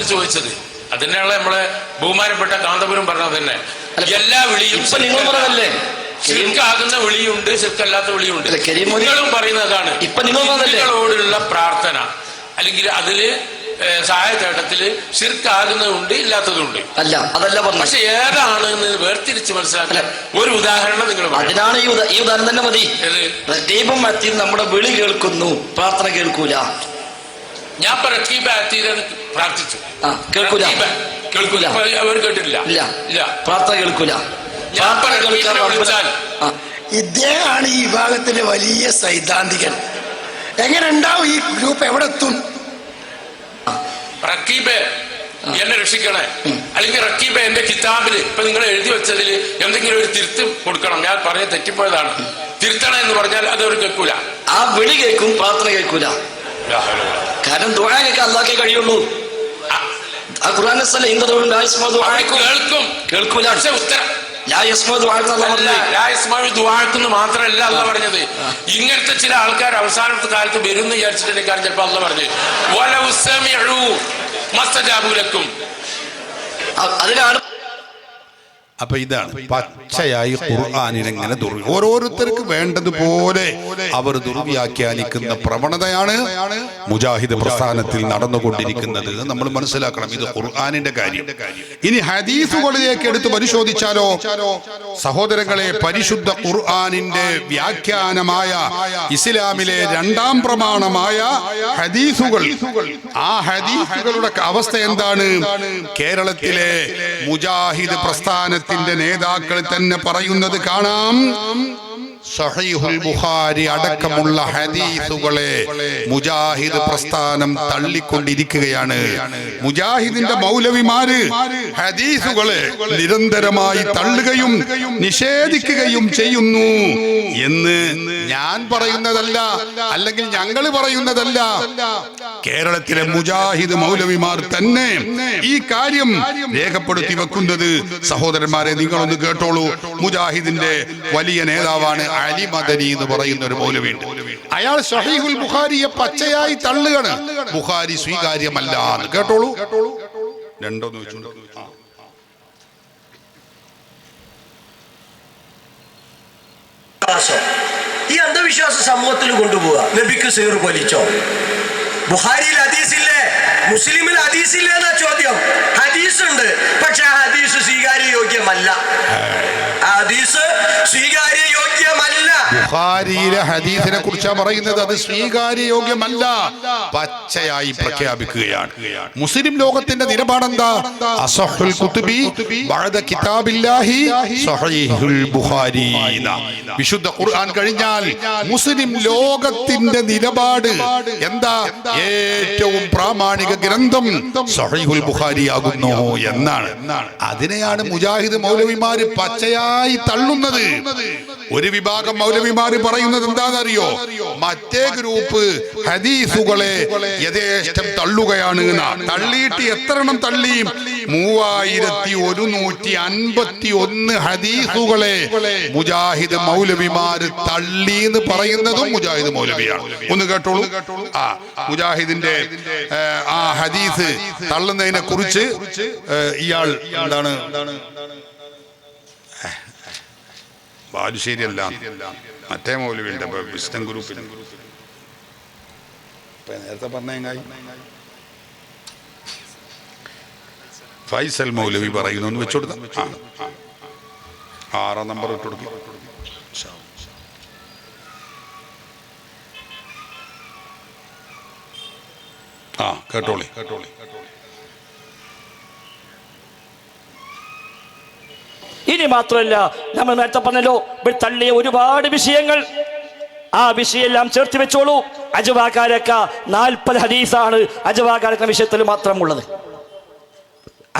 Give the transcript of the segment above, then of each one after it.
രൂപത്തിൽ ചോദിച്ചത്. അതിനാണ് നമ്മളെ ബഹുമാനപ്പെട്ട കാന്തപുരം പറഞ്ഞത് തന്നെ. എല്ലാ വിളിയും ശിർക്കാകുന്ന വിളിയുണ്ട്, ശിർക്കല്ലാത്ത വിളിയുണ്ട്. നിങ്ങളും പറയുന്നതാണ് നിങ്ങളോടുള്ള പ്രാർത്ഥന, അല്ലെങ്കിൽ അതില് സഹായത്തേട്ടത്തില് ശിർക്കാകുന്നതുണ്ട്, ഇല്ലാത്തതുണ്ട്. അല്ല, അതല്ല പറഞ്ഞു. പക്ഷെ ഏതാണ് വേർതിരിച്ച് മനസ്സിലാക്കാൻ ഒരു ഉദാഹരണം നിങ്ങൾ. അതിനാണ് ഈ ഉദാഹരണം തന്നെ മതി. റക്കീബും അത്തീദും നമ്മുടെ വിളി കേൾക്കുന്നു, പ്രാർത്ഥന കേൾക്കൂല. ഞാൻ റക്കീബ അത്തീദ് പ്രാർത്ഥിച്ചു, കേൾക്കൂല. അവർ കേട്ടിട്ടില്ല. ഇല്ല, പ്രാർത്ഥന കേൾക്കൂല. ഇദ്ദേഹമാണ് ഈ വിഭാഗത്തിന്റെ വലിയ സൈദ്ധാന്തികൻ. എങ്ങനെ ഉണ്ടാവും ഈ ഗ്രൂപ്പ്? എവിടെ എത്തും? റക്കീബ് എന്നെ രക്ഷിക്കണേ, അല്ലെങ്കിൽ റക്കീബ് എന്റെ കിതാബില് ഇപ്പൊ നിങ്ങൾ എഴുതി വെച്ചതിൽ എന്തെങ്കിലും ഒരു തിരുത്ത് കൊടുക്കണം, ഞാൻ പറഞ്ഞ തെറ്റിപ്പോയതാണ്, തിരുത്തണം എന്ന് പറഞ്ഞാൽ അതവർ കേൾക്കൂല. ആ വിളി കേൾക്കും, പ്രാർത്ഥന കേൾക്കൂല. കാരണം ദുആ കേൾക്കാൻ അല്ലാഹ്ക്കേ കഴിയുള്ളൂ. ആ ഖുർആൻ കേൾക്കും, കേൾക്കൂല. പക്ഷെ ഉത്തരം മാത്രമല്ല അല്ല പറഞ്ഞത്. ഇങ്ങനത്തെ ചില ആൾക്കാർ അവസാനത്തെ കാലത്ത് വരും എന്ന് വിചാരിച്ചിട്ടുണ്ടെങ്കിൽ ചിലപ്പോ അല്ല പറഞ്ഞത് അതിനാണ്. അപ്പൊ ഇതാണ് പച്ചയായി ഖുർആനിനെ ഇങ്ങനെ ഓരോരുത്തർക്ക് വേണ്ടതുപോലെ അവർ ദുർവ്യാഖ്യാനിക്കുന്ന പ്രവണതയാണ് മുജാഹിദ് പ്രസ്ഥാനത്തിൽ നടന്നുകൊണ്ടിരിക്കുന്നത്. നമ്മൾ മനസ്സിലാക്കണം, ഇത് ഖുർആനിന്റെ കാര്യം. ഇനി ഹദീസുകളിലേക്ക് എടുത്ത് പരിശോധിച്ചാലോ സഹോദരങ്ങളെ, പരിശുദ്ധ ഖുർആനിന്റെ വ്യാഖ്യാനമായ ഇസ്ലാമിലെ രണ്ടാം പ്രമാണമായ ഹദീസുകൾ, ആ ഹദീസുകളുടെ അവസ്ഥ എന്താണ്? കേരളത്തിലെ മുജാഹിദ് പ്രസ്ഥാനത്തിൽ നേതാക്കൾ തന്നെ പറയുന്നത് കാണാം. സഹീഹുൽ ബുഖാരി അടക്കമുള്ള ഹദീസുകളെ മുജാഹിദ് പ്രസ്ഥാനം തള്ളിക്കൊണ്ടിരിക്കുകയാണ്. മുജാഹിദിന്റെ മൗലവിമാര് ഹദീസുകളെ നിരന്തരമായി തള്ളുകയും നിഷേധിക്കുകയും ചെയ്യുന്നു എന്ന് ഞാൻ പറയുന്നതല്ല, അല്ലെങ്കിൽ ഞങ്ങൾ പറയുന്നതല്ല. കേരളത്തിലെ മുജാഹിദ് മൗലവിമാർ തന്നെ ഈ കാര്യം രേഖപ്പെടുത്തി വെക്കുന്നത്. സഹോദരന്മാരെ, നിങ്ങളൊന്ന് കേട്ടോളൂ. മുജാഹിദിന്റെ വലിയ നേതാവാണ് അലി മദനി എന്ന് പറയുന്ന ഒരു മൗലവിയുണ്ട്. അയാൾ സഹീഹുൽ ബുഖാരിയെ പച്ചയായി തള്ളുകയാണ്. ബുഖാരി സ്വീകാര്യമല്ല എന്ന് കേട്ടോളൂ. രണ്ടോന്ന് വെച്ചുണ്ട്. ഈ അന്ധവിശ്വാസ സമൂഹത്തിൽ കൊണ്ടുപോവുക. നബിക്ക് സീർ വലിച്ചോ? ബുഖാരിയിൽ ഹദീസില്ലേ, മുസ്ലിമിൽ ഹദീസില്ലേ എന്നാ ചോദ്യം. ഹദീസ് ഉണ്ട്, പക്ഷെ ആ ഹദീസ് സ്വീകാര്യ യോഗ്യമല്ല. ഹദീസ് സ്വീകാര്യ യോഗ്യമല്ല. ബുഖാരിയിലെ ഹദീസിനെ കുറിച്ചാണ് പറയുന്നത്. അത് സ്വീകാര്യ യോഗ്യമല്ല, പച്ചയായി പ്രഖ്യാപിക്കുകയാണ്. മുസ്ലിം ലോകത്തിന്റെ നിലപാടെന്താ? അസഹുൽ കുതുബി ബഅദ കിതാബില്ലാഹി സഹീഹുൽ ബുഖാരി. വിശുദ്ധ ഖുർആൻ കഴിഞ്ഞാൽ മുസ്ലിം ലോകത്തിന്റെ നിലപാട് എന്താ? ഏറ്റവും പ്രാമാണിക ഗ്രന്ഥം സഹീഹുൽ ബുഖാരി ആകുന്നു എന്നാണ്. അതിനെയാണ് മുജാഹിദ് മൗലവിമാര് പച്ചയായി തള്ളുന്നത്. ഒരു വിഭാഗം മൗലവിമാര് പറയുന്നത് എന്താണെന്നറിയോ? മറ്റേ ഗ്രൂപ്പ് ഹദീസുകളെ യഥേഷ്ടം തള്ളുകയാണ്. തള്ളിയിട്ട് എത്ര എണ്ണം തള്ളി? 3151 ഹദീസുകളെ മുജാഹിദ് മൗലവിമാര് തള്ളി എന്ന് പറയുന്നതും മുജാഹിദ് മൗലവിയാണ്. ഒന്ന് കേട്ടോളൂ. മുജാഹിദിന്റെ ആ ഹദീസ് തള്ളുന്നതിനെ കുറിച്ച് ഇയാൾ എന്താണ്, ബാലുശ്ശേരി അല്ല, മറ്റേ മൗലവിയുണ്ട് വിസ്ഡം ഗ്രൂപ്പിൽ. നേരത്തെ പറഞ്ഞായി ഫൈസൽ മൗലവി പറയുന്നു. ഒന്ന് വെച്ചുകൊടുത്ത 6 നമ്പർ ഇട്ട് കൊടുക്കും. കേട്ടോളി. ഇനി മാത്രമല്ല, നമ്മൾ നേരത്തെ പറഞ്ഞല്ലോ, ഇവിടെ തള്ളിയ ഒരുപാട് വിഷയങ്ങൾ, ആ വിഷയെല്ലാം ചേർത്ത് വെച്ചോളൂ. അജവാകാരക്ക 40 ഹദീസാണ് അജവാകാരക്ക വിഷയത്തിൽ മാത്രം ഉള്ളത്.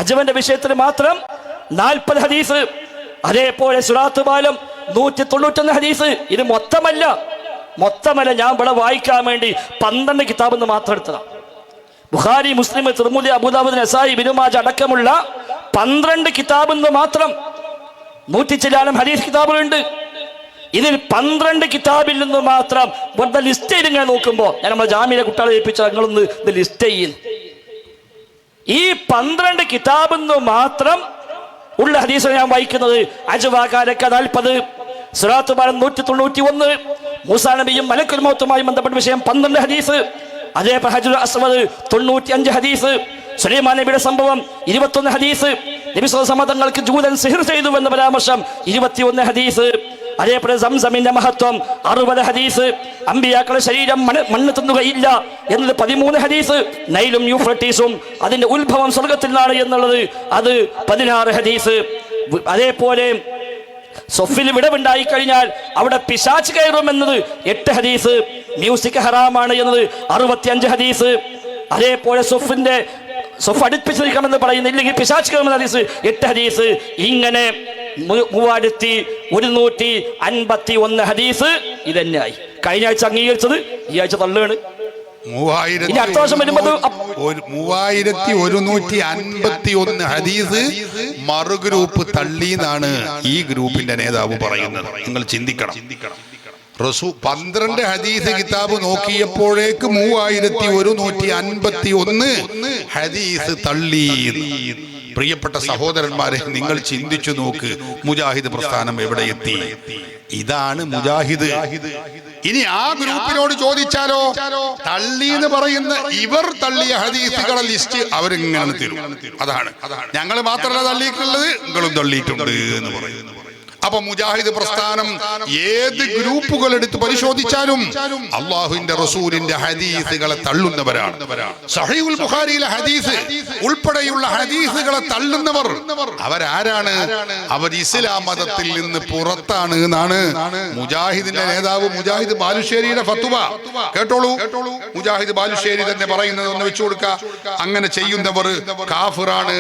അജവന്റെ വിഷയത്തിൽ മാത്രം 40 ഹദീസ്. അതേപോലെ സുറാത്ത് പാലം 191 ഹദീസ്. ഇത് മൊത്തമല്ല. ഞാൻ ഇവിടെ വായിക്കാൻ വേണ്ടി 12 കിതാബ് എന്ന് മാത്രം എടുത്തതാണ്. ബുഖാരി, മുസ്ലിം, തിർമുദി, അബൂദാവൂദ്, നസായി, ഇബ്നു മാജ അടക്കമുള്ള 12 കിതാബ് എന്ന് മാത്രം. 100 ചില്ലാനം ഹദീസ് കിതാബുകളുണ്ട്. ഇതിൽ 12 കിതാബിൽ നിന്ന് മാത്രം വെറുതെ ലിസ്റ്റ് ചെയ്ത് ഇങ്ങനെ നോക്കുമ്പോൾ, ഞാൻ നമ്മുടെ ജാമ്യയിലെ കുട്ടികളെ ഏൽപ്പിച്ച നിങ്ങളൊന്ന് ഇത് ലിസ്റ്റ് ചെയ്യുന്നു. ഈ 12 കിതാബെന്ന് മാത്രം ഉള്ള ഹദീസ് ഞാൻ വായിക്കുന്നത്. അജ്വാകാരക്ക 40, സിറാത്ത് പാലം 191, മൂസാ നബിയും മലക്കുൽ മൗത്തുമായി ബന്ധപ്പെട്ട വിഷയം 12 ഹദീസ്, അതേപോലെ ഹജറുൽ അസ്വദ് 95 ഹദീസ്, സുലൈമാൻ നബിയുടെ സംഭവം 21 ഹദീസ്, നബി സ്വല്ലല്ലാഹു തങ്ങൾക്ക് ജൂതൻ സിഹർ ചെയ്തു എന്ന പരാമർശം 21 ഹദീസ്, അതേപോലെ സംസമിന്റെ മഹത്വം 60 ഹദീസ്, അമ്പിയാക്കളുടെ ശരീരം മണ്ണ് തിന്നുകയില്ല എന്നത് 13 ഹദീസ്, നൈലും യൂഫ്രട്ടീസും അതിന്റെ ഉത്ഭവം സ്വർഗത്തിൽ നിന്നാണ് എന്നുള്ളത് അത് 16 ഹദീസ്, അതേപോലെ സൊഫിൽ വിടവുണ്ടായി കഴിഞ്ഞാൽ അവിടെ പിശാച് കയറും എന്നത് 8 ഹദീസ്, മ്യൂസിക് ഹറാമാണ് എന്നത് 65 ഹദീസ്, അതേപോലെ സൊഫ് അടുപ്പിച്ചിരിക്കണമെന്ന് പറയുന്ന ഇല്ലെങ്കിൽ പിശാച് കയറുമെന്ന ഹദീസ് 8 ഹദീസ്. ഇങ്ങനെ 3151 ഹദീസ് ഇതന്നെയായി. കഴിഞ്ഞ ആഴ്ച അംഗീകരിച്ചത് ഈ ആഴ്ച തള്ളുകയാണ്. 3151 ഹദീസ് മറുഗ്രൂപ്പ് തള്ളിന്നാണ് ഈ ഗ്രൂപ്പിന്റെ നേതാവ് പറയുന്നത്. നിങ്ങൾ ചിന്തിക്കണം. 12 ഹദീസ് കിതാബ് നോക്കിയപ്പോഴേക്ക് 3151 ഹദീസ് തള്ളി. പ്രിയപ്പെട്ട സഹോദരന്മാരെ, നിങ്ങൾ ചിന്തിച്ചു നോക്ക്, മുജാഹിദ് പ്രസ്ഥാനം എവിടെ എത്തി? ഇതാണ് മുജാഹിദ്. ഇനി ആ ഗ്രൂപ്പിനോട് ചോദിച്ചാലോ, തള്ളി എന്ന് പറയുന്ന ഇവർ തള്ളിയ ഹദീസുകളുടെ ലിസ്റ്റ് അവരിങ്ങനെ തരും. അതാണ് ഞങ്ങൾ മാത്രമല്ല തള്ളിയിട്ടുള്ളത്, നിങ്ങളും തള്ളിയിട്ടുണ്ട് എന്ന് പറയുന്നു. അപ്പൊ മുജാഹിദ് പ്രസ്ഥാനം ഏത് ഗ്രൂപ്പുകൾ എടുത്ത് പരിശോധിച്ചാലും അള്ളാഹുവിന്റെ റസൂലിന്റെ ഹദീസുകളെ തള്ളുന്നവരാണ്. സഹീഹുൽ ബുഖാരിയിലെ ഹദീസ് ഉൾപ്പെടെയുള്ള ഹദീസുകളെ തള്ളുന്നവർ അവരാരാണ്? അവർ ഇസ്ലാം മതത്തിൽ നിന്ന് പുറത്താണ് എന്നാണ് മുജാഹിദിന്റെ നേതാവ് മുജാഹിദ് ബാലുശ്ശേരിയുടെ ഫത്വ. കേട്ടോളൂ, മുജാഹിദ് ബാലുശ്ശേരി തന്നെ പറയുന്നത് ഒന്ന് വെച്ചു കൊടുക്ക. അങ്ങനെ ചെയ്യുന്നവർ കാഫിറാണ്.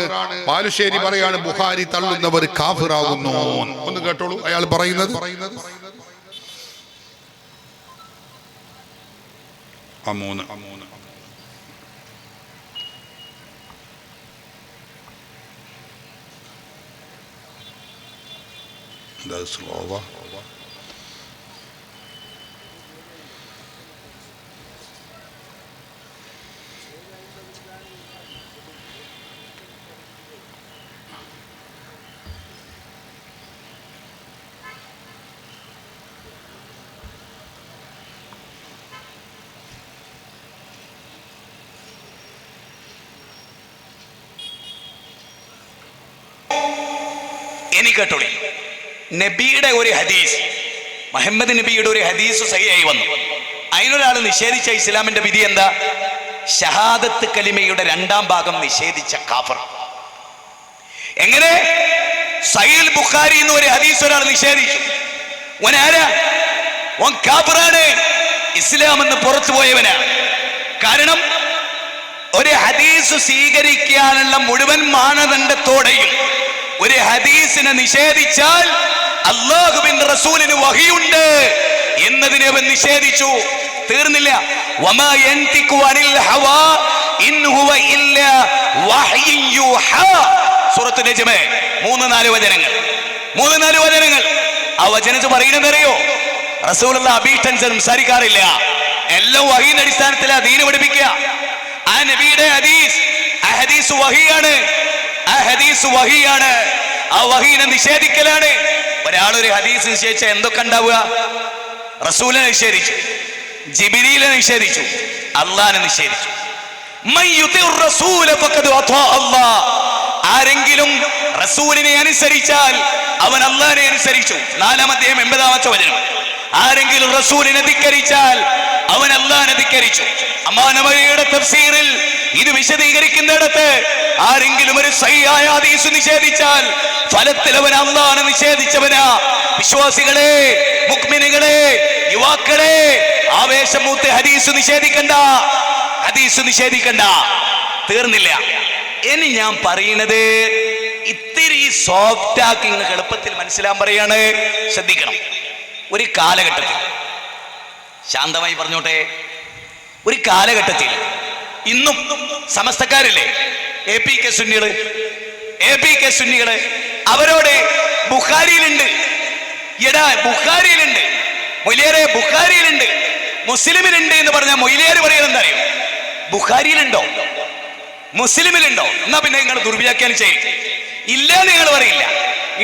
ബാലുശ്ശേരി പറയാണ് ബുഖാരി തള്ളുന്നവർ കാഫിറാകുന്നു. ഒന്ന് കേട്ടോളൂ അയാൾ പറയുന്നത്. ഇനി കേട്ടോളി, നബിയുടെ ഒരു ഹദീസ്, മുഹമ്മദ് നബിയുടെ ഒരു ഹദീസ് സഹിയായി വന്നു. അതിനൊരാൾ നിഷേധിച്ച ഇസ്ലാമിന്റെ വിധി എന്താ? ഷഹാദത്ത് കലിമയുടെ 2ാം ഭാഗം നിഷേധിച്ച കാഫർ. എങ്ങനെ? സഹീഹ് ബുഖാരി എന്ന് ഒരു ഹദീസ് ഒരാൾ നിഷേധിച്ചു, ഓൻ ആരാ? ഓൻ കാഫിറാണ്, ഇസ്ലാം എന്ന് പുറത്തു പോയവനാ. കാരണം ഒരു ഹദീസ് സ്വീകരിക്കാനുള്ള മുഴുവൻ മാനദണ്ഡത്തോടെയും ഒരു ഹദീസിനെ നിഷേധിച്ചാൽ അല്ലാഹുവിന്റെ റസൂലിന് വഹിയുണ്ട് എന്നതിനെ അവൻ നിഷേധിച്ചു. തീർന്നില്ല. വമാ യൻതിഖു അനിൽ ഹവാ ഇൻ ഹുവ ഇല്ലാ വഹ്യുൻ യൂഹാ. സൂറത്തുൽ നജ്മ് 3-4 വചനങ്ങൾ. ആ വചനത്തിൽ പറയുന്നത് അറിയോ? റസൂലുള്ളാഹി അഭീഷ്ടൻ സംസാരിക്കാറില്ല, എല്ലാം വഹീന്റെ അടിസ്ഥാനത്തിലാണ് ദീൻ പഠിപ്പിക്കുക. ആ നബിയുടെ ഹദീസ്, ആ ഹദീസ് വഹിയാണ്. ആ വഹീനെ നിഷേധിക്കലാണ്. ഒരാളൊരു ഹദീസ് നിഷേധിച്ച എന്തൊക്കെ ഉണ്ടാവുക? റസൂലിനെ നിഷേധിച്ചു, ജിബ്രീലിനെ നിഷേധിച്ചു, അള്ളാഹിനെ നിഷേധിച്ചു. ആരെങ്കിലും റസൂലിനെ അനുസരിച്ചാൽ അവൻ അള്ളാഹിനെ അനുസരിച്ചു. 4-ാം അധ്യായം 80-ാമത്തെ വചനം. ആരെങ്കിലും റസൂലിനെ ധിക്കരിച്ചാൽ അവൻ അള്ളാഹിനെ ധിക്കരിച്ചു. അമാനവയുടെ തഫ്സീറിൽ ഇത് വിശദീകരിക്കുന്നിടത്ത് ആരെങ്കിലും ഒരു സഹിയായ ഹദീസ് നിഷേധിച്ചാൽ ഫലത്തിൽ അവൻ അള്ളാഹിനെ നിഷേധിച്ചവനാ. വിശ്വാസികളെ, മുഅ്മിനുകളെ, യുവാക്കളെ, ആവേശമൂത്ത് ഹദീസ് നിഷേധിക്കണ്ട. തീർന്നില്ല. ഇനി ഞാൻ പറയുന്നത് ഇത്തിരി സോഫ്റ്റ് ആക്കി നിങ്ങൾക്ക് എളുപ്പത്തിൽ മനസ്സിലാൻ പറയാണ്. ശ്രദ്ധിക്കണം. ഒരു കാലഘട്ടത്തിൽ, ശാന്തമായി പറഞ്ഞോട്ടെ, ഒരു കാലഘട്ടത്തിൽ ഇന്നും സമസ്തക്കാരില്ലേ, APK സുന്നികള്, അവരോട് ബുഖാരിയിലുണ്ട്, എടാ ബുഖാരിയിലുണ്ട്, മൊയ്ലിയാരെ ബുഖാരിയിലുണ്ട്, മുസ്ലിമിലുണ്ട് എന്ന് പറഞ്ഞാൽ മൊയ്ലിയാർ പറയുന്നത് എന്താ അറിയോ? ബുഖാരിയിലുണ്ടോ? മുസ്ലിമിലുണ്ടോ? എന്നാ പിന്നെ നിങ്ങൾ ദുർവ്യാഖ്യാനം ചെയ്യും. ഇല്ല നിങ്ങൾ പറയില്ല,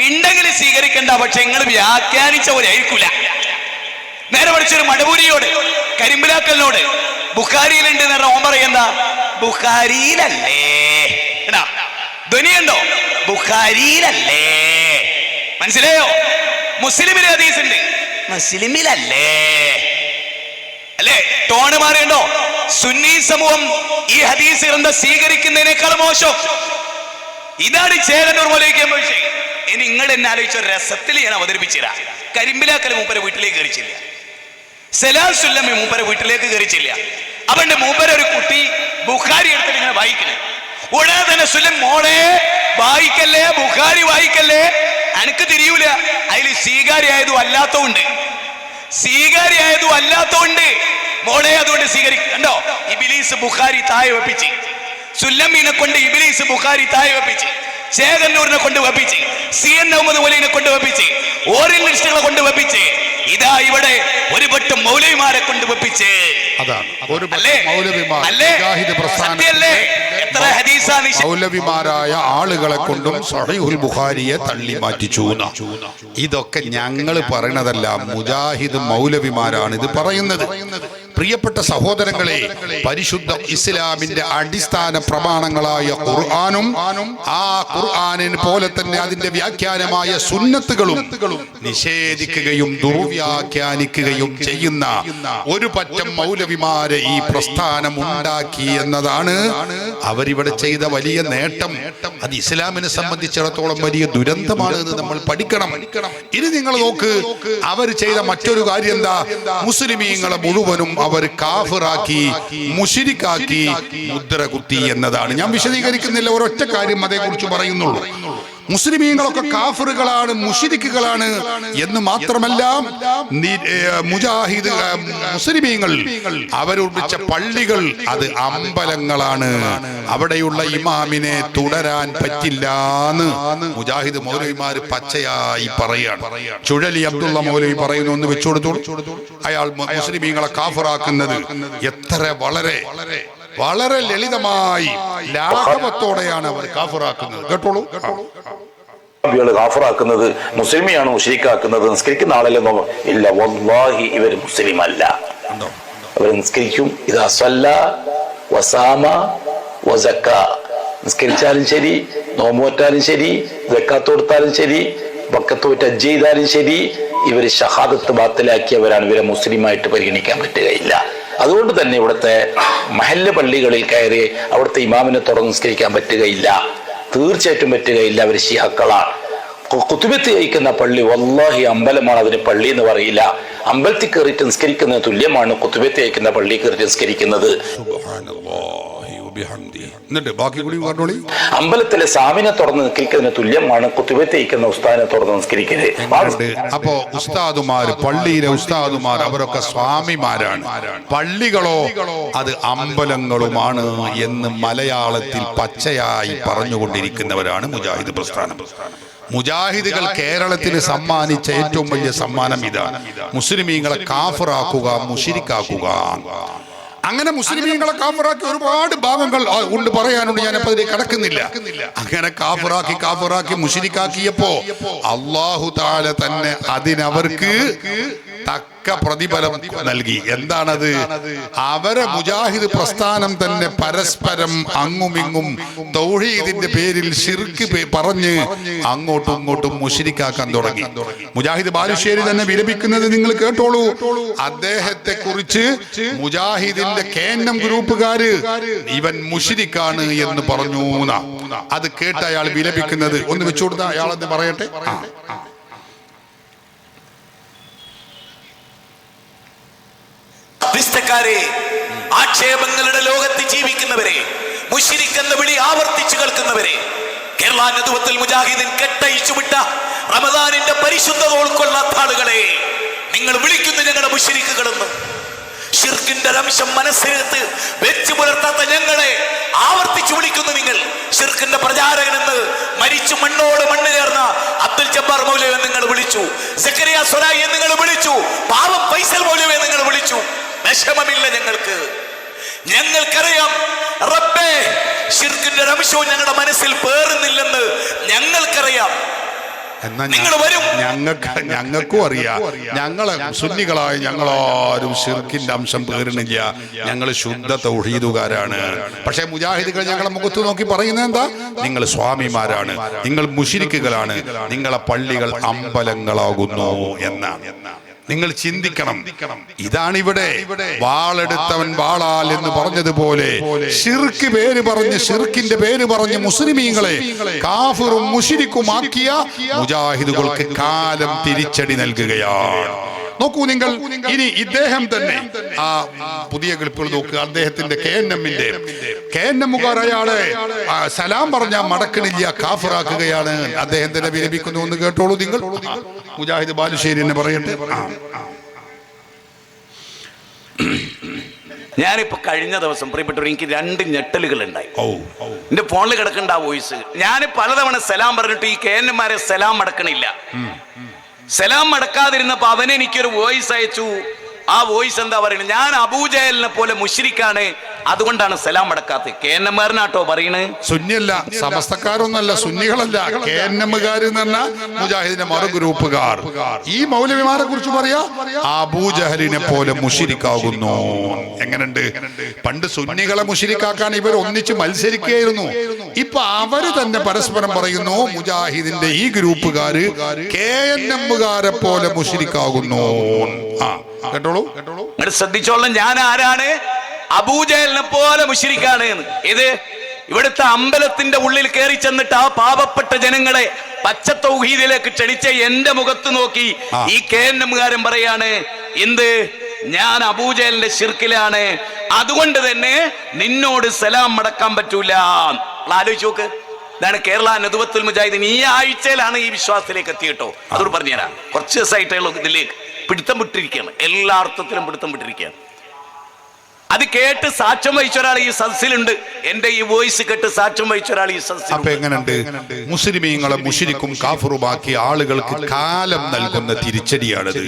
ഉണ്ടെങ്കിൽ സ്വീകരിക്കണ്ട. പക്ഷെ നിങ്ങൾ വ്യാഖ്യാനിച്ച പോലെ ആയിരിക്കൂല. നേരെ പഠിച്ചൊരു മടപൂരിയോട് കരിമ്പിലാക്കലിനോട് ബുഖാരിയിലുണ്ട് എന്ന് പറഞ്ഞ ഓൻ പറയുന്ന ബുഖാരിയിലല്ലേ, എടാ ധ്വനിയുണ്ടോ? ബുഖാരിയിലല്ലേ. മനസ്സിലായോ? മുസ്ലിമിലെ ഹദീസ് ഉണ്ട്, മുസ്ലിമിലല്ലേ. അല്ലേ? ടോണ് മാറിയുണ്ടോ? സുന്നി സമൂഹം ഈ ഹദീസ് ഗ്രന്ഥം സ്വീകരിക്കുന്നതിനേക്കാൾ മോശം. ഇതാണ് ചേകന്നൂർ മൗലവിക്ക് വിഷയം. ഇനി നിങ്ങൾ എന്നെ ആലോചിച്ച രസത്തിൽ ഞാൻ അവതരിപ്പിച്ചില്ല. കരിമ്പിലാക്കൽ മൂപ്പരെ വീട്ടിലേക്ക് കയറിച്ചില്ല, സലാസുല്ലമി മൂപ്പരെ വീട്ടിലേക്ക് കയറിച്ചില്ല. അവന്റെ മൂപ്പര ഒരു കുട്ടി ബുഖാരി എടുത്തിട്ട് ഇങ്ങനെ വായിക്കണേ. ഉടനെ തന്നെ സുല്ലം മോളെ വായിക്കല്ലേ, ബുഖാരി വായിക്കല്ലേ, അനക്ക് തിരിയൂല. അതിൽ സ്വീകാര്യായതും അല്ലാത്തതുണ്ട്, സ്വീകാര്യായതും അല്ലാത്തതുണ്ട് മോളെ. അതുകൊണ്ട് സ്വീകരിക്കണ്ടോ? ഇബ്ലീസ് ബുഖാരി താഴെ വെപ്പിച്ച്, സുല്ലമീനെ കൊണ്ട് ഇബ്ലീസ് ബുഖാരി താഴെ വെപ്പിച്ച്, ചേകന്നൂരിനെ കൊണ്ട് വെപ്പിച്ച്, CN മുഹമ്മദ് മൗലവിനെ കൊണ്ട് വെപ്പിച്ച്, ഓറിയന്റലിസ്റ്റുകളെ കൊണ്ട് വെപ്പിച്ച്, ഇതാ ഇവിടെ ഒരു പറ്റം മൗലവിമാരെ കൊണ്ട് വെപ്പിച്ച്. മൗലവിമാരായ ആളുകളെ കൊണ്ടും സഹീഹുൽ ബുഖാരിയെ തള്ളി മാറ്റിച്ചു. ഇതൊക്കെ ഞങ്ങൾ പറയണതല്ല, മുജാഹിദ് മൗലവിമാരാണ് ഇത് പറയുന്നത്. പ്രിയപ്പെട്ട സഹോദരങ്ങളെ, പരിശുദ്ധ ഇസ്ലാമിന്റെ അടിസ്ഥാന പ്രമാണങ്ങളായ ഖുർആനും ആ ഖുർആനിന് പോലെ തന്നെ അതിന്റെ വ്യാഖ്യാനമായ സുന്നത്തുകളും നിഷേധിക്കുകയും ദുർവ്യാഖ്യാനിക്കുകയും ചെയ്യുന്ന ഒരു പറ്റം മൗലവിമാരെ ഈ പ്രസ്ഥാനം ഉണ്ടാക്കി എന്നതാണ് അവരിവിടെ ചെയ്ത വലിയ നേട്ടം. അത് ഇസ്ലാമിനെ സംബന്ധിച്ചിടത്തോളം വലിയ ദുരന്തമാണ് എന്ന് നമ്മൾ പഠിക്കണം. ഇനി നിങ്ങൾ നോക്ക്, അവർ ചെയ്ത മറ്റൊരു കാര്യം എന്താ? മുസ്ലിമീങ്ങളെ മുഴുവനും അവർ കാഫിറാക്കി, മുശ്രിക്കാക്കി, മുദ്ര കുത്തി എന്നതാണ്. ഞാൻ വിശദീകരിക്കുന്നില്ല, ഒരൊറ്റ കാര്യം അതേക്കുറിച്ച് പറയുന്നുള്ളൂ. മുസ്ലിമീങ്ങളൊക്കെ കാഫിറുകളാണ്, മുശ്രിക്കുകളാണ് എന്ന് മാത്രമല്ല, മുജാഹിദ് മുസ്ലിമീങ്ങൾ അവരുർപ്പിച്ച പള്ളികൾ അത് അമ്പലങ്ങളാണ്, അവിടെയുള്ള ഇമാമിനെ തുടരാൻ പറ്റില്ലാന്ന് മുജാഹിദ് മൗലവിമാര് പച്ചയായി പറയാണ്. ചുഴലി അബ്ദുള്ള മൗലവി പറയുന്നു, ഒന്ന് വെച്ചുകൊടുത്തോളൂ. അയാൾ മുസ്ലിമീങ്ങളെ കാഫിറാക്കുന്നത് എത്ര വളരെ വളരെ ലളിതമായി ലാഘവത്തോടെയാണ് അവർ കാഫിറാക്കുന്നത്. കേട്ടോളൂ. കാഫിറാക്കുന്നത് മുസ്ലിമിയാണ് മുശ്രിക്കാക്കുന്നത്. നിസ്കരിക്കുന്ന ആളല്ലെന്നോ? ഇല്ല, വല്ലാഹി ഇവർ മുസ്ലിം അല്ല. അവർ നിസ്കരിക്കും. ഇതാ സ്വല്ല വസാമ വസക്ക, നിസ്കരിച്ചാലും ശരി, നോമ്പോറ്റാലും ശരി, സക്കാത്ത് കൊടുത്താലും ശരി, ബക്കത്തോറ്റ് ഹജ്ജ് ചെയ്താലും ശരി, ഇവർ ഷഹാദത്ത് ബാത്തിലാക്കിയവരാണ്. ഇവരെ മുസ്ലിമായിട്ട് പരിഗണിക്കാൻ പറ്റുകയില്ല. അതുകൊണ്ട് തന്നെ ഇവിടുത്തെ മഹല്ല് പള്ളികളിൽ കയറി അവിടുത്തെ ഇമാമിനെ തുറന്ന് നിസ്കരിക്കാൻ പറ്റുകയില്ല, തീർച്ചയായിട്ടും പറ്റുകയില്ല. അവർ ശിഹാക്കളാണ്. കുത്തുബത്ത് കഴിക്കുന്ന പള്ളി വല്ലാഹി അമ്പലമാണ്, അതിന് പള്ളി എന്ന് പറയില്ല. അമ്പലത്തിൽ കയറിയിട്ട് നിസ്കരിക്കുന്നത് തുല്യമാണ് കുത്തുബത്ത് കഴിക്കുന്ന പള്ളി കയറിയിട്ട് നിസ്കരിക്കുന്നത്. അമ്പലത്തിലെ സാമിനെ തുറന്ന് നിസ്കരിക്കുന്നതിന് തുല്യമാണ് കുത്തുബത്ത് കഴിക്കുന്ന ഉസ്താദിനെ തുറന്ന് നിസ്കരിക്കുന്നത്. അപ്പോ ഉസ്താദുമാർ, പള്ളിയിലെ ഉസ്താദുമാർ അവരൊക്കെ സ്വാമിമാരാണ്, പള്ളികളോ അത് അമ്പലങ്ങളുമാണ് എന്ന് മലയാളത്തിൽ പച്ചയായി പറഞ്ഞുകൊണ്ടിരിക്കുന്നവരാണ് മുജാഹിദ് പ്രസ്ഥാനം. മുജാഹിദുകൾ കേരളത്തിന് സമ്മാനിച്ച ഏറ്റവും വലിയ സമ്മാനം ഇതാണ്: മുസ്ലിമീങ്ങളെ കാഫിറാക്കുക, മുശ്രിക്കാക്കുക. അങ്ങനെ മുസ്ലിമീങ്ങളെ കാഫിറാക്കി ഒരുപാട് ഭാഗങ്ങൾ ഉണ്ട്, പറയാനുണ്ട്. ഞാനപ്പോ അതിലേക്ക് കടക്കുന്നില്ല. അങ്ങനെ കാഫിറാക്കി മുശ്രിക്കാക്കിയപ്പോ അല്ലാഹു തആല തന്നെ അതിനവർക്ക് തക്ക പ്രതിഫലം നൽകി. എന്താണത്? അവരെ മുജാഹിദ് പ്രസ്ഥാനം തന്നെ പരസ്പരം അങ്ങുമിങ്ങും തൗഹീദിന്റെ പേരിൽ ശിർക്ക് പറഞ്ഞ് അങ്ങോട്ടും ഇങ്ങോട്ടും മുശ്രിക്കാക്കാൻ തുടങ്ങി. മുജാഹിദ് ബാലുശ്ശേരി തന്നെ വിലപിക്കുന്നത് നിങ്ങൾ കേട്ടോളൂ. അദ്ദേഹത്തെ കുറിച്ച് മുജാഹിദിന്റെ KNM ഗ്രൂപ്പുകാര് ഇവൻ മുശ്രിക്കാണ് എന്ന് പറഞ്ഞു. അത് കേട്ട് അയാൾ വിലപിക്കുന്നത് ഒന്ന് വെച്ചുകൊടുത്ത അയാളെന്ന് പറയട്ടെ. ആക്ഷേപങ്ങളുടെ ലോകത്ത് ജീവിക്കുന്നവരെ, മുശ്രിക്ക് എന്ന വിളി ആവർത്തിച്ചു കേൾക്കുന്നവരെ, കേരള നേതൃത്വത്തിൽ മുജാഹിദിൻ കെട്ടയിച്ചു വിട്ട റമദാനിന്റെ പരിശുദ്ധത ഉൾക്കൊള്ളാത്ത ആളുകളെ നിങ്ങൾ വിളിക്കുന്നു ഞങ്ങളുടെ മുശ്രിക്കുകളെന്ന്. ശിർക്കിന്റെ അംശം മനസ്സിനകത്ത് വെച്ചു പുലർത്താത്ത ഞങ്ങളെ ആവർത്തിച്ചു വിളിക്കുന്നു നിങ്ങൾ ശിർക്കിന്റെ പ്രചാരകനെന്ന്. മരിച്ചു മണ്ണോട് മണ്ണ് ചേർന്ന അബ്ദുൽ ജബ്ബാർ മൗലവി നിങ്ങൾ വിളിച്ചു, സക്കരിയ സ്വലായി നിങ്ങൾ വിളിച്ചു, പാവം ഫൈസൽ മൗലവി നിങ്ങൾ വിളിച്ചു. വിഷമമില്ല ഞങ്ങൾക്ക്. ഞങ്ങൾക്കറിയാം റബ്ബേ ശിർക്കിന്റെ ഒരു അംശവും ഞങ്ങളുടെ മനസ്സിൽ പേറുന്നില്ലെന്ന് ഞങ്ങൾക്കറിയാം. എന്നാ നിങ്ങൾ വരും. ഞങ്ങൾക്കും അറിയാം, ഞങ്ങളെ സുന്നികളായ ഞങ്ങളാരും ശിർക്കിന്റെ അംശം പേരുന്നില്ല, ഞങ്ങൾ ശുദ്ധ തൗഹീദുകാരാണ്. പക്ഷെ മുജാഹിദുകൾ ഞങ്ങളെ മുഖത്ത് നോക്കി പറയുന്നത് എന്താ? നിങ്ങൾ സ്വാമിമാരാണ്, നിങ്ങൾ മുശ്രിക്കുകളാണ്, നിങ്ങളെ പള്ളികൾ അമ്പലങ്ങളാകുന്നു എന്നാണ്. നിങ്ങൾ ചിന്തിക്കണം. ഇതാണിവിടെ വാളെടുത്തവൻ വാളാൽ എന്ന് പറഞ്ഞതുപോലെ ശിർക്ക് പേര് പറഞ്ഞ്, ശിർക്കിന്റെ പേര് പറഞ്ഞ് മുസ്ലിമീങ്ങളെ കാഫിറും മുശ്രിക്കുമാക്കിയ മുജാഹിദുകൾക്ക് കാലം തിരിച്ചടി നൽകുകയാണ്. നോക്കൂ നിങ്ങൾ, ഇനി ഇദ്ദേഹം തന്നെ ആ പുതിയ ക്ലിപ്പുകൾ നോക്കുക. അദ്ദേഹത്തിന്റെ KNM-കാർ അയാളെ സലാം പറഞ്ഞാൽ മടക്കണില്ല, കാഫിറാക്കുകയാണ്. അദ്ദേഹത്തിന്റെ വിരമിക്കുന്നു എന്ന് കേട്ടോളൂ നിങ്ങൾ. മുജാഹിദ് ബാലുശ്ശേരി എന്നെ പറയട്ടെ. ഞാനിപ്പോ കഴിഞ്ഞ ദിവസം പ്രിയപ്പെട്ടവർ, എനിക്ക് 2 ഞെട്ടലുകൾ ഉണ്ടായി. എന്റെ ഫോണിൽ കിടക്കേണ്ട ആ വോയിസ് ഞാൻ പലതവണ സലാം പറഞ്ഞിട്ട് ഈ KNM-മാരെ സലാം മടക്കണില്ല. സലാം മടക്കാതിരുന്നപ്പോ അവൻ എനിക്കൊരു വോയിസ് അയച്ചു. ആ വോയിസ് എന്താ പറയുന്നത്? ഞാൻ അബൂജഹലിനെ പോലെ മുശ്രിക്കാണ്, അതുകൊണ്ടാണ് സലാം മടക്കാത്തത്. KNM-കാരനാട്ടോ പറയണേ, സുന്നിയല്ല, സമസ്തക്കാരൊന്നല്ല, സുന്നികളല്ല, KNM-കാർ എന്ന് പറഞ്ഞാൽ മുജാഹിദിന്റെ മറു ഗ്രൂപ്പുകാർ. ഈ മൗലവിമാരെ കുറിച്ച് പറയാ അബൂജഹലിനെ പോലെ മുശ്രിക്കാകുന്നു. എങ്ങനെയുണ്ട്? പണ്ട് സുന്നികളെ മുശ്രിക്കാക്കാൻ ഇവർ ഒന്നിച്ച് മത്സരിക്കുകയായിരുന്നു. ഇപ്പൊ അവര് തന്നെ പരസ്പരം പറയുന്നു മുജാഹിദിന്റെ ഈ ഗ്രൂപ്പുകാര് KNM-കാരെ പോലെ മുശ്രിക്കാകുന്നു. കേട്ടോളൂ, ശ്രദ്ധിച്ചോളാം. ഞാൻ ആരാണ്? അബൂജഹലിനെ പോലെ മുശ്രിക്കാണ്. ഇത് ഇവിടുത്തെ അമ്പലത്തിന്റെ ഉള്ളിൽ കയറി ചെന്നിട്ട് ആ പാവപ്പെട്ട ജനങ്ങളെ പച്ച തൗഹീദിലേക്ക് ക്ഷണിച്ച എന്റെ മുഖത്ത് നോക്കി ഈ KNM-കാരൻ പറയാണ്, എന്ത്? ഞാൻ അബൂജഹലിന്റെ ശിർക്കിലാണ്, അതുകൊണ്ട് തന്നെ നിന്നോട് സലാം മടക്കാൻ പറ്റൂല. ആലോചിച്ച് നോക്ക്. ഇതാണ് കേരള നദുവത്തുൽ മുജാഹിദീൻ. ഈ ആഴ്ചയിലാണ് ഈ വിശ്വാസത്തിലേക്ക് എത്തിയിട്ടോ. അതോട് പറഞ്ഞുതരാം. കുറച്ച് ദിവസമായിട്ടുള്ള ഇതിലേക്ക് പിടുത്തം വിട്ടിരിക്കുകയാണ്, എല്ലാ അർത്ഥത്തിലും പിടുത്തം വിട്ടിരിക്കുകയാണ്. അത് കേട്ട് സാക്ഷ്യം വഹിച്ച ഒരാൾ ഈ സദസ്സിലുണ്ട്. എന്റെ ഈ വോയിസ് കേട്ട് സാക്ഷ്യം വഹിച്ച ഒരാൾ ഈ സദസ്സിൽ. അപ്പൊ എങ്ങനെയുണ്ട്? മുസ്ലിമീങ്ങളെ മുശ്രിക്കും കാഫിറുമാക്കി ആളുകൾക്ക് കാലം നൽകുന്ന തിരിച്ചടിയാണത്.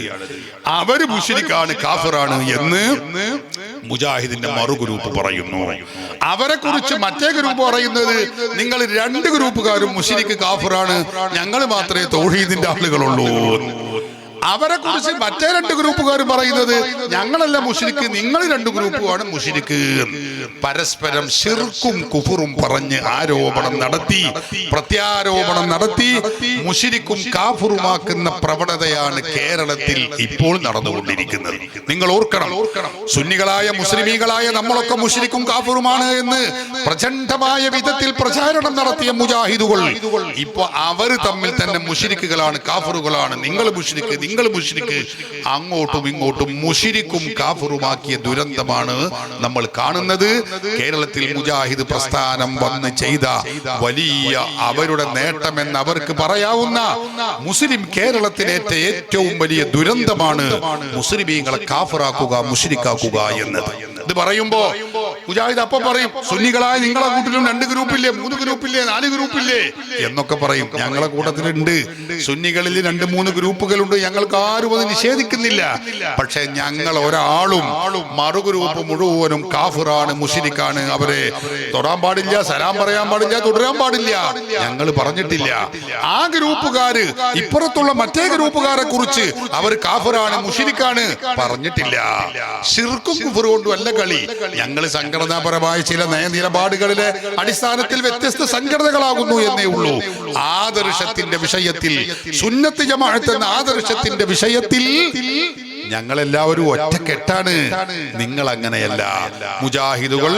അവര് മുശ്രിക്കാണ്, കാഫിറാണ് എന്ന് മുജാഹിദിന്റെ മറു ഗ്രൂപ്പ് പറയുന്നു. അവരെ കുറിച്ച് മറ്റേ ഗ്രൂപ്പ് പറയുന്നത്, നിങ്ങൾ 2 ഗ്രൂപ്പുകാരും മുശ്രിക്ക് കാഫിറാണ്, ഞങ്ങൾ മാത്രമേ തൗഹീദിന്റെ ആളുകളുള്ളൂ. അവരെ കുറിച്ച് മറ്റേ 2 ഗ്രൂപ്പുകാർ പറയുന്നത്, ഞങ്ങളല്ല മുശ്രിക്ക്, നിങ്ങൾ 2 ഗ്രൂപ്പുമാണ് മുശ്രിക്ക്. പരസ്പരം ശിർക്കും കുഫറും പറഞ്ഞ് ആരോപണം നടത്തി, പ്രത്യാരോപണം നടത്തി മുശ്രിക്കും കാഫിറുമാക്കുന്ന പ്രവണതയാണ് കേരളത്തിൽ ഇപ്പോൾ നടന്നുകൊണ്ടിരിക്കുന്നത്. നിങ്ങൾ ഓർക്കണം, സുന്നികളായ മുസ്ലിമീങ്ങളായ നമ്മളൊക്കെ മുശ്രിക്കും കാഫിറുമാണ് എന്ന് പ്രചണ്ഡമായ വിധത്തിൽ പ്രചാരണം നടത്തിയ മുജാഹിദുകൾ ഇപ്പൊ അവർ തമ്മിൽ തന്നെ മുശ്രിക്കുകളാണ്, കാഫിറുകളാണ്, നിങ്ങൾ മുശ്രിക്ക്, നിങ്ങൾ മുശ്രിക്ക്, അങ്ങോട്ടും ഇങ്ങോട്ടും മുശ്രിക്കും കാഫിറുമാക്കിയ ദുരന്തമാണ് നമ്മൾ കാണുന്നത്. കേരളത്തിൽ മുജാഹിദ് പ്രസ്ഥാനം വന്ന് ചെയ്ത വലിയ അവരുടെ നേട്ടമെന്ന് അവർക്ക് പറയാവുന്ന മുസ്ലിം കേരളത്തിലേറ്റ ഏറ്റവും വലിയ ദുരന്തമാണ് മുസ്ലിമീങ്ങളെ കാഫിറാക്കുക, മുശ്രിക്കാക്കുക എന്നത്. ഇത് പറയുമ്പോ മുജാഹിദ് അപ്പം പറയും, സുന്നികളായ നിങ്ങളെ കൂട്ടിലും 2 ഗ്രൂപ്പില്ലേ, 3 ഗ്രൂപ്പില്ലേ, 4 ഗ്രൂപ്പില്ലേ എന്നൊക്കെ പറയും. ഞങ്ങളെ കൂട്ടത്തിലുണ്ട് സുന്നികളിൽ 2-3 ഗ്രൂപ്പുകളുണ്ട്, ഞങ്ങൾക്ക് ആരും അത് നിഷേധിക്കുന്നില്ല. പക്ഷെ ഞങ്ങൾ ഒരാളും മറുഗ്രൂപ്പ് മുഴുവനും കാഫിറാണ്, മുശ്രിക്കാണ്, അവരെ തൊടാൻ പാടില്ല, സലാം പറയാൻ പാടില്ല, തുടരാൻ പാടില്ല, ഞങ്ങൾ പറഞ്ഞിട്ടില്ല. ആ ഗ്രൂപ്പുകാര് ഇപ്പുറത്തുള്ള മറ്റേ ഗ്രൂപ്പുകാരെ കുറിച്ച് അവർ കാഫിറാണ്, മുശ്രിക്കാണ് പറഞ്ഞിട്ടില്ല. ശിർക്കും കുഫറും കൊണ്ടും അല്ല കളി. ഞങ്ങൾ സംഘടനാപരമായ ചില നയനിലപാടുകളിലെ അടിസ്ഥാനത്തിൽ വ്യത്യസ്ത സംഘടനകളാകുന്നു എന്നേ ഉള്ളൂ. ആദർശത്തിന്റെ വിഷയത്തിൽ, സുന്നത്ത് ജമാഅത്ത് എന്ന ആദർശത്തിന്റെ വിഷയത്തിൽ ഞങ്ങളെല്ലാവരും ഒറ്റക്കെട്ടാണ്. നിങ്ങൾ അങ്ങനെയല്ല. മുജാഹിദുകൾ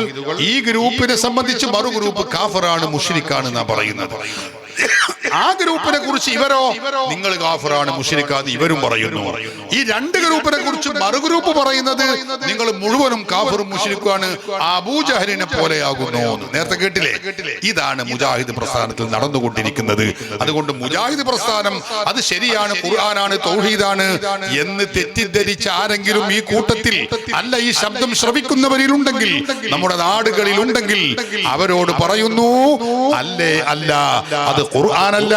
ഈ ഗ്രൂപ്പിനെ സംബന്ധിച്ച് മറു ഗ്രൂപ്പ് കാഫിറാണ്, മുശ്രിക്കാണ് എന്നാ പറയുന്നത്. ആ ഗ്രൂപ്പിനെ കുറിച്ച് ഇവരോ നിങ്ങൾ കാഫിറാണ്, മുശ്രിക്കാണ് ഇവരും പറയുന്നു. ഈ 2 ഗ്രൂപ്പിനെ കുറിച്ച് മറുഗ്രൂപ്പ് പറയുന്നത് നിങ്ങൾ മുഴുവനും കാഫിറും മുശ്രിക്കുമാണ്, അബൂജഹലിനെ പോലെയാകുന്നു. നേരത്തെ കേട്ടില്ലേ? ഇതാണ് മുജാഹിദ് പ്രസ്ഥാനത്തിൽ നടന്നുകൊണ്ടിരിക്കുന്നത്. അതുകൊണ്ട് മുജാഹിദ് പ്രസ്ഥാനം അത് ശരിയാണ്, ഖുർആനാണ്, തൗഹീദാണ് എന്ന് തെറ്റിദ്ധരിച്ച ആരെങ്കിലും ഈ കൂട്ടത്തിൽ അല്ല, ഈ ശബ്ദം ശ്രവിക്കുന്നവരിലുണ്ടെങ്കിൽ, നമ്മുടെ നാടുകളിൽ ഉണ്ടെങ്കിൽ അവരോട് പറയുന്നു, അല്ലേ അല്ല. അത് ഖുർആനല്ല,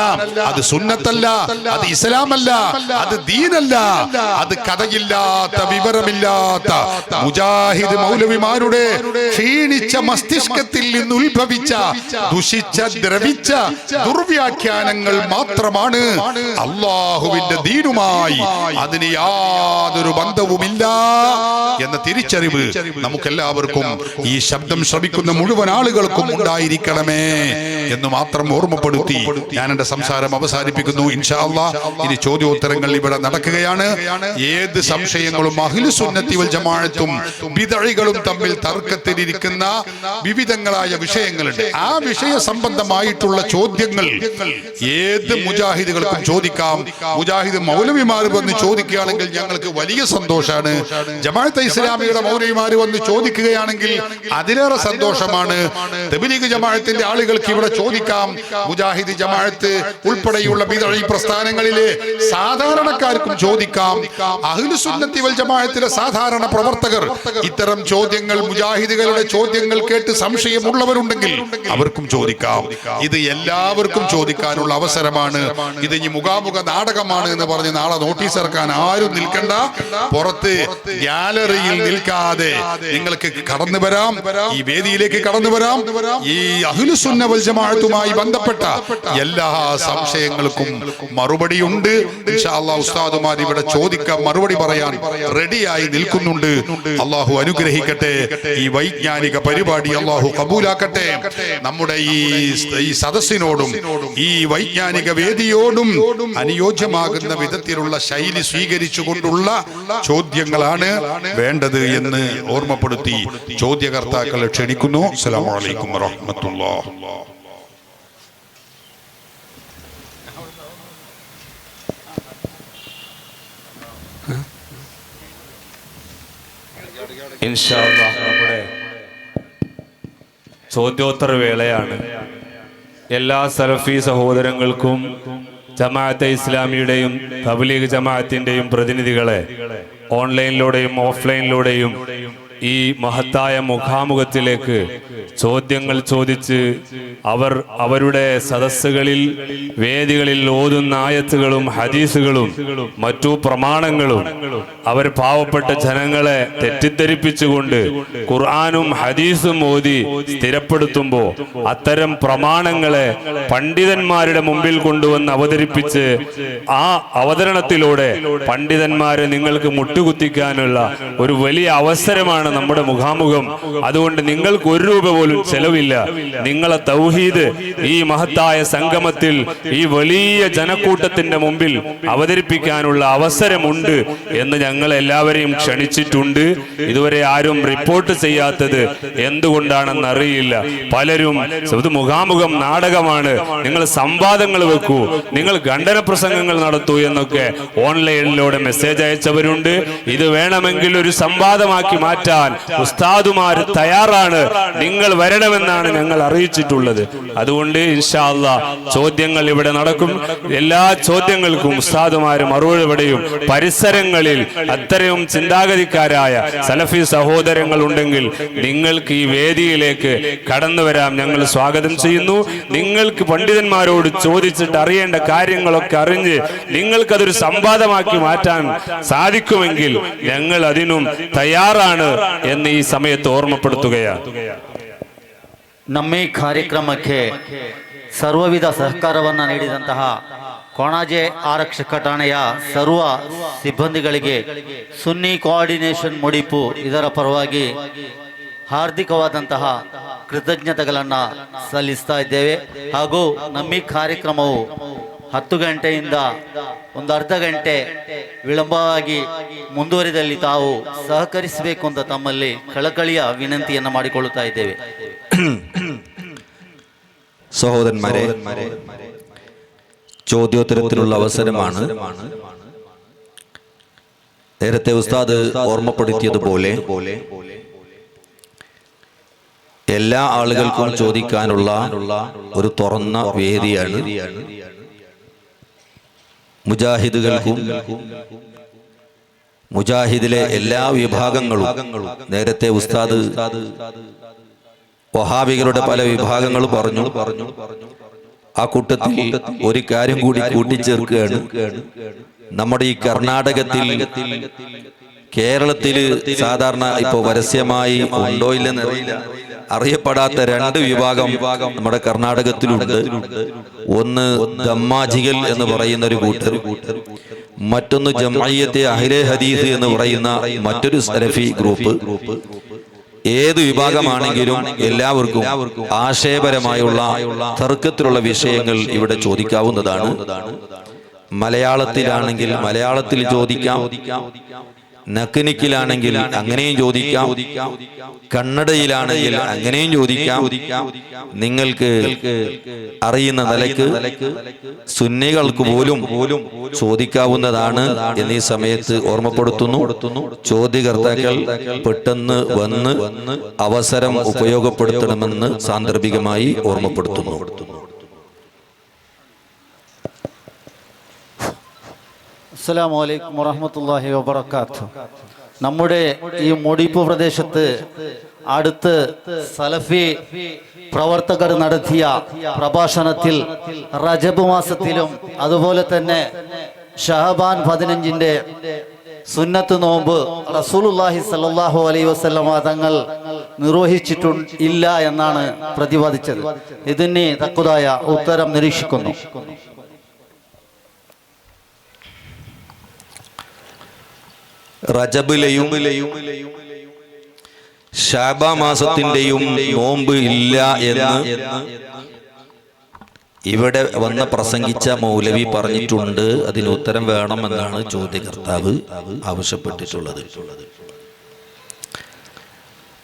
അത് സുന്നത്തല്ല, അത് ഇസ്ലാമല്ല, അത് ദീനല്ല. അത് കഥയില്ലാത്ത വിവരമില്ലാത്ത മുജാഹിദ് മൗലവിമാരുടെ ക്ഷീണിച്ച മസ്തിഷ്കത്തിൽ നിന്ന് ഉത്ഭവിച്ച ദുഷിച്ച ദ്രവിച്ച ദുർവ്യാഖ്യാനങ്ങൾ മാത്രമാണ്. അള്ളാഹുവിന്റെ ദീനുമായി അതിന് യാതൊരു ബന്ധവുമില്ല എന്ന തിരിച്ചറിവ് നമുക്കെല്ലാവർക്കും ഈ ശബ്ദം ശ്രവിക്കുന്ന മുഴുവൻ ആളുകൾക്കും ഉണ്ടായിരിക്കണമേ എന്ന് മാത്രം ഓർമ്മപ്പെടുത്തി ഞാൻ എന്റെ സംസാരം അവസാനിപ്പിക്കുന്നു. ഇൻഷാ അല്ലാഹ് ഇനി ചോദ്യോത്തരങ്ങൾ ഇവിടെ നടക്കുകയാണ്. ഏത് സംശയങ്ങളും അഹ്ലു സുന്നത്തി വൽ ജമാഅത്തും ബിദ്അകളും തമ്മിൽ തർക്കത്തിലിരിക്കുന്ന വിവിധങ്ങളായ വിഷയങ്ങളുണ്ട്. ആ വിഷയ സംബന്ധമായിട്ടുള്ള ചോദ്യങ്ങൾ ഏത് മുജാഹിദുകൾക്കും ചോദിക്കാം. മുജാഹിദ് മൗലവിമാർ വന്ന് ചോദിക്കുകയാണെങ്കിൽ ഞങ്ങൾക്ക് വലിയ സന്തോഷമാണ്. ജമാഅത്തെ ഇസ്ലാമിയുടെ മൗലവിമാർ വന്ന് ചോദിക്കുകയാണെങ്കിൽ അതിലേറെ സന്തോഷമാണ്. തബ്ലീഗ് ജമാഅത്തിന്റെ ആളുകൾക്ക് ഇവിടെ ചോദിക്കാം. മുജാഹിദ് ജമാഅത്ത് ഉൾപ്പെടെയുള്ള ബിദ്അഈ പ്രസ്ഥാനങ്ങളിലെ സാധാരണക്കാർക്കും ചോദിക്കാം. അഹ്ലു സുന്നത്തി വൽ ജമാഅത്തിലെ സാധാരണ പ്രവർത്തകർ ഇത്തരം ചോദ്യങ്ങൾ, മുജാഹിദുകളുടെ ചോദ്യങ്ങൾ കേട്ട് സംശയമുള്ളവരുണ്ടെങ്കിൽ അവർക്കും ചോദിക്കാം. ഇത് എല്ലാവർക്കും ചോദിക്കാനുള്ള അവസരമാണ്. ഇത് ഇനി മുഖാമുഖ നാടകമാണ് എന്ന് പറഞ്ഞ് നാളെ നോട്ടീസ് ഇറക്കാൻ ആരും നിൽക്കണ്ട. പുറത്ത് ഗ്യാലറിയിൽ നിൽക്കാതെ നിങ്ങൾക്ക് കടന്നു വരാം, ഈ വേദിയിലേക്ക് കടന്നു വരാം. ഈ അഹ്ലു സുന്ന വൽ ജമാഅത്തുമായി ബന്ധപ്പെട്ട എല്ലാ സംശയങ്ങൾക്കും മറുപടിയുണ്ട്. ഇൻഷാ അല്ലാഹ് ഉസ്താദുമാർ ഇവിടെ ചോദിക്കാൻ മറുപടി പറയാൻ റെഡിയായി നിൽക്കുന്നുണ്ട്. അള്ളാഹു അനുഗ്രഹിക്കട്ടെ. ഈ വൈജ്ഞാനിക പരിപാടി അള്ളാഹു കബൂലാക്കട്ടെ. നമ്മുടെ ഈ സദസ്സിനോടും ഈ വൈജ്ഞാനിക വേദിയോടും അനുയോജ്യമാകുന്ന വിധത്തിലുള്ള ശൈലി സ്വീകരിച്ചുകൊണ്ടുള്ള ചോദ്യങ്ങളാണ് വേണ്ടത് എന്ന് ഓർമ്മപ്പെടുത്തി ചോദ്യകർത്താക്കളെ ക്ഷണിക്കുന്നു. അസ്സലാമു അലൈക്കും വറഹ്മത്തുള്ളാഹി. ഇൻഷാ അല്ലാഹ് നമ്മുടെ ചോദ്യോത്തര വേളയാണ്. എല്ലാ സലഫി സഹോദരങ്ങൾക്കും ജമാഅത്തെ ഇസ്ലാമിയുടെയും തബ്ലീഗ് ജമാഅത്തിന്റെയും പ്രതിനിധികളെ ഓൺലൈനിലൂടെയും ഓഫ്ലൈനിലൂടെയും ഈ മഹത്തായ മുഖാമുഖത്തിലേക്ക് ചോദ്യങ്ങൾ ചോദിച്ച് അവരുടെ സദസ്സുകളിൽ വേദികളിൽ ഓതുന്ന ആയത്തുകളും ഹദീസുകളും മറ്റു പ്രമാണങ്ങളും അവർ പാവപ്പെട്ട ജനങ്ങളെ തെറ്റിദ്ധരിപ്പിച്ചുകൊണ്ട് ഖുർആനും ഹദീസും ഓതി സ്ഥിരപ്പെടുത്തുമ്പോൾ അത്തരം പ്രമാണങ്ങളെ പണ്ഡിതന്മാരുടെ മുമ്പിൽ കൊണ്ടുവന്ന് അവതരിപ്പിച്ച് ആ അവതരണത്തിലൂടെ പണ്ഡിതന്മാരെ നിങ്ങൾക്ക് മുട്ടുകുത്തിക്കാനുള്ള ഒരു വലിയ അവസരമാണ് നമ്മുടെ മുഖാമുഖം. അതുകൊണ്ട് നിങ്ങൾക്ക് ഒരു രൂപ പോലും ചെലവില്ല. നിങ്ങളെ തൗഹീദ് ഈ മഹത്തായ സംഗമത്തിൽ ഈ വലിയ ജനക്കൂട്ടത്തിന്റെ മുമ്പിൽ അവതരിപ്പിക്കാനുള്ള അവസരമുണ്ട് എന്ന് ഞങ്ങൾ എല്ലാവരെയും ക്ഷണിച്ചിട്ടുണ്ട്. ഇതുവരെ ആരും റിപ്പോർട്ട് ചെയ്യാത്തത് എന്തുകൊണ്ടാണെന്ന് അറിയില്ല. പലരും ഇത് മുഖാമുഖം നാടകമാണ്, നിങ്ങൾ സംവാദങ്ങൾ വെക്കൂ, നിങ്ങൾ ഖണ്ഡന പ്രസംഗങ്ങൾ നടത്തൂ എന്നൊക്കെ ഓൺലൈനിലൂടെ മെസ്സേജ് അയച്ചവരുണ്ട്. ഇത് വേണമെങ്കിൽ ഒരു സംവാദമാക്കി മാറ്റാൻ ഉസ്താദുമാർ തയ്യാറാണ്. നിങ്ങൾ വരണമെന്നാണ് ഞങ്ങൾ അറിയിച്ചിട്ടുള്ളത്. അതുകൊണ്ട് ഇൻഷാ അല്ലാഹ് ചോദ്യങ്ങൾ ഇവിടെ നടക്കും. എല്ലാ ചോദ്യങ്ങൾക്കും ഉസ്താദുമാരും മറുപടിയും പരിസരങ്ങളിൽ അത്തരം ചിന്താഗതിക്കാരായ സലഫി സഹോദരങ്ങൾ ഉണ്ടെങ്കിൽ നിങ്ങൾക്ക് ഈ വേദിയിലേക്ക് കടന്നു വരാം. ഞങ്ങൾ സ്വാഗതം ചെയ്യുന്നു. നിങ്ങൾക്ക് പണ്ഡിതന്മാരോട് ചോദിച്ചിട്ട് അറിയേണ്ട കാര്യങ്ങളൊക്കെ അറിഞ്ഞ് നിങ്ങൾക്കതൊരു സംവാദമാക്കി മാറ്റാൻ സാധിക്കുമെങ്കിൽ ഞങ്ങൾ അതിനും തയ്യാറാണ് എന്ന് ಈ ಸಮಯത്ത് ಓರ್ಮಪಡುತ್ತುಗಯಾ. ನಮ್ಮ ಈ ಕಾರ್ಯಕ್ರಮಕ್ಕೆ ಸರ್ವವಿಧ ಸಹಕಾರವನ್ನು ನೀಡಿದಂತಹ ಕೊಣಾಜೆ ಆರಕ್ಷಕ ಠಾಣೆಯ ಸರ್ವ ಸಿಬ್ಬಂದಿಗಳಿಗೆ ಸುನ್ನಿ ಕೋಆರ್ಡಿನೇಷನ್ ಮುಡಿಪು ಇದರ ಪರವಾಗಿ ಹಾರ್ದಿಕವಾದಂತಹ ಕೃತಜ್ಞತೆಗಳನ್ನು ಸಲ್ಲಿಸ್ತಾ ಇದ್ದೇವೆ. ಹಾಗೂ ನಮ್ಮ ಈ ಕಾರ್ಯಕ್ರಮವು 10 ಗಂಟೆಯಿಂದ ಒಂದು ಅರ್ಧ ಗಂಟೆ ವಿಳಂಬವಾಗಿ ಮುಂದುವರಿದಲ್ಲಿ ತಾವು ಸಹಕರಿಸಬೇಕು ಅಂತ ತಮ್ಮಲ್ಲಿ ಕಳಕಳಿಯ ವಿನಂತಿಯನ್ನು ಮಾಡಿಕೊಳ್ಳುತ್ತಾ ಇದ್ದೇವೆ. സഹോദരന്മാരെ, ചോദ്യോത്തരത്തിനുള്ള അവസരമാണ്. നേരത്തെ ഉസ്താദ് ഓർമ്മപ്പെടുത്തിയതുപോലെ എല്ലാ ആളുകൾക്കും ചോദിക്കാനുള്ള ഒരു തുറന്ന വേദിയാണ്. മുജാഹിദുകൾക്കും മുജാഹിദിലെ എല്ലാ വിഭാഗങ്ങളും നേരത്തെ ഉസ്താദ് വഹാബികളുടെ പല വിഭാഗങ്ങൾ പറഞ്ഞു. ആ കൂട്ടത്തിൽ ഒരു കാര്യം കൂടി കൂട്ടിച്ചേർക്കുകയാണ്. നമ്മുടെ ഈ കർണാടകത്തിൽ, കേരളത്തിൽ സാധാരണ ഇപ്പൊ പരസ്യമായി ഉണ്ടോ ഇല്ലെന്നറിയില്ല, അറിയപ്പെടാത്ത രണ്ട് വിഭാഗം നമ്മുടെ കർണാടകത്തിലുണ്ട്. ഒന്ന് ദമ്മാജികൾ എന്ന് പറയുന്ന ഒരു കൂട്ടർ, മറ്റൊന്ന് ജംഇയ്യത്തെ അഹ്ലെ ഹദീസ് എന്ന് പറയുന്ന മറ്റൊരു സലഫി ഗ്രൂപ്പ്. ഏത് വിഭാഗമാണെങ്കിലും എല്ലാവർക്കും ആശയപരമായുള്ള തർക്കത്തിലുള്ള വിഷയങ്ങൾ ഇവിടെ ചോദിക്കാവുന്നതാണ്. മലയാളത്തിലാണെങ്കിൽ മലയാളത്തിൽ ചോദിക്കാം, നക്കിനിക്കിലാണെങ്കിൽ അങ്ങനെയും ചോദിക്കാം, കന്നഡയിലാണെങ്കിൽ അങ്ങനെയും ചോദിക്കാം. നിങ്ങൾക്ക് അറിയുന്ന നിലക്ക് സുന്നികൾക്ക് പോലും ചോദിക്കാവുന്നതാണ് എന്നീ സമയത്ത് ഓർമ്മപ്പെടുത്തുന്നു. ചോദ്യകർത്താക്കൾ പെട്ടെന്ന് വന്ന് അവസരം ഉപയോഗപ്പെടുത്തണമെന്ന് സാന്ദർഭികമായി ഓർമ്മപ്പെടുത്തുന്നു. അസ്സലാമു അലൈക്കും വറഹ്മത്തുള്ളാഹി വബറകാതുഹു. നമ്മുടെ ഈ മുടിപ്പ് പ്രദേശത്ത് അടുത്ത് സലഫി പ്രവർത്തകർ നടത്തിയ പ്രഭാഷണത്തിൽ റജബ് മാസത്തിലും അതുപോലെ തന്നെ ഷഹബാൻ 15-ന്റെ സുന്നത്ത് നോമ്പ് റസൂലുള്ളാഹി സ്വല്ലല്ലാഹു അലൈഹി വസല്ലമ തങ്ങൾ നിർവഹിച്ചിട്ടില്ല എന്നാണ് പ്രതിപാദിച്ചത്. ഇതിന് തക്കതായ ഉത്തരം നിരീക്ഷിക്കുന്നു. റജബിലെയും ശഅബാ മാസത്തിന്റെയും നോമ്പ് ഇല്ല എന്ന് ഇവിടെ വന്ന് പ്രസംഗിച്ച മൗലവി പറഞ്ഞിട്ടുണ്ട്. അതിന് ഉത്തരം വേണമെന്നാണ് ചോദ്യകർത്താവ് ആവശ്യപ്പെട്ടിട്ടുള്ളത്.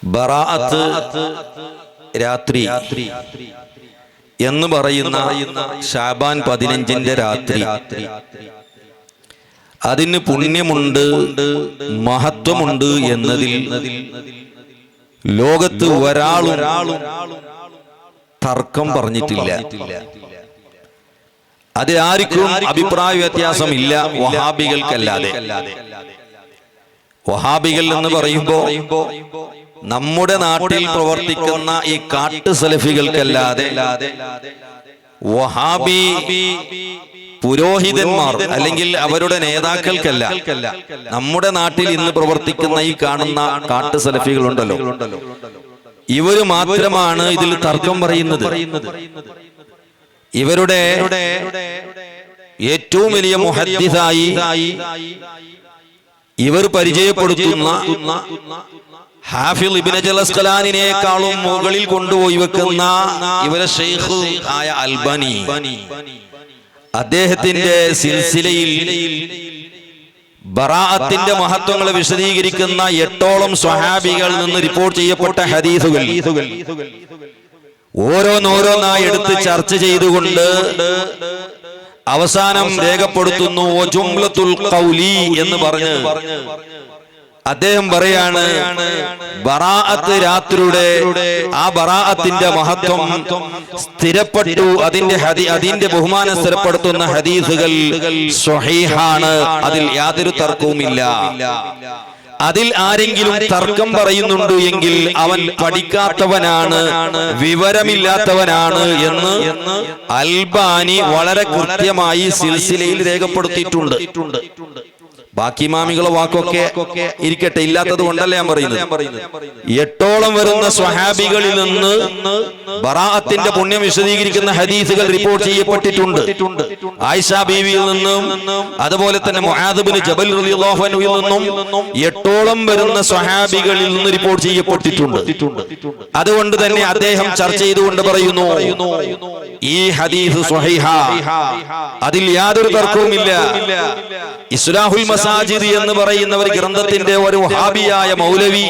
ബറാഅത്ത് രാത്രി എന്ന് പറയുന്ന ശഅബാൻ 15-ന്റെ രാത്രി, അതിന് പുണ്യമുണ്ട്, മഹത്വമുണ്ട് എന്നതിൽ ലോകത്ത് ഒരാളും തർക്കം പറഞ്ഞിട്ടില്ല. അതിലാർക്കും അഭിപ്രായ വ്യത്യാസമില്ല, വഹാബികൾക്കല്ലാതെ. വഹാബികൾ എന്ന് പറയുമ്പോ നമ്മുടെ നാട്ടിൽ പ്രവർത്തിക്കുന്ന ഈ കാട്ടു സലഫികൾക്കല്ലാതെ വഹാബി പുരോഹിതന്മാർ അല്ലെങ്കിൽ അവരുടെ നേതാക്കൾക്കല്ല, നമ്മുടെ നാട്ടിൽ ഇന്ന് പ്രവർത്തിക്കുന്ന ഈ കാണുന്ന കാട്ടു സലഫികളുണ്ടല്ലോ, ഇവര് മാത്രമാണ് ഇതിൽ തർക്കം പറയുന്നത്. ഇവരുടെ ഏറ്റവും വലിയ മുഹദ്ദിസായി ഇവർ പരിചയപ്പെടുത്തുന്ന ഹാഫിൾ ഇബ്നു അസ്ഖലാനിനേക്കാളും മുകളിൽ കൊണ്ടുപോയി വെക്കുന്ന ഇവരെ ഷെയ്ഖ് ആയ അൽബനി, അദ്ദേഹത്തിന്റെ സിൽസിലയിൽ ബറാഅത്തിന്റെ മഹത്വങ്ങളെ വിശദീകരിക്കുന്ന 8ഓളം സ്വഹാബികളിൽ നിന്ന് റിപ്പോർട്ട് ചെയ്യപ്പെട്ട ഹദീസുകൾ ഓരോന്നോരോന്നായി എടുത്ത് ചർച്ച ചെയ്തുകൊണ്ട് അവസാനം രേഖപ്പെടുത്തുന്നു ജുംലത്തുൽ ഖൗലി എന്ന് പറഞ്ഞ് അദ്ദേഹം പറയാണ്, ബറാഅത്ത് രാത്രിയുടെ ആ ബറാഅത്തിന്റെ മഹത്വം സ്ഥിരപ്പെട്ടു, അതിന്റെ ബഹുമാനം സ്ഥിരപ്പെടുത്തുന്ന ഹദീസുകൾ സ്വഹീഹാണ്, അതിൽ യാതൊരു തർക്കവുമില്ല. അതിൽ ആരെങ്കിലും തർക്കം പറയുന്നുണ്ട് എങ്കിൽ അവൻ പഠിക്കാത്തവനാണ്, വിവരമില്ലാത്തവനാണ് എന്ന് അൽബാനി വളരെ കൃത്യമായി സിൽസിലയിൽ രേഖപ്പെടുത്തിയിട്ടുണ്ട്. ബാക്കി ഇമാമികളെ വാക്കൊക്കെ ഇരിക്കട്ടെ, ഇല്ലാത്തത് കൊണ്ടല്ല ഞാൻ പറയുന്നത്. 8ഓളം വരുന്ന സ്വഹാബികളിൽ നിന്ന് ബറാഅത്തിന്റെ പുണ്യം വിശദീകരിക്കുന്ന ഹദീസുകൾ റിപ്പോർട്ട് ചെയ്യപ്പെട്ടിട്ടുണ്ട്. ആയിഷ ബീവിയിൽ നിന്നും അതുപോലെ തന്നെ മുആദ് ഇബ്നു ജബൽ റളിയല്ലാഹു അൻഹുവിൽ നിന്നും 8ഓളം വരുന്ന സ്വഹാബികളിൽ നിന്ന് റിപ്പോർട്ട് ചെയ്യപ്പെട്ടിട്ടുണ്ട്. അതുകൊണ്ട് തന്നെ അദ്ദേഹം ചർച്ച ചെയ്തുകൊണ്ട് പറയുന്നു, ഈ ഹദീസ് സ്വഹീഹ, അതിൽ യാതൊരു തർക്കവുമില്ല. ഇസ്ലാഹുൽ മസാജിദ് എന്ന് പറയുന്ന ഒരു ഗ്രന്ഥത്തിന്റെ ഒരു വഹാബിയായ മൗലവി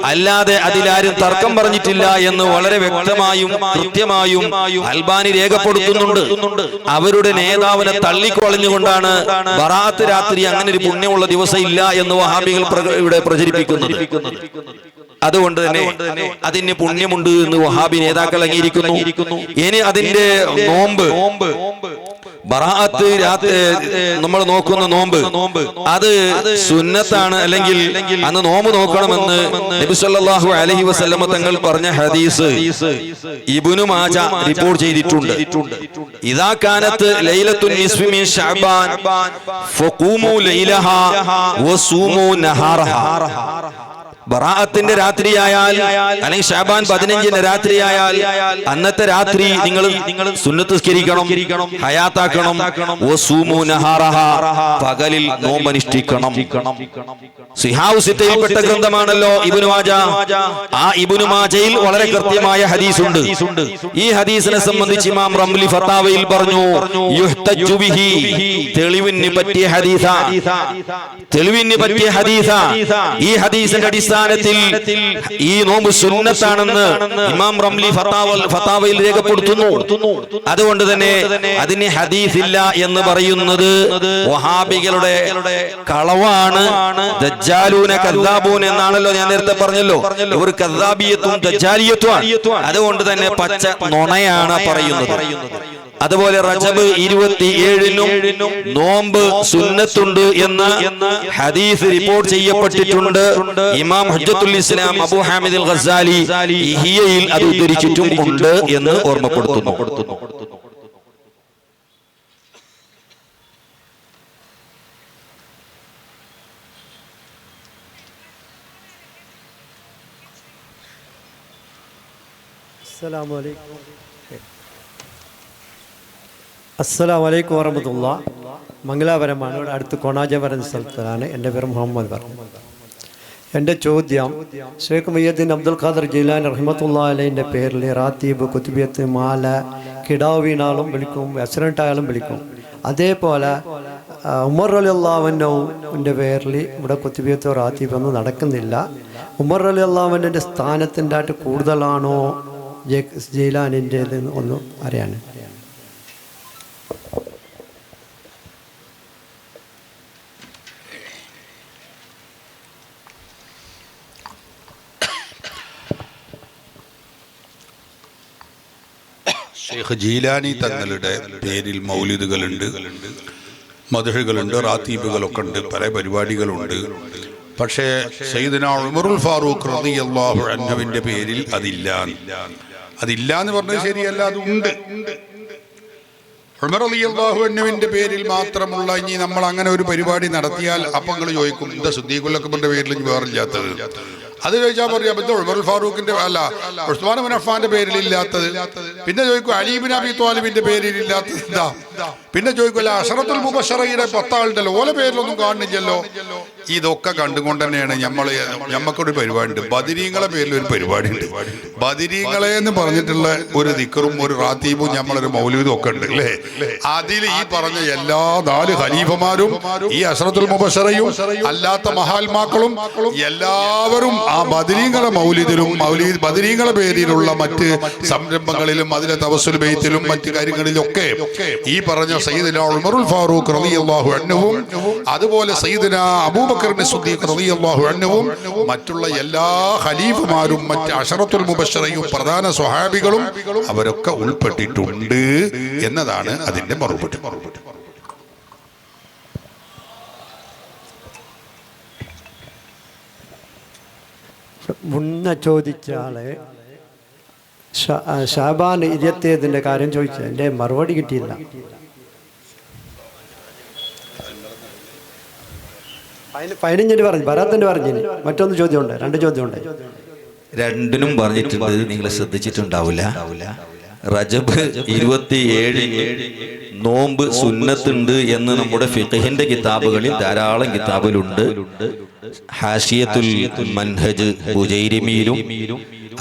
അല്ലാതെ അതിലാരും തർക്കം പറഞ്ഞിട്ടില്ല എന്ന് വളരെ വ്യക്തമായും കൃത്യമായും അൽബാനി രേഖപ്പെടുത്തുന്നുണ്ട്. അവരുടെ നേതാവിനെ തള്ളിക്കൊളഞ്ഞുകൊണ്ടാണ് ബറാഅത്ത് രാത്രി അങ്ങനെ ഒരു പുണ്യമുള്ള ദിവസം ഇല്ല എന്ന് വഹാബികൾ ഇവിടെ പ്രചരിപ്പിക്കുന്നത്. അതുകൊണ്ട് തന്നെ അതിന് പുണ്യമുണ്ട് എന്ന് വഹാബി നേതാക്കൾ അംഗീകരിക്കുന്നു. ഇനി അതിന്റെ നോമ്പ് ബറാഅത്ത് നമ്മൾ നോക്കുന്ന നോമ്പ് അത് സുന്നത്താണ്, അല്ലെങ്കിൽ അന്ന് നോമ്പ് നോക്കണമെന്ന് നബി സല്ലല്ലാഹു അലൈഹി വസല്ലമ തങ്ങൾ പറഞ്ഞ ഹദീസ് ഇബ്നു മാജ റിപ്പോർട്ട് ചെയ്തിട്ടുണ്ട്. ഇദാ കാനത്ത് ലൈലത്തുൻ നിസ്ഫി മിൻ ശഅബാൻ ഫഖൂമു ലൈലഹാ വസൂമു നഹാറഹാ. ബറാഅത്തിന്റെ രാത്രിയായാൽ അല്ലെങ്കിൽ ശഅബാൻ 15ന്റെ രാത്രിയായാൽ അന്നത്തെ രാത്രി നിങ്ങൾ സുന്നത്ത് നിസ്കരിക്കണം, ഹയാത്താക്കണം. വസൂമു നഹാറഹാ, പകലിൽ നോമ്പനുഷ്ഠിക്കണം. സിഹാഉ സിത്തയിൽപ്പെട്ട ഗ്രന്ഥമാണല്ലോ ഇബ്നു മാജ. ആ ഇബ്നു മാജയിൽ വളരെ കൃത്യമായ ഹദീസുണ്ട്. ഈ ഹദീസിനെ സംബന്ധിച്ച് ഇമാം റംലി ഫതാവയിൽ പറഞ്ഞു, യുഹ്തജു ബിഹി, തെളിവിന് പറ്റിയ ഹദീസാ, തെളിവിന് പറ്റിയ ഹദീസാ. ഈ ഹദീസിന്റെ അടിസ്ഥാനത്തിൽ ഈ നോമ്പ് സുന്നത്താണെന്ന് ഇമാം റംലി ഫതാവയിൽ രേഖപ്പെടുത്തുന്നു. അതുകൊണ്ട് തന്നെ അതിന് ഹദീസില്ല എന്ന് പറയുന്നത് വഹാബികളുടെ കളവാണ്. ദജ്ജാലൂന കദ്ദാബൂൻ എന്നാണല്ലോ ഞാൻ നേരത്തെ പറഞ്ഞല്ലോ. ഒരു കദ്ദാബിയത്തും ദജ്ജാലിയത്തുമാണ്. അതുകൊണ്ട് തന്നെ പച്ച നുണയാണ് പറയുന്നത്. അതുപോലെ റജബ് 27-നും നോമ്പ് സുന്നത്തുണ്ട് എന്ന് ഹദീസ് റിപ്പോർട്ട് ചെയ്യപ്പെട്ടിട്ടുണ്ട്. ഇമാം ഹുജ്ജത്തുൽ ഇസ്ലാം അബൂ ഹാമിദ് അൽ ഗസാലി ഇഹിയയിൽ അത് ഉദ്ധരിച്ചിട്ടും ഉണ്ട് എന്ന് ഓർമ്മപ്പെടുത്തുന്നു. അസ്സലാമു അലൈക്കും വറഹ്മത്തുള്ളാഹി. മംഗലാപുരമാണ്, ഇവിടെ അടുത്ത് കൊണാജ പറയുന്ന സ്ഥലത്താണ്. എൻ്റെ പേര് മുഹമ്മദ് പറഞ്ഞു. എൻ്റെ ചോദ്യം, ഷേഖ് മുഹ്യിദ്ദീൻ അബ്ദുൽ ഖാദർ ജീലാനി റഹ്മത്തുള്ളാഹി അലൈഹിൻ്റെ പേരിൽ റാത്തീബ്, കുത്തുബിയത്ത്, മാല, കിടാവ് വീണാലും വിളിക്കും, ആക്സിഡൻ്റായാലും വിളിക്കും. അതേപോലെ ഉമർ റളിയല്ലാഹു അൻഹുവിൻ്റെ പേരിൽ ഇവിടെ കുത്തുബിയത്തോ റാത്തീബ് ഒന്നും നടക്കുന്നില്ല. ഉമർ റളിയല്ലാഹു അൻഹുവിൻ്റെ സ്ഥാനത്തിൻ്റെ ആയിട്ട് കൂടുതലാണോ ജീലാനിൻ്റേത് ഒന്ന് അറിയാൻ. ഷെയ്ഖ് ജീലാനി തങ്ങളുടെ പേരിൽ മൗലിദുകളുണ്ട്, മദ്ഹുകളുണ്ട്, റാത്തീബുകളൊക്കെ ഉണ്ട്, പല പരിപാടികളുണ്ട്. പക്ഷേ സയ്യിദുനാ ഉമറുൽ ഫാറൂഖ് റളിയല്ലാഹു അൻഹുവിന്റെ പേരിൽ അതില്ല എന്ന് പറഞ്ഞത് ശരിയല്ല, അതുണ്ട്. ഉമർ റളിയല്ലാഹു അൻഹുവിന്റെ പേരിൽ മാത്രമുള്ള ഇനി നമ്മൾ അങ്ങനെ ഒരു പരിപാടി നടത്തിയാൽ അപ്പം നിങ്ങൾ ചോദിക്കും, എന്താ സിദ്ദീഖുൽ അക്ബറിന്റെ പേരിൽ ഇനി വേറില്ലാത്തത്? അത് ചോദിച്ചാൽ പറയാം, ഉമറുൽ ഫാറൂഖിന്റെ അല്ല ഉസ്മാൻ ഇബ്നു അഫ്ഫാന്റെ പേരിൽ ഇല്ലാത്തത്. പിന്നെ ചോദിക്കും അലി ഇബ്നു അബി ത്വാലിബിന്റെ പേരിൽ ഇല്ലാത്തത് എന്താ? പിന്നെ ചോദിക്കുമല്ല അശറത്തുൽ മുബശ്ശറയുടെ 10 ആളുണ്ടല്ലോ, ഓല പേരിലൊന്നും കാണുന്നില്ലല്ലോ. ഇതൊക്കെ കണ്ടുകൊണ്ട് തന്നെയാണ് ഞമ്മക്കൊരു പരിപാടി ഉണ്ട്, ബദരീങ്ങളെ പേരിൽ ഒരു പരിപാടി ഉണ്ട്. ബദരീങ്ങളെ എന്ന് പറഞ്ഞിട്ടുള്ള ഒരു ദിക്റും ഒരു റാത്തീബും നമ്മളൊരു മൗലൂദും ഒക്കെ ഉണ്ട് അല്ലേ. അതിൽ ഈ പറഞ്ഞ എല്ലാ 4 ഖലീഫമാരും ഈ അശറത്തുൽ മുബശ്ശറയും അല്ലാത്ത മഹാത്മാക്കളും എല്ലാവരും ആ ബദരീങ്ങളെ മൗലിദിലും ബദരീങ്ങളെ പേരിലുള്ള മറ്റ് സംരംഭങ്ങളിലും അതിലെ തവസ്സുൽ ബൈത്തിലും മറ്റു കാര്യങ്ങളിലൊക്കെ ഈ പറഞ്ഞ സയ്യിദുനാ ഉമറുൽ ഫാറൂഖ് റളിയല്ലാഹു അൻഹുവും അതുപോലെ സയ്യിദുനാ അബൂബക്കർ സിദ്ദീഖ് റളിയല്ലാഹു അൻഹുവും മറ്റുള്ള എല്ലാ ഖലീഫമാരും മറ്റ് അശറത്തുൽ മുബശ്ശറയും പ്രധാന സ്വഹാബികളും അവരൊക്കെ ഉൾപ്പെട്ടിട്ടുണ്ട് എന്നതാണ് അതിന്റെ മറുപടി. മുന്നേ ചോദിച്ച ആള് ഷാബാൻ 27 കാര്യം ചോദിച്ചത്, എൻ്റെ മറുപടി കിട്ടിയില്ല. 15 പറഞ്ഞു, ബറാത്തിന്റെ പറഞ്ഞു. മറ്റൊന്ന് ചോദ്യമുണ്ട്, 2 ചോദ്യമുണ്ട്. രണ്ടിനും പറഞ്ഞിട്ടുണ്ട്, നിങ്ങൾ ശ്രദ്ധിച്ചിട്ടുണ്ടാവില്ല. റജബ് 27 നോമ്പ് സുന്നത്തുണ്ട് എന്ന് നമ്മുടെ ഫിഖഹിന്റെ കിതാബുകളിൽ ധാരാളം കിതാബിലുണ്ട്. ഹാഷിയത്തുൽ മൻഹജ് ബുജൈരിമിയിലും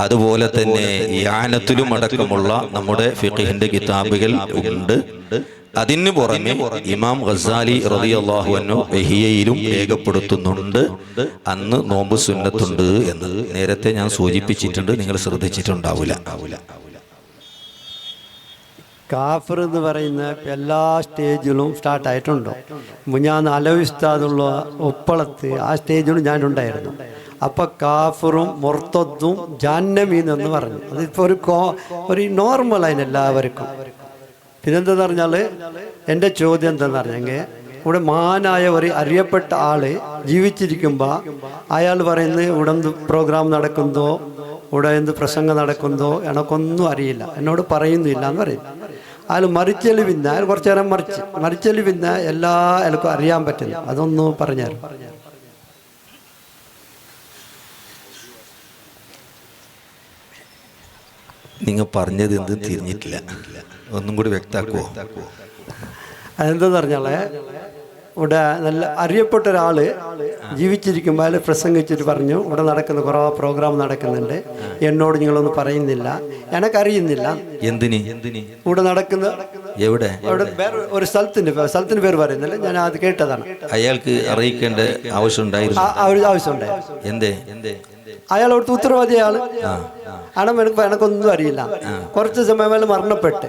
അതുപോലെ തന്നെ യാനത്തിലും അടക്കമുള്ള നമ്മുടെ ഫിഖഹിന്റെ കിതാബുകൾ ഉണ്ട്. അതിന് പുറമെ ഇമാം ഗസാലി റളിയല്ലാഹു അൻഹു ഇഹിയയിലും രേഖപ്പെടുത്തുന്നുണ്ട് അന്ന് നോമ്പ് സുന്നത്തുണ്ട് എന്ന്. നേരത്തെ ഞാൻ സൂചിപ്പിച്ചിട്ടുണ്ട്, നിങ്ങൾ ശ്രദ്ധിച്ചിട്ടുണ്ടാവില്ല. കാഫർ എന്ന് പറയുന്ന എല്ലാ സ്റ്റേജിലും സ്റ്റാർട്ടായിട്ടുണ്ടോ? ഞാൻ അലവി ഉസ്താദുള്ള ഉപ്പളത്ത് ആ സ്റ്റേജിലും ഞാനുണ്ടായിരുന്നു. അപ്പം കാഫറും മുർത്തദ്ദും ജാന്നമീന്ന് പറഞ്ഞു. അതിപ്പോൾ ഒരു നോർമൽ അതിന് എല്ലാവർക്കും. പിന്നെന്താന്ന് പറഞ്ഞാൽ എൻ്റെ ചോദ്യം എന്താന്ന് പറഞ്ഞെങ്കിൽ ഇവിടെ മഹാനായ ഒരു അറിയപ്പെട്ട ആള് ജീവിച്ചിരിക്കുമ്പോൾ അയാൾ പറയുന്നത് ഇവിടെ എന്ത് പ്രോഗ്രാം നടക്കുന്നതോ ഇവിടെ എന്ത് പ്രസംഗം നടക്കുന്നതോ എനക്കൊന്നും അറിയില്ല, എന്നോട് പറയുന്നില്ല എന്ന് പറയും. അയാൾ മരിച്ചല് പിന്നെ അയാൾ കുറച്ചു നേരം മരിച്ചല് പിന്നെ എല്ലാ അയാൾക്കും അറിയാൻ പറ്റില്ല. അതൊന്ന് പറഞ്ഞാൽ നിങ്ങൾ പറഞ്ഞത് എന്ത് തിരിഞ്ഞിട്ടില്ല, ഒന്നും കൂടി വ്യക്താക്കുവോ? അതെന്താന്ന് പറഞ്ഞാല് ഇവിടെ നല്ല അറിയപ്പെട്ട ഒരാള് ജീവിച്ചിരിക്കുമ്പോൾ അയാൾ പ്രസംഗിച്ചിട്ട് പറഞ്ഞു ഇവിടെ നടക്കുന്ന കുറേ പ്രോഗ്രാം നടക്കുന്നുണ്ട്, എന്നോട് നിങ്ങളൊന്നും പറയുന്നില്ല, എനക്കറിയുന്നില്ല. എന്തിന് ഇവിടെ നടക്കുന്ന എവിടെ അവിടെ വേറെ ഒരു സ്ഥലത്തിന്റെ പേര് പറയുന്നില്ല, ഞാൻ അത് കേട്ടതാണ്. അയാൾക്ക് അറിയിക്കേണ്ട ആവശ്യം ഉണ്ടായിരുന്നു. ആവശ്യമുണ്ടായിരുന്നു. എന്തേ? അയാളോട് ഉത്തരവാദിയാള് എനക്കൊന്നും അറിയില്ല. കുറച്ച് സമയം അയാൾ മരണപ്പെട്ട്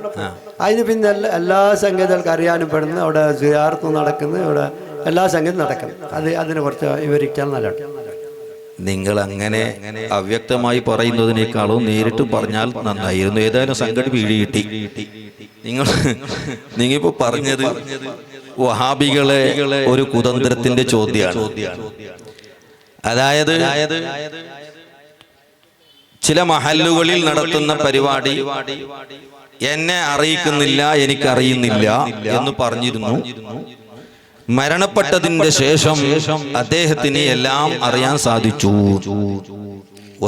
അതിന് പിന്നെ എല്ലാ സംഗതികൾക്ക് അറിയാനും പെടുന്നു. അവിടെ സിയാറത്തും നടക്കുന്നു, ഇവിടെ എല്ലാ സംഗതിയും നടക്കുന്നു. അതിനെ കുറച്ച് വിവരിക്കാൻ നല്ലതാണ്. നിങ്ങൾ അങ്ങനെ അവ്യക്തമായി പറയുന്നതിനേക്കാളും നേരിട്ട് പറഞ്ഞാൽ നന്നായിരുന്നു. ഏതായാലും സംഗതി വീഴി കിട്ടി. നിങ്ങളിപ്പോ പറഞ്ഞത് വഹാബികളെ ഒരു കുതന്ത്രത്തിന്റെ ചോദ്യമാണ്. അതായത് ചില മഹല്ലുകളിൽ നടത്തുന്ന പരിപാടി എന്നെ അറിയിക്കുന്നില്ല, എനിക്കറിയുന്നില്ല എന്ന് പറഞ്ഞിരുന്നു. മരണപ്പെട്ടതിന്റെ ശേഷം അദ്ദേഹത്തിന് എല്ലാം അറിയാൻ സാധിച്ചു.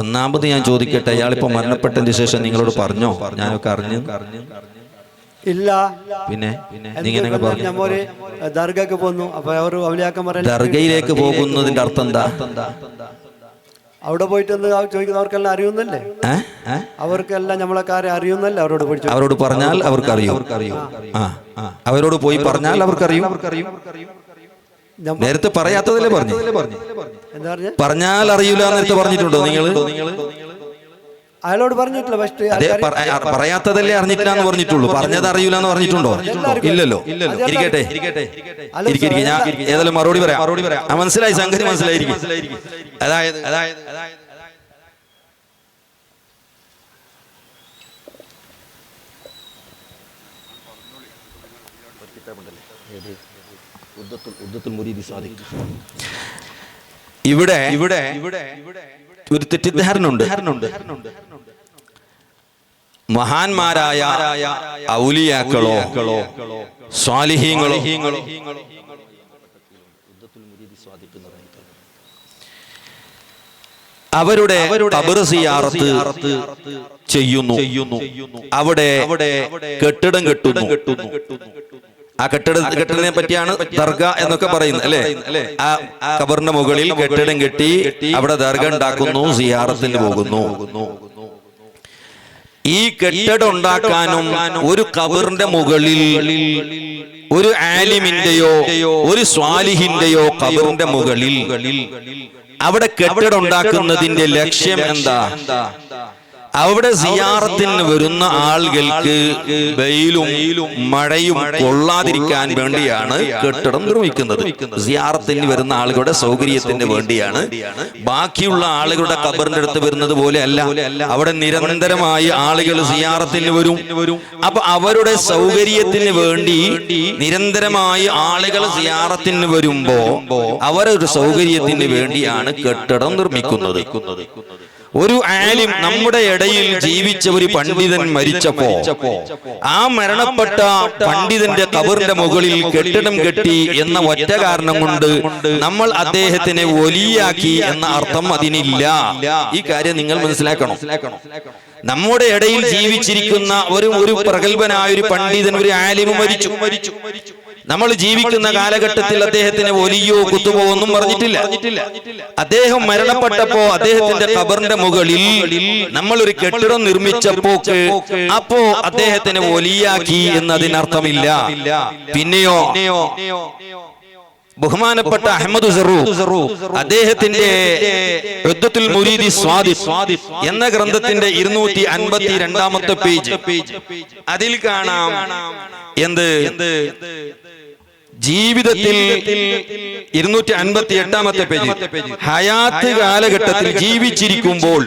ഒന്നാമത് ഞാൻ ചോദിക്കട്ടെ, അയാളിപ്പോ മരണപ്പെട്ടതിന് ശേഷം നിങ്ങളോട് പറഞ്ഞോ ഞാനൊക്കെ അറിഞ്ഞു? ഇല്ല. പിന്നെ ഇങ്ങനെ പറഞ്ഞു ദർഗക്ക് പോന്നു. അപ്പൊ അവർ ദർഗയിലേക്ക് പോകുന്നതിന്റെ അർത്ഥം എന്താ? അവിടെ പോയിട്ട് ചോദിക്കുന്നവർക്കെല്ലാം അറിയുന്നല്ലേ? അവർക്കെല്ലാം നമ്മളെ കാര്യം അറിയുന്നല്ലേ? അവരോട് പറഞ്ഞാൽ അവർക്കറിയും. അവരോട് പോയി പറഞ്ഞാൽ അവർക്കറിയും. നേരത്തെ പറയാത്തതല്ലേ പറഞ്ഞു? പറഞ്ഞാൽ അറിയില്ല നേരത്തെ പറഞ്ഞിട്ടുണ്ടോ നിങ്ങൾ? അയാളോട് പറഞ്ഞിട്ടില്ല. ഫസ്റ്റ് പറയാത്തതല്ലേ അറിഞ്ഞിട്ടില്ല എന്ന് പറഞ്ഞിട്ടുള്ളൂ. പറഞ്ഞത് അറിയില്ല എന്ന് പറഞ്ഞിട്ടുണ്ടോ? ഇല്ലല്ലോ. ഇരിക്കട്ടെ, ഞാൻ ഏതായാലും മറുപടി പറയാം. മനസ്സിലായി, സംഗതി മനസ്സിലായിരിക്കും. അതായത് ഇവിടെ ഒരു തെറ്റിദ്ധാരണുണ്ട്. മഹാന്മാരായ ഔലിയാക്കളോ സ്വാലിഹീങ്ങളോ അവരുടെ ഖബർ സിയാറത്ത് ചെയ്യുന്നു. അവിടെ കെട്ടിടം കെട്ടുന്നു. ആ കെട്ടിടത്തിനെ പറ്റിയാണ് ദർഗ എന്നൊക്കെ പറയുന്നത് അല്ലെ? ആ ഖബറിന്റെ മുകളിൽ കെട്ടിടം കെട്ടി അവിടെ ദർഗ ഉണ്ടാക്കുന്നു, സിയാറത്തിന് പോകുന്നു. ഈ കെട്ടിടം ഉണ്ടാക്കാനും ഒരു ഖബറിന്റെ മുകളിൽ ഒരു ആലിമിന്റെയോ ഒരു സ്വാലിഹിന്റെയോ ഖബറിന്റെ മുകളിൽ അവിടെ കെട്ടിടം ഉണ്ടാക്കുന്നതിന്റെ ലക്ഷ്യം എന്താ? അവിടെ സിയാറത്തിന് വരുന്ന ആളുകൾക്ക് വെയിലും മഴയും കൊള്ളാതിരിക്കാൻ വേണ്ടിയാണ് കെട്ടിടം നിർമ്മിക്കുന്നത്. സിയാറത്തിന് വരുന്ന ആളുകളുടെ സൗകര്യത്തിന് വേണ്ടിയാണ്. ബാക്കിയുള്ള ആളുകളുടെ ഖബറിന്റെ അടുത്ത് വരുന്നത് പോലെ അല്ല. അവിടെ നിരന്തരമായി ആളുകൾ സിയാറത്തിന് വരും. അപ്പൊ അവരുടെ സൗകര്യത്തിന് വേണ്ടി നിരന്തരമായി ആളുകൾ സിയാറത്തിന് വരുമ്പോ അവരൊരു സൗകര്യത്തിന് വേണ്ടിയാണ് കെട്ടിടം നിർമ്മിക്കുന്നത്. ഒരു ആലിം നമ്മുടെ ഇടയിൽ ജീവിച്ച ഒരു പണ്ഡിതൻ മരിച്ചപ്പോ ആ മരണപ്പെട്ട പണ്ഡിതന്റെ ഖബറിന്റെ മുകളിൽ കെട്ടിടം കെട്ടി എന്ന ഒറ്റ കാരണം കൊണ്ട് നമ്മൾ അദ്ദേഹത്തിനെ വലിയാക്കി എന്ന അർത്ഥം അതിനില്ല. ഈ കാര്യം നിങ്ങൾ മനസ്സിലാക്കണം. നമ്മുടെ ഇടയിൽ ജീവിച്ചിരിക്കുന്ന ഒരു പ്രഗത്ഭനായ ഒരു പണ്ഡിതൻ, ഒരു ആലിം മരിച്ചു. നമ്മൾ ജീവിക്കുന്ന കാലഘട്ടത്തിൽ അദ്ദേഹത്തിന് വലിയോ കുത്തുബോ ഒന്നും പറഞ്ഞിട്ടില്ല. അദ്ദേഹം മരണപ്പെട്ടപ്പോ അദ്ദേഹത്തിന്റെ ഖബറിന്റെ മുകളിൽ നമ്മൾ ഒരു കെട്ടിടം നിർമ്മിച്ചപ്പോ അപ്പോ അദ്ദേഹത്തിന് വലിയാക്കി എന്നതിനർത്ഥമില്ല. പിന്നെയോ ബഹുമാനപ്പെട്ട അഹ്മദ് സറൂഖ് അദ്ദേഹത്തിന്റെ ഉദ്ദത്തുൽ മുരീദി സ്വാദിഖ് എന്ന ഗ്രന്ഥത്തിന്റെ 252-ാമത്തെ പേജ്, അതിൽ കാണാം എന്ത്? ജീവിതത്തിൽ 258-ാമത്തെ പേജ്, ഹയാത്ത് കാലഘട്ടത്തിൽ ജീവിച്ചിരിക്കുമ്പോൾ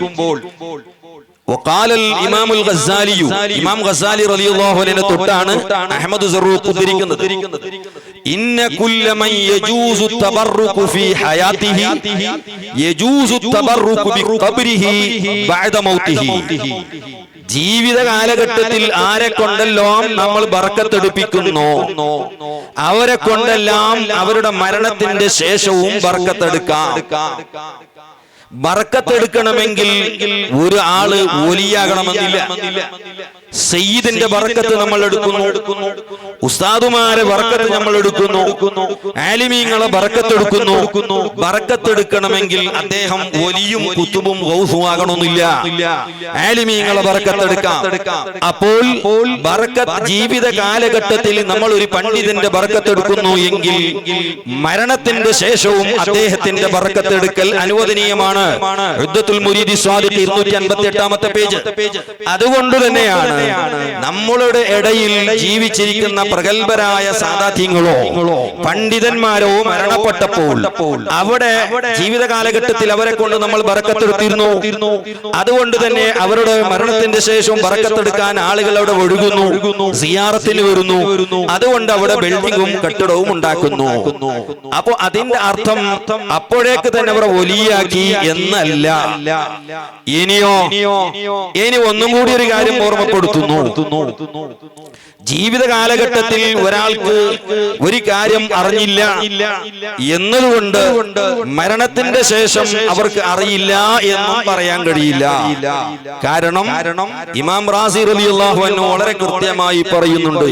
وقال الامام الغزالي ഇമാം ഗസാലി റളിയല്ലാഹു അൻഹു തൊട്ടാണ് അഹ്മദ് സറൂഖ് ഉദ്ധരിക്കുന്നത് ഇന്ന കുല്ല മൻ യജൂസു തബറുകു ഫീ ഹയാതിഹി യജൂസു തബറുകു ബിഖബ്രിഹി ബഅദ മൗതിഹി. ജീവിത കാലഘട്ടത്തിൽ ആരെ കൊണ്ടെല്ലാം നമ്മൾ ബർക്കത്തെടുപ്പിക്കുന്നു അവരെ കൊണ്ടെല്ലാം അവരുടെ മരണത്തിന്റെ ശേഷവും ബർക്കത്തെടുക്കാം. ബർക്കത്തെടുക്കണമെങ്കിൽ ഒരു ആള് വലിയാകണമെന്നില്ല. സയ്യിദിന്റെ ബർക്കത്ത് നമ്മൾ എടുക്കുന്നു, ഉസ്താദുമാരെ ബർക്കത്ത് നമ്മൾ എടുക്കുന്നു, ആലിമീങ്ങളെ ബർക്കത്ത് എടുക്കുന്നു. ബർക്കത്തെടുക്കണമെങ്കിൽ അദ്ദേഹം വലിയും കുത്തുബും ഗൗസും ആകണമെന്നില്ല. ആലിമീങ്ങളെ ബർക്കത്തെടുക്കാം. അപ്പോൾ ബർക്കത്ത് ജീവിത കാലഘട്ടത്തിൽ നമ്മൾ ഒരു പണ്ഡിതന്റെ ബർക്കത്തെടുക്കുന്നു എങ്കിൽ മരണത്തിന്റെ ശേഷവും അദ്ദേഹത്തിന്റെ ബർക്കത്തെടുക്കൽ അനുവദനീയമാണ്. ഉദ്ദത്തുൽ മുരീദി സ്വാദിഖ് 258-ാമത്തെ പേജ്. അതുകൊണ്ട് തന്നെയാണ് നമ്മളുടെ ഇടയിൽ ജീവിച്ചിരിക്കുന്ന പ്രഗത്ഭരായ സാദാത്യങ്ങളോ പണ്ഡിതന്മാരോ മരണപ്പെട്ടപ്പോൾ അവിടെ ജീവിത കാലഘട്ടത്തിൽ അവരെ കൊണ്ട് നമ്മൾ ബർക്കത്തെടുത്തിരുന്നു. അതുകൊണ്ട് തന്നെ അവരുടെ മരണത്തിന്റെ ശേഷം ബർക്കത്തെടുക്കാൻ ആളുകൾ അവിടെ ഒഴുകുന്നു, സിയാറത്തിന് വരുന്നു. അതുകൊണ്ട് അവിടെ ബിൽഡിങ്ങും കെട്ടിടവും ഉണ്ടാക്കുന്നു. അപ്പൊ അതിന്റെ അർത്ഥം അപ്പോഴേക്ക് തന്നെ അവരെ വലിയാക്കി എന്നല്ല. ഇനി ഒന്നും കൂടി ഒരു കാര്യം ഓർമ്മപ്പെടുത്തുന്നു. ജീവിത കാലഘട്ടത്തിൽ ഒരാൾക്ക് ഒരു കാര്യം അറിഞ്ഞില്ല എന്നതുകൊണ്ട് മരണത്തിന്റെ ശേഷം അവർക്ക് അറിയില്ല എന്നും പറയാൻ കഴിയില്ല. കാരണം ഇമാം റാസി റളിയല്ലാഹു അൻഹു വളരെ കൃത്യമായി പറയുന്നുണ്ട്,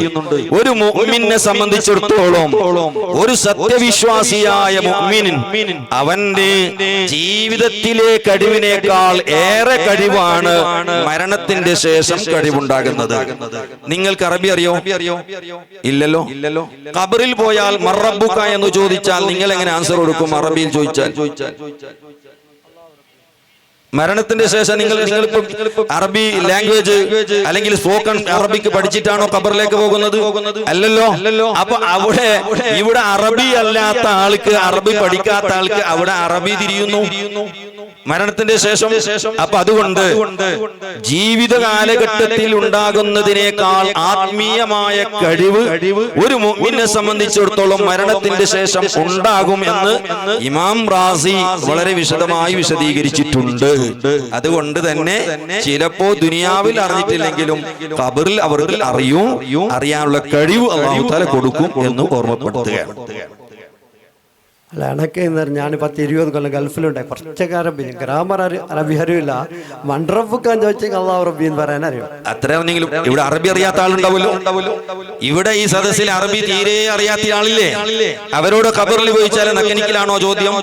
ഒരു മുഅ്മിനെ സംബന്ധിച്ചിടത്തോളം ഒരു സത്യവിശ്വാസിയായ മുഅ്മിൻ അവന്റെ ജീവിതത്തിലെ കഴിവിനേക്കാൾ ഏറെ കഴിവാണ് മരണത്തിന്റെ ശേഷം കഴിവുണ്ടാകുന്നത്. നിങ്ങൾക്ക് അറബി അറിയോ? ഇല്ലല്ലോ. ഖബറിൽ പോയാൽ മറബുക എന്ന് ചോദിച്ചാൽ നിങ്ങൾ എങ്ങനെ ആൻസർ കൊടുക്കും? അറബിയിൽ ചോദിച്ചാൽ മരണത്തിന്റെ ശേഷം നിങ്ങൾ അറബി ലാംഗ്വേജ് അല്ലെങ്കിൽ സ്പോക്കൺ അറബിക്ക് പഠിച്ചിട്ടാണോ ഖബറിലേക്ക് പോകുന്നത്? അല്ലല്ലോ. അപ്പൊ ഇവിടെ അറബി അല്ലാത്ത ആൾക്ക്, അറബി പഠിക്കാത്ത ആൾക്ക് അവിടെ അറബി തിരിയുന്നു മരണത്തിന്റെ ശേഷം. അപ്പൊ അതുകൊണ്ട് ജീവിത കാലഘട്ടത്തിൽ ഉണ്ടാകുന്നതിനേക്കാൾ ആത്മീയമായ കഴിവ് ഒരു മുഅ്മിനെ സംബന്ധിച്ചിടത്തോളം മരണത്തിന്റെ ശേഷം ഉണ്ടാകും എന്ന് ഇമാം റാസി വളരെ വിശദമായി വിശദീകരിച്ചിട്ടുണ്ട്. അതുകൊണ്ട് തന്നെ ചിലപ്പോ ദുനിയാവിൽ അറിഞ്ഞിട്ടില്ലെങ്കിലും ഖബറിൽ അവർക്ക് അറിയാനുള്ള കഴിവ് അല്ലാഹു തആല കൊടുക്കും എന്ന് ഓർമ്മപ്പെടുത്തുകയാണ്. അല്ല, എനക്ക് ഞാൻ 10-20 കൊല്ലം ഗൾഫിലുണ്ടായി. കുറച്ചൊക്കെ അറബി, ഗ്രാമർ അറബി അറിയില്ല. മൺറബുക്കാൻ ചോദിച്ചെങ്കിൽ അള്ളാഹു റബ്ബി എന്ന് പറയാൻ അറിയാം. അത്രയാണെങ്കിലും ഇവിടെ അറബി അറിയാത്ത ആളുണ്ടാവുമല്ലോ. ഇവിടെ ഈ സദസ്സിൽ അറബി തീരെ അറിയാത്ത ആളില്ലേ? അവരോട് ഖബറിൽ ചോദിച്ചാൽ നക്കനിക്കലാണോ ചോദ്യം?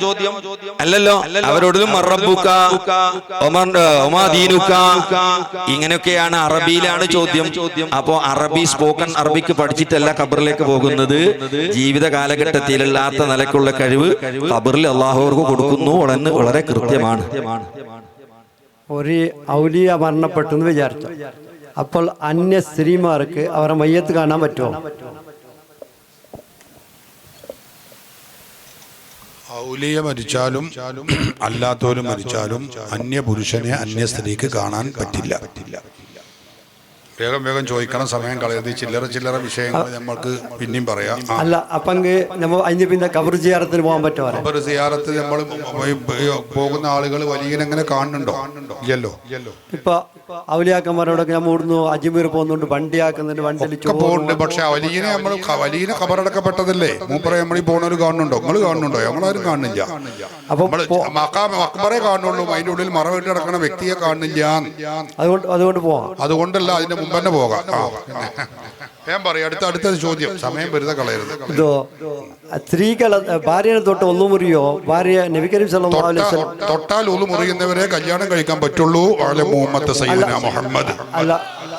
അല്ലല്ലോ. അവരോടും മറബുക്ക, ഒമാ ദീനുക്ക, ഇങ്ങനെയൊക്കെയാണ്, അറബിയിലാണ് ചോദ്യം. അപ്പോ അറബി സ്പോക്കൺ അറബിക്ക് പഠിച്ചിട്ടല്ല ഖബറിലേക്ക് പോകുന്നത്. ജീവിത കാലഘട്ടത്തിലല്ലാത്ത നിലക്കുള്ള കഴിവ് ഖബറിൽ അല്ലാഹു അവർക്ക് കൊടുക്കുന്നു. വളരെ കൃത്യമാണ്. ഒരു ഔലിയ മരണപ്പെട്ടു എന്ന് വിചാരിച്ചു, അപ്പോൾ അന്യ സ്ത്രീമാർക്ക് അവരെ മയ്യത്ത് കാണാൻ പറ്റുമോ? ഔലിയ മരിച്ചാലും അല്ലാത്തവരും മരിച്ചാലും അന്യ പുരുഷനെ അന്യ സ്ത്രീക്ക് കാണാൻ പറ്റില്ല. വേഗം ചോദിക്കണം, സമയം കളയരുത്. ചില്ലറ വിഷയങ്ങൾ നമ്മൾക്ക് പിന്നെയും പറയാം. അല്ല, അപ്പം നമ്മൾ അതിന് പിന്നെ ഖബർ സിയാറത്തിന് പോകാൻ പറ്റുമോ? ഖബർ സിയാറത്ത് നമ്മൾ പോകുന്ന ആളുകൾ വലിയനെങ്ങനെ കാണുന്നുണ്ടോ? ഇല്ലല്ലോ. ഇപ്പൊ ഔലിയാക്കന്മാരോടൊക്കെ നമ്മൾ ഇവിടുന്ന് അജ്മീർ പോകുന്നുണ്ട്, വണ്ടിയാക്കുന്നുണ്ട്, വണ്ടിയിൽ പോകുന്നുണ്ട്. പക്ഷെ വലിയനെ നമ്മൾ വലിയനെ ഖബറടക്കപ്പെട്ടതല്ലേ, മൂപ്പറെ നമ്മളീ പോകുന്നവർ കാണുന്നുണ്ടോ? നിങ്ങൾ കാണുന്നുണ്ടോ? നമ്മളാരും കാണുന്നില്ല. അപ്പൊ അക്ബറെ കാണുന്നുള്ളൂ, അതിന്റെ ഉള്ളിൽ മറവിട്ട് കിടക്കുന്ന വ്യക്തിയെ കാണുന്നില്ല. അതുകൊണ്ട് പോവാം. അതുകൊണ്ടല്ല, അതിന്റെ മുമ്പ് തന്നെ പോകാം. ഞാൻ പറയാം. അടുത്ത ചോദ്യം, സമയം വെറുതെ കളയരുത്. സ്ത്രീകളെ ഭാര്യനെ തൊട്ട് ഒന്നു മുറിയോ? ഭാര്യ നബി കരീം സല്ലല്ലാഹു അലൈഹി വസല്ലം തൊട്ടാൽ ഒന്നു മുറിയുന്നവരെ കല്യാണം കഴിക്കാൻ പറ്റുള്ളൂ. മുഹമ്മദ് സയ്യിദുനാ മുഹമ്മദ്. അല്ല,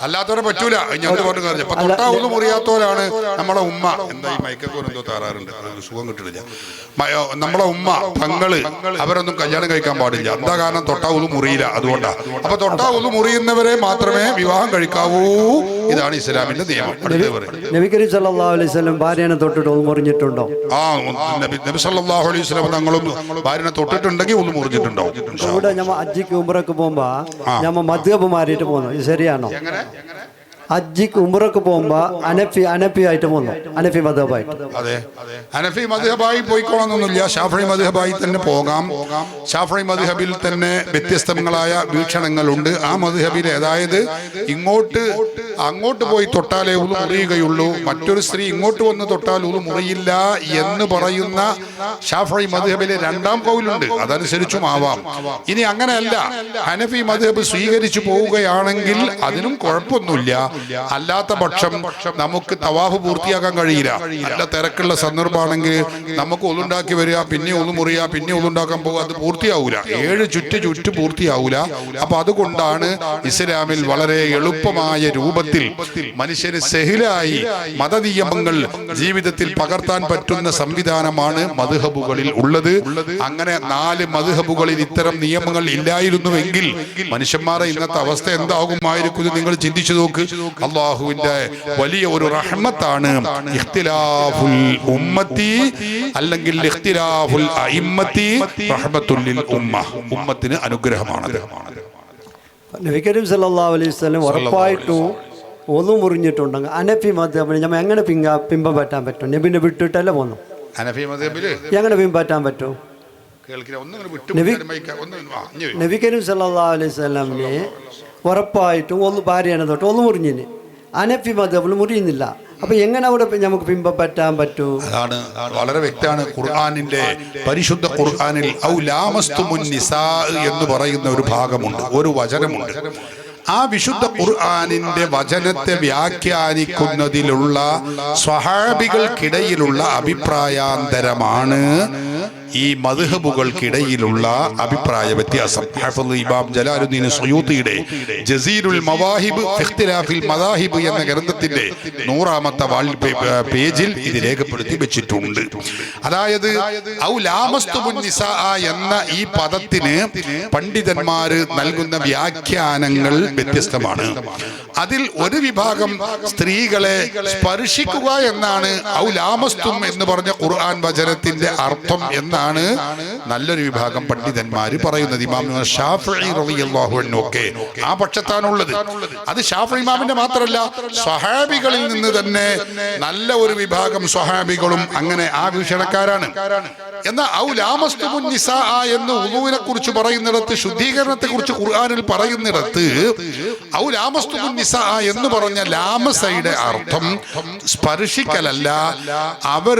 അല്ലാത്തവരെ പറ്റൂല. ഞാൻ പറഞ്ഞു കാര്യം അപ്പൊ തൊട്ടാ ഉളു മുറിയാത്തവരാണ് നമ്മളെ ഉമ്മ. എന്താ ഈ മൈക്കത്തോട് എന്തോ താറാറുണ്ട്, സുഖം കിട്ടില്ല. നമ്മളെ ഉമ്മ പങ്ങള് അവരൊന്നും കല്യാണം കഴിക്കാൻ പാടില്ല. എന്താ കാരണം? തൊട്ടാ ഉളു മുറിയില്ല, അതുകൊണ്ടാ. അപ്പൊ തൊട്ടാ ഉളു മുറിയുന്നവരെ മാത്രമേ വിവാഹം കഴിക്കാവൂ. ഇതാണ് ഇസ്ലാമിന്റെ നിയമം. നബി കരീം സല്ലല്ലാഹു അലൈഹി വസല്ലം ഭാര്യനെ തൊട്ടിട്ട് ഉളു മുറിഞ്ഞിട്ടുണ്ടോ? നബി സല്ലല്ലാഹു അലൈഹി വസല്ലം തങ്ങളും ഭാര്യനെ തൊട്ടിട്ടുണ്ടെങ്കിൽ ഉളു മുറിഞ്ഞിട്ടുണ്ടോ? ഇവിടെ ഞമ്മ അജ്ജിക്ക് ഉംറക്ക് പോകുമ്പോ ഞമ്മ മദ്ഹബ് മാറിയിട്ട് പോകുന്നു, ഇത് ശരിയാണോ? ഹജ്ജിക്ക് ഉംറക്ക് പോകുമ്പോ അനഫി ആയിട്ട് പോകുന്നു, അനഫി മദ്ഹബായിട്ട്. അതെ, ഹനഫി മദ്ഹബായി പോയിക്കോളണമെന്നൊന്നുമില്ല. ഷാഫി മദ്ഹബായി തന്നെ പോകാം. ഷാഫി മദ്ഹബിൽ തന്നെ വ്യത്യസ്തങ്ങളായ വീക്ഷണങ്ങളുണ്ട്. ആ മദ്ഹബിൽ അതായത് അങ്ങോട്ട് പോയി തൊട്ടാലേ ഉളു മുറിയുകയുള്ളൂ, മറ്റൊരു സ്ത്രീ ഇങ്ങോട്ട് വന്ന് തൊട്ടാൽ ഉളു മുറിയില്ല എന്ന് പറയുന്ന ഷാഫി മദ്ഹബിലെ രണ്ടാം കൗലുണ്ട്. അതനുസരിച്ചും ആവാം. ഇനി അങ്ങനെയല്ല, ഹനഫി മദ്ഹബ് സ്വീകരിച്ചു പോവുകയാണെങ്കിൽ അതിനും കുഴപ്പമൊന്നുമില്ല. അല്ലാത്ത പക്ഷം നമുക്ക് തവാഫ് പൂർത്തിയാക്കാൻ കഴിയില്ല. നല്ല തിരക്കുള്ള സന്ദർഭമാണെങ്കിൽ നമുക്ക് ഒന്നുണ്ടാക്കി വരിക, പിന്നെ ഒന്ന് മുറിയുക, പിന്നെ ഒന്നുണ്ടാക്കാൻ പോകുക, അത് പൂർത്തിയാവൂല. 7 ചുറ്റ് പൂർത്തിയാവൂല. അപ്പൊ അതുകൊണ്ടാണ് ഇസ്ലാമിൽ വളരെ എളുപ്പമായ രൂപത്തിൽ മനുഷ്യന് സഹിലായി മതനിയമങ്ങൾ ജീവിതത്തിൽ പകർത്താൻ പറ്റുന്ന സംവിധാനമാണ് മദ്ഹബുകളിൽ ഉള്ളത്. അങ്ങനെ 4 മദ്ഹബുകളിൽ ഇത്തരം നിയമങ്ങൾ ഇല്ലായിരുന്നുവെങ്കിൽ മനുഷ്യന്മാരെ ഇന്നത്തെ അവസ്ഥ എന്താകുമായിരിക്കും നിങ്ങൾ ചിന്തിച്ചു നോക്ക്. അള്ളാഹുവിന്റെ വലിയ ഒരു റഹ്മത്താണ് ഇഖ്തിലാഫുൽ ഉമ്മത്തി, അല്ലെങ്കിൽ ഇഖ്തിലാഫുൽ അഇമ്മത്തി റഹ്മത്തുൽ ലിൽ ഉമ്മ. ഉമ്മത്തിന് അനുഗ്രഹമാണത്. നബി കരീം സല്ലല്ലാഹു അലൈഹി വസല്ലം ഉറപ്പായിട്ടും ഒന്നു മുറിഞ്ഞിട്ടുണ്ടെങ്കിൽ അനഫി മദ്ഹബിന് നമ്മൾ എങ്ങനെ പിൻപറ്റാൻ പറ്റും? നബിനെ വിട്ടിട്ടല്ലേ പോന്നു. ഹനഫി മദ്ഹബിൽ എങ്ങനെ പിൻപറ്റാൻ പറ്റും? നബി കരീം സല്ലല്ലാഹു അലൈഹി വസല്ലമിനെ ഉറപ്പായിട്ടും ഒന്ന് ഭാര്യനെ തൊട്ട് ഒന്ന് മുറിഞ്ഞിന്, അനഫി മദ്ഹബിൽ മുറിയുന്നില്ല. അപ്പൊ എങ്ങനെ അവിടെ നമുക്ക് പിൻപറ്റാൻ പറ്റൂ? അതാണ് വളരെ വ്യക്തമാണ്. ഖുർആനിന്റെ പരിശുദ്ധ ഖുർആനിൽ ഔ ലാമസ്തുമുൻ നിസാ എന്ന് പറയുന്ന ഒരു ഭാഗമുണ്ട്, ഒരു വചനമുണ്ട്. ആ വിശുദ്ധ ഖുർആനിന്റെ വചനത്തെ വ്യാഖ്യാനിക്കുന്നതിലുള്ള സ്വഹാബികൾക്കിടയിലുള്ള അഭിപ്രായാന്തരമാണ് ഈ മദ്ഹബുകൾക്കിടയിലുള്ള അഭിപ്രായ വ്യത്യാസം. ഹാഫിദ് ഇമാം ജലാലുദ്ദീൻ സുയൂത്തിയുടെ ജസീറുൽ മവാഹിബ് ഫി ഇഖ്തിലാഫിൽ മദാഹിബ് എന്ന ഗ്രന്ഥത്തിന്റെ 100ാമത്തെ പേജിൽ ഇത് രേഖപ്പെടുത്തി വെച്ചിട്ടുണ്ട്. അതായത് ഔ ലാമസ്തുമുൻ നിസാ എന്ന ഈ പദത്തിന് പണ്ഡിതന്മാര് നൽകുന്ന വ്യാഖ്യാനങ്ങൾ വ്യത്യസ്തമാണ്. അതിൽ ഒരു വിഭാഗം സ്ത്രീകളെ സ്പർശിക്കുക എന്നാണ് ഔ ലാമസ്തും എന്ന് പറഞ്ഞ ഖുർആൻ വചനത്തിന്റെ അർത്ഥം എന്നാണ് നല്ലൊരു വിഭാഗം പണ്ഡിതന്മാര് പറയുന്നത്. ഇമാം ശാഫിഈ റളിയല്ലാഹു അൻഹു ഒക്കെ ആ പക്ഷത്താണുള്ളത്. അത് ശാഫിഈ ഇമാമിന്റെ മാത്രമല്ല, സ്വഹാബികളിൽ നിന്ന് തന്നെ നല്ല ഒരു വിഭാഗം സ്വഹാബികളും അങ്ങനെ ആ വീക്ഷണക്കാരാണ്. എന്നാൽ ഔ ലാമസ്തുമുൻ നിസാ എന്ന് വുളൂവിനെ കുറിച്ച് പറയുന്നിടത്ത്, ശുദ്ധീകരണത്തെ കുറിച്ച് ഖുർആനിൽ പറയുന്നിടത്ത് ഔ ലാമസ്തുമുൻ നിസാ എന്ന് പറഞ്ഞ ലാമസയുടെ അർത്ഥം സ്പർശിക്കലല്ല, അവർ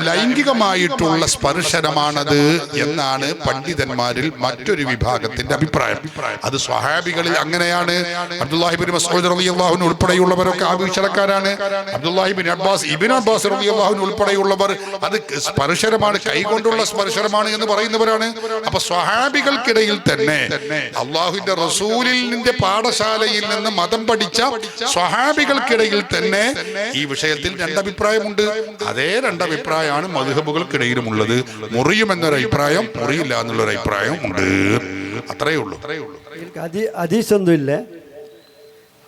ലൈംഗികമായിട്ടുള്ള സ്പർശനമാണത് എന്നാണ് പണ്ഡിതന്മാരിൽ മറ്റൊരു വിഭാഗത്തിന്റെ അഭിപ്രായം. അത് സ്വഹാബികളിൽ അങ്ങനെയാണ്. അബ്ദുല്ലാഹി ഇബ്നു മസ്ഊദ് റളിയല്ലാഹു അൻഹു ഉൾപ്പെടെയുള്ളവരൊക്കെ ആ വീക്ഷണക്കാരാണ്. അബ്ദുല്ലാഹി ഇബ്നു അബ്ബാസ് റളിയല്ലാഹു അൻഹു ഉൾപ്പെടെയുള്ളവർ അത് സ്പർശനമാണ്, കൈകൊണ്ടുള്ള സ്പർശനമാണ് എന്ന് പറയുന്നവരാണ്. അപ്പൊ സ്വഹാബികൾക്കിടയിൽ തന്നെ അള്ളാഹുവിന്റെ റസൂലിന്റെ പാഠശാലയിൽ നിന്ന് മതം പഠിച്ച സ്വഹാബികൾക്കിടയിൽ തന്നെ ഈ വിഷയത്തിൽ 2 അഭിപ്രായമുണ്ട്. അതേ 2 അഭിപ്രായമാണ് മദ്ഹബുകൾക്കിടയിലുമുള്ളത്. മുറിയുമെന്നൊരു അഭിപ്രായം, മുറിയില്ല എന്നുള്ളൊരു അഭിപ്രായം ഉണ്ട്. അത്രയേ ഉള്ളൂ. ഹദീസൊന്നുമില്ലേ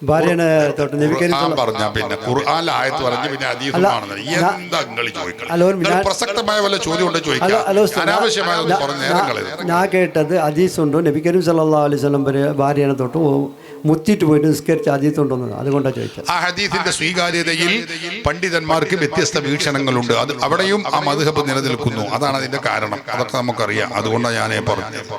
ഭാര്യനെ തൊട്ട്? പറഞ്ഞ പിന്നെ ഖുർആനിലെ ആയത്ത് പറഞ്ഞു, പിന്നെ ഹദീസുമാണെന്ന് എന്താ നിങ്ങൾ ചോദിക്കണം? പ്രസക്തമായ വല്ല ചോദ്യം ഉണ്ടോ ചോദിക്കാം. ഞാൻ കേട്ടത് ഹദീസുണ്ടോ നബി കരീം സല്ലല്ലാഹു അലൈഹി വസല്ലം ഭാര്യനെ തൊട്ട് മുത്തിട്ട് പോയിട്ട് നിസ്കരിച്ച ഹദീസുണ്ടോന്ന്, അതുകൊണ്ടാണ് ചോദിച്ചത്. ആ ഹദീസിന്റെ സ്വീകാര്യതയിൽ പണ്ഡിതന്മാർക്ക് വ്യത്യസ്ത വീക്ഷണങ്ങളുണ്ട്. അത് അവിടെയും ആ മദ്ഹബ് നിലനിൽക്കുന്നു. അതാണ് അതിന്റെ കാരണം. അതൊക്കെ നമുക്കറിയാം. അതുകൊണ്ടാണ് ഞാനേ പറഞ്ഞത്.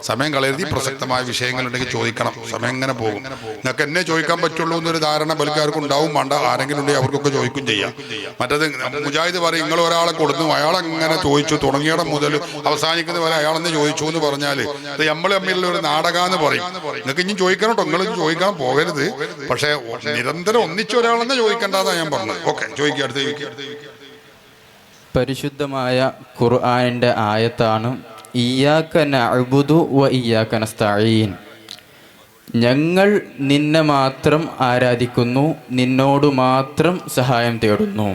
സമയം കളയരുത്. പ്രസക്തമായ വിഷയങ്ങളുണ്ടെങ്കിൽ ചോദിക്കണം. സമയം എങ്ങനെ പോകും? നിങ്ങൾക്ക് എന്നെ ചോദിക്കാൻ പറ്റുള്ളൂ എന്നൊരു ധാരണ പലർക്കും ഉണ്ടാവും. വേണ്ട, ആരെങ്കിലും ഉണ്ടെങ്കിൽ അവർക്കൊക്കെ ചോദിക്കും ചെയ്യാം. മറ്റത് മുജാഹിദ് പറയും, നിങ്ങൾ ഒരാളെ കൊടുത്തു, അയാളെങ്ങനെ ചോദിച്ചു, തുടങ്ങിയിടം മുതൽ അവസാനിക്കുന്ന വരെ അയാളെന്ന് ചോദിച്ചു എന്ന് പറഞ്ഞാൽ അത് നമ്മൾ തമ്മിലുള്ള ഒരു നാടകാന്ന് പറയും. നിങ്ങൾക്ക് ഇനി ചോദിക്കണം കേട്ടോ, നിങ്ങൾ ചോദിക്കാൻ പോകരുത്. പക്ഷെ നിരന്തരം ഒന്നിച്ച ഒരാളെന്ന് ചോദിക്കേണ്ടതാണ് ഞാൻ പറഞ്ഞത്. ഓക്കെ, ചോദിക്കുക. അടുത്ത പരിശുദ്ധമായ ഖുർആനിന്റെ ആയത്താണ് ഇയ്യാക നഅ്ബുദു വ ഇയ്യാക നസ്തഈൻ. ഞങ്ങൾ നിന്നെ മാത്രം ആരാധിക്കുന്നു, നിന്നോട് മാത്രം സഹായം തേടുന്നു.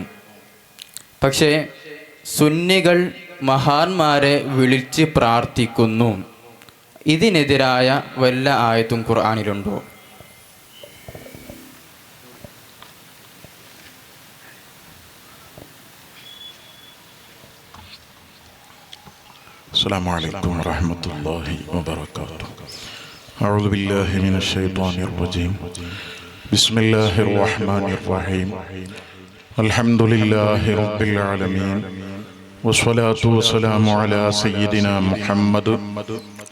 പക്ഷേ സുന്നികൾ മഹാന്മാരെ വിളിച്ച് പ്രാർത്ഥിക്കുന്നു. ഇതിനെതിരായ വല്ല ആയത്തും ഖുർആനിലുണ്ടോ? السلام عليكم ورحمة الله وبركاته. أعوذ بالله من الشيطان الرجيم. بسم الله الرحمن الرحيم. الحمد لله رب العالمين والصلاة والسلام على سيدنا محمد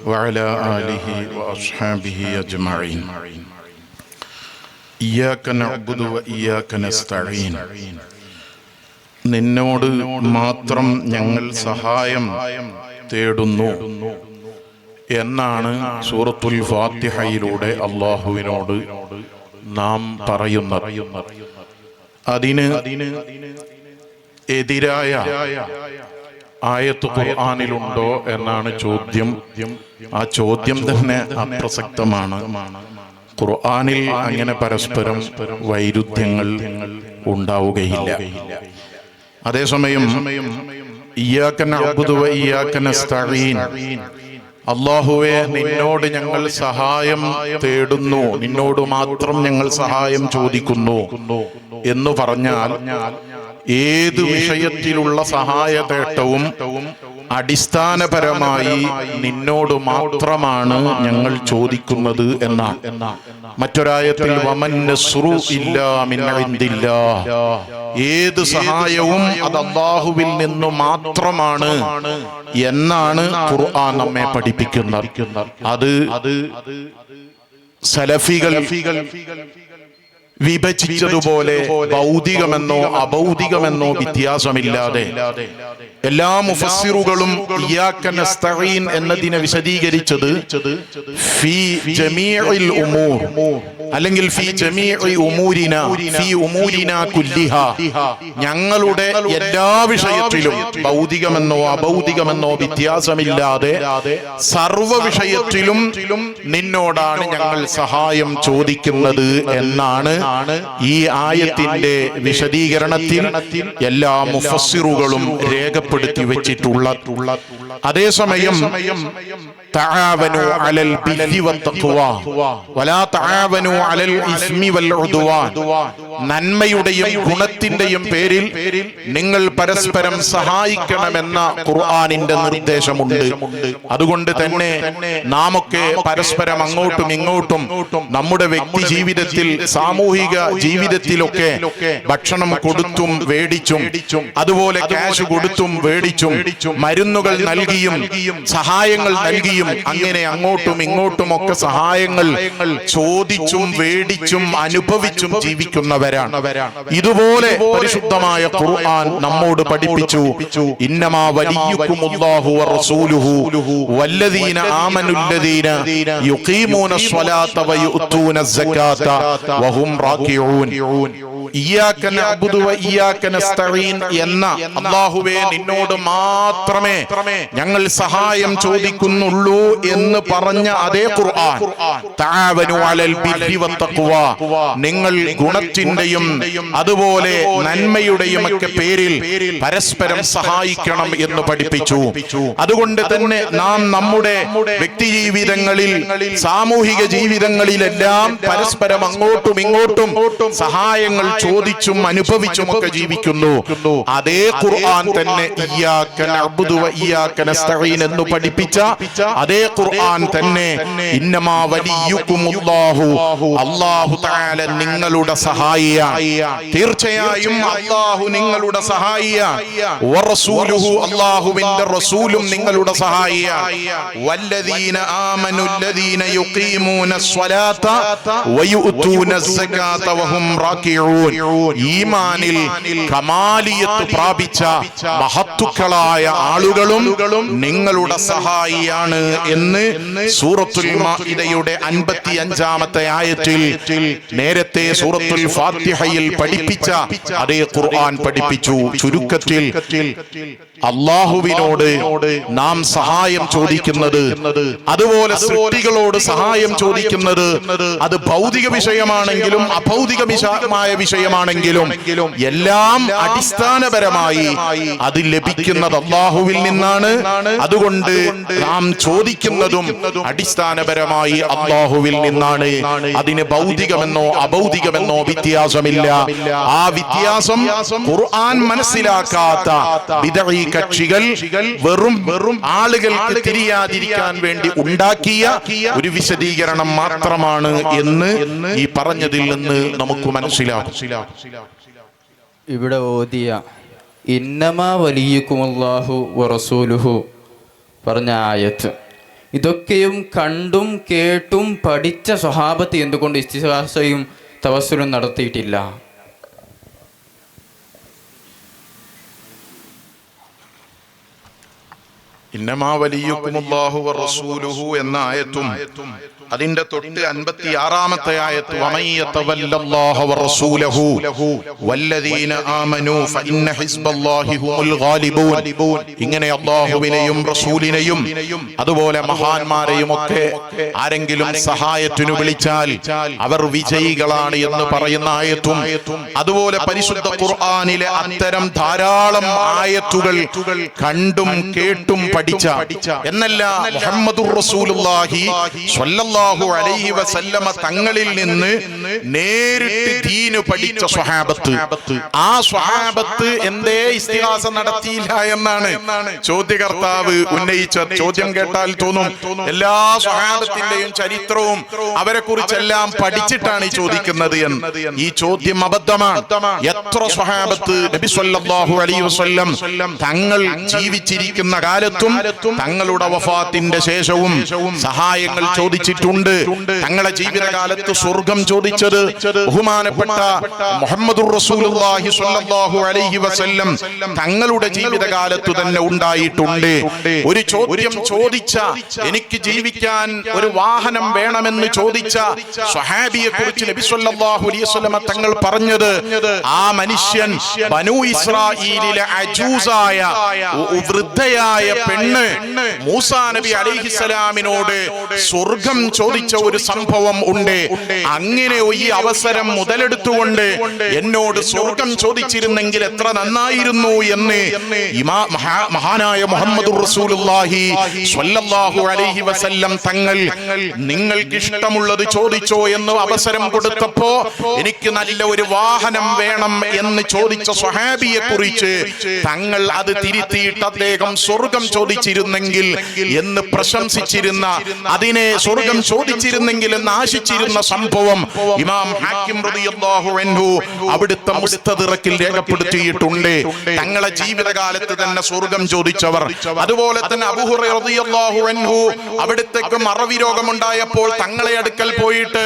وعلى آله وأصحابه أجمعين. إياك نعبد وإياك نستعين. നിന്നോട് മാത്രം ഞങ്ങൾ സഹായം തേടുന്നു എന്നാണ് സൂറത്തുൽ ഫാത്തിഹയിലൂടെ അല്ലാഹുവിനോട് നാം പറയുന്നത്. അതിന് എതിരായ ആയത്ത് ഖുർആനിലുണ്ടോ എന്നാണ് ചോദ്യം. ആ ചോദ്യം തന്നെ അപ്രസക്തമാണ്. ഖുർആനിൽ അങ്ങനെ പരസ്പരം വൈരുദ്ധ്യങ്ങൾ ഉണ്ടാവുകയില്ല. അതേസമയം ഇയ്യാക നഅ്ബുദു വ ഇയ്യാക നസ്തഈൻ, അല്ലാഹുവേ നിന്നോട് ഞങ്ങൾ സഹായം തേടുന്നു, നിന്നോട് മാത്രം ഞങ്ങൾ സഹായം ചോദിക്കുന്നു എന്ന് പറഞ്ഞാൽ ഏത് വിഷയത്തിലുള്ള സഹായ തേട്ടവും അടിസ്ഥാനപരമായി നിന്നോട് മാത്രമാണ് ഞങ്ങൾ ചോദിക്കുന്നത് എന്നാണ്. മറ്റൊരായത്തിൽ വമൻ നസ്റു ഇല്ലാ മിൻ ഇൻദില്ലാഹ്, ഏത് സഹായവും അത് അല്ലാഹുവിൽ നിന്ന് മാത്രമാണ് എന്നാണ് ഖുർആൻ നമ്മെ പഠിപ്പിക്കുന്നത്. അത് സലഫികൾ വിഭജിച്ചതുപോലെ ഭൗതികമെന്നോ അഭൗതികമെന്നോ വ്യത്യാസമില്ലാതെ എല്ലാ മുഫസ്സിറുകളും ഇയ്യാക നസ്തഈൻ എന്നതിനെ വിശദീകരിച്ചത് ഫീ ജമീഇൽ ഉമൂർ, അല്ലെങ്കിൽ ഫീ ജമീഇ ഉമൂരിനാ, ഫീ ഉമൂരിനാ കുല്ലിഹാ, ഞങ്ങളുടെ എല്ലാ വിഷയത്തിലും ഭൗതികമെന്നോ അഭൗതികമെന്നോ വ്യത്യാസമില്ലാതെ സർവ വിഷയത്തിലും നിന്നോടാണ് ഞങ്ങൾ സഹായം ചോദിക്കുന്നത് എന്നാണ് ഈ ആയത്തിന്റെ വിശദീകരണത്തിൽ എല്ലാ മുഫസ്സിറുകളും രേഖപ്പെടുത്തി വെച്ചിട്ടുള്ള. അതേസമയം തആവനു അലൽ ബിർരി വത്തഖ്വാ വലാ തആവനു അലൽ ഇസ്മി വൽ ഉദ്വാൻ, നന്മയുടെയും ഗുണത്തിന്റെയും പേരിൽ നിങ്ങൾ പരസ്പരം സഹായിക്കണമെന്ന ഖുർആനിന്റെ നിർദ്ദേശമുണ്ട്. അതുകൊണ്ട് തന്നെ നാമൊക്കെ പരസ്പരം അങ്ങോട്ടും ഇങ്ങോട്ടും നമ്മുടെ വ്യക്തി ജീവിതത്തിൽ സാമൂഹിക ജീവിതത്തിലൊക്കെ ഭക്ഷണം കൊടുത്തും വേടിച്ചും, അതുപോലെ ക്യാഷ് കൊടുത്തും വേടിച്ചും, മരുന്നുകൾ നൽകിയും സഹായങ്ങൾ നൽകിയും, അങ്ങനെ അങ്ങോട്ടും ഇങ്ങോട്ടും ഒക്കെ സഹായങ്ങൾ ചോദിച്ചും വേടിച്ചും അനുഭവിച്ചും ജീവിക്കുന്നവരാണ്. ഇതുപോലെ പരിശുദ്ധമായ ഖുർആൻ നമ്മോട് പഠിപ്പിച്ചു, ഇന്നമാ വലിയുക്കുമുല്ലാഹു വറസൂലുഹു വല്ലദീന ആമനുല്ലദീന യുഖീമൂനസ് സ്വലാത്ത വയുഅ്തൂനസ് സകാത്ത വഹും റാകിഊൻ. ഇയ്യാക നഅ്ബുദു വ ഇയ്യാക നസ്തഈൻ എന്ന അല്ലാഹുവേ നിന്നോട് മാത്രമേ ഞങ്ങൾ സഹായം ചോദിക്കുന്നുള്ളൂ എന്ന് പറഞ്ഞ അതേ ഖുർആൻ തആവനു അലൽ ബിർരി വത്തഖ്വാ, നിങ്ങൾ ഗുണത്തിന്റെയും അതുപോലെ നന്മയുടെയും ഒക്കെ പേരിൽ പരസ്പരം സഹായിക്കണം എന്ന് പഠിപ്പിച്ചു. അതുകൊണ്ട് തന്നെ നാം നമ്മുടെ വ്യക്തി ജീവിതങ്ങളിൽ സാമൂഹിക ജീവിതങ്ങളിലെല്ലാം പരസ്പരം അങ്ങോട്ടും ഇങ്ങോട്ടും സഹായങ്ങൾ ചോദിച്ചും അനുഭവിച്ചും ഒക്കെ ജീവിക്കുന്നു. അതേ ഖുർആൻ തന്നെ ഇയ്യാക നഅ്ബുദു വ ഇയ്യാക നസ്തഈൻ എന്ന് പഠിപ്പിച്ച അതേ ഖുർആൻ തന്നെ ഇന്നമാ വലിയുക്കുമുല്ലാഹു, അല്ലാഹു തആല നിങ്ങളുടെ സഹായിയാണ്, തീർച്ചയായും അല്ലാഹു നിങ്ങളുടെ സഹായിയാണ്, വറസൂലുഹു അല്ലാഹുവിന്റെ റസൂലും നിങ്ങളുടെ സഹായിയാണ്, വല്ലദീന ആമനുല്ലദീന യുഖീമൂനസ് സ്വലാത്ത വയുഅ്തൂനസ് സകാത്ത വഹും റാകിഊൻ, ഈമാനിൽ കമാലിയത്ത് പ്രാപിച്ച മഹത്തുക്കളായ ആളുകളും നിങ്ങളുടെ സഹായിയാണ് എന്ന് സൂറത്തുൽ മാഇദയുടെ 55-ാമത്തെ ആയത്തിൽ നേരത്തെ സൂറത്തുൽ ഫാത്തിഹയിൽ പഠിപ്പിച്ച അതേ ഖുർആൻ പഠിപ്പിച്ചു. ചുരുക്കത്തിൽ അള്ളാഹുവിനോട് നാം സഹായം ചോദിക്കുന്നത്, അതുപോലെ സൃഷ്ടികളോട് സഹായം ചോദിക്കുന്നത്, അത് ഭൗതിക വിഷയമാണെങ്കിലും അഭൗതികമായ വിഷയമാണെങ്കിലും എല്ലാം അടിസ്ഥാനപരമായി അത് ലഭിക്കുന്നത് അള്ളാഹുവിൽ നിന്നാണ്. അതുകൊണ്ട് നാം ചോദിക്കുന്നതും അടിസ്ഥാനപരമായി അള്ളാഹുവിൽ നിന്നാണ്. അതിന് ഭൗതികമെന്നോ അഭൗതികമെന്നോ വ്യത്യാസമില്ല. ആ വ്യത്യാസം ഖുർആൻ മനസ്സിലാക്കാത്ത ബിദ്അഈ കക്ഷികൾ വെറും ആളുകൾക്ക് തിരിയാതിരിക്കാൻ വേണ്ടി ഉണ്ടാക്കിയ ഒരു വിശദീകരണം മാത്രമാണ് എന്ന് ഈ പറഞ്ഞതിൽ നിന്ന് നമുക്ക് മനസ്സിലാകും. ഇവിടെ ഓതിയ ഇന്നമാ വലിയുക്കുമുല്ലാഹു വറസൂലുഹു പറഞ്ഞ ആയത്ത്, ഇതൊക്കെയും കണ്ടും കേട്ടും പഠിച്ച സ്വഹാബത്ത് എന്തുകൊണ്ട് ഇസ്തിഗാസയും തവസ്സുലും നടത്തിയിട്ടില്ല? ഇന്നമാ വലിയുക്കുമുല്ലാഹു വറസൂലുഹു എന്ന ആയത്തും അതിന്റെ തൊട്ട് 56-ാമത്തെ ആയത്ത് വമൻ യതവല്ലല്ലാഹു വറസൂലഹു വല്ലദീന ആമനൂ ഫഇന്ന ഹിസ്ബല്ലാഹി ഹുമുൽ ഗാലിബൂൻ, ഇങ്ങനെ അല്ലാഹുവിനെയും റസൂലിനെയും അതുപോലെ മഹാന്മാരെയും ഒക്കെ ആരെങ്കിലും സഹായത്തിനു വിളിച്ചാൽ അവർ വിജയികളാണ് എന്ന് പറയുന്ന ആയത്തും, അതുപോലെ പരിശുദ്ധ ഖുർആനിലെ അത്തരം ധാരാളം ആയത്തുകൾ കണ്ടും കേട്ടും പഠിച്ച എന്നല്ല മുഹമ്മദുർ റസൂലുള്ളാഹി സ്വല്ലല്ലാഹു അലൈഹി വസല്ലമ തങ്ങളിൽ നിന്ന് നേരിട്ട് ദീന് പഠിച്ച സ്വഹാബത്ത്, ആ സ്വഹാബത്ത് എന്തേ ഇസ്തിഗാസ നടത്തിയില്ല എന്നാണ് ചോദ്യകർത്താവ് ഉന്നയിച്ച ചോദ്യം. കേട്ടാൽ തോന്നും എല്ലാ സ്വഹാബത്തിന്റെയും ചരിത്രവും അവരെ കുറിച്ചെല്ലാം പഠിച്ചിട്ടാണ് ഈ ചോദിക്കുന്നത് എന്ന്. ഈ ചോദ്യം അബദ്ധമാണ്. എത്ര സ്വഹാബത്ത് നബി സല്ലല്ലാഹു അലൈഹി വസല്ലം തങ്ങൾ ജീവിച്ചിരിക്കുന്ന കാലത്തും തങ്ങളുടെ വഫാത്തിന്റെ ശേഷവും സഹായങ്ങൾ ചോദിച്ചിട്ടുണ്ട്. തങ്ങളുടെ ജീവിതകാലത്ത് സ്വർഗം ചോദിച്ചത് ബഹുമാനപ്പെട്ട മുഹമ്മദുർ റസൂലുള്ളാഹി സ്വല്ലല്ലാഹു അലൈഹി വസല്ലം തങ്ങളുടെ ജീവിതകാലത്ത് തന്നെ ഉണ്ടായിട്ടുണ്ട്. ഒരു ചോദ്യം ചോദിച്ച, എനിക്ക് ജീവിക്കാൻ ഒരു വാഹനം വേണമെന്ന് ചോദിച്ച സ്വഹാബിയെ കുറിച്ച് നബി സ്വല്ലല്ലാഹു അലൈഹി വസല്ലം തങ്ങൾ പറഞ്ഞത്, ആ മനുഷ്യൻ ബനൂ ഇസ്രായീലിലെ അജൂസായ വൃദ്ധയായ പെണ്ണ് മൂസാ നബി അലൈഹിസ്സലാമിനോട് സ്വർഗം ചോദിച്ച ഒരു സംഭവം ഉണ്ട്. അങ്ങനെ ഈ അവസരം മുതലെടുത്തുകൊണ്ട് എന്നോട് സ്വർഗം ചോദിച്ചിരുന്നെങ്കിൽ എത്ര നന്നായിരുന്നു എന്ന് മഹാനായ മുഹമ്മദുർ റസൂലുള്ളാഹി സ്വല്ലല്ലാഹു അലൈഹി വസല്ലം തങ്ങൾ നിങ്ങൾക്ക് ഇഷ്ടമുള്ളത് ചോദിച്ചോ എന്ന് അവസരം കൊടുത്തപ്പോ എനിക്ക് നല്ല ഒരു വാഹനം വേണം എന്ന് ചോദിച്ച സ്വഹാബിയെ കുറിച്ച് തങ്ങൾ അത് തിരുത്തിയിട്ട് അദ്ദേഹം സ്വർഗം ചോദിച്ചിരുന്നെങ്കിൽ എന്ന് പ്രശംസിച്ചിരുന്ന, അതിനെ സ്വർഗം ചോദിച്ചിരുന്നെങ്കിൽ എന്ന് ആശിച്ചിരുന്ന സംഭവം ഇമാം ഹാക്കിം റളിയല്ലാഹു അൻഹു അവിടുത്തെ മുസ്തദ്റക്കിൽ രേഖപ്പെടുത്തിയിട്ടുണ്ട്. തങ്ങളെ ജീവിതകാലത്ത് തന്നെ സ്വർഗം ചോദിച്ചവർ. അതുപോലെ തന്നെ അബൂ ഹുറൈറ റളിയല്ലാഹു അൻഹു അവിടുത്തേക്ക് മറവി രോഗമുണ്ടായപ്പോൾ തങ്ങളെ അടുക്കൽ പോയിട്ട്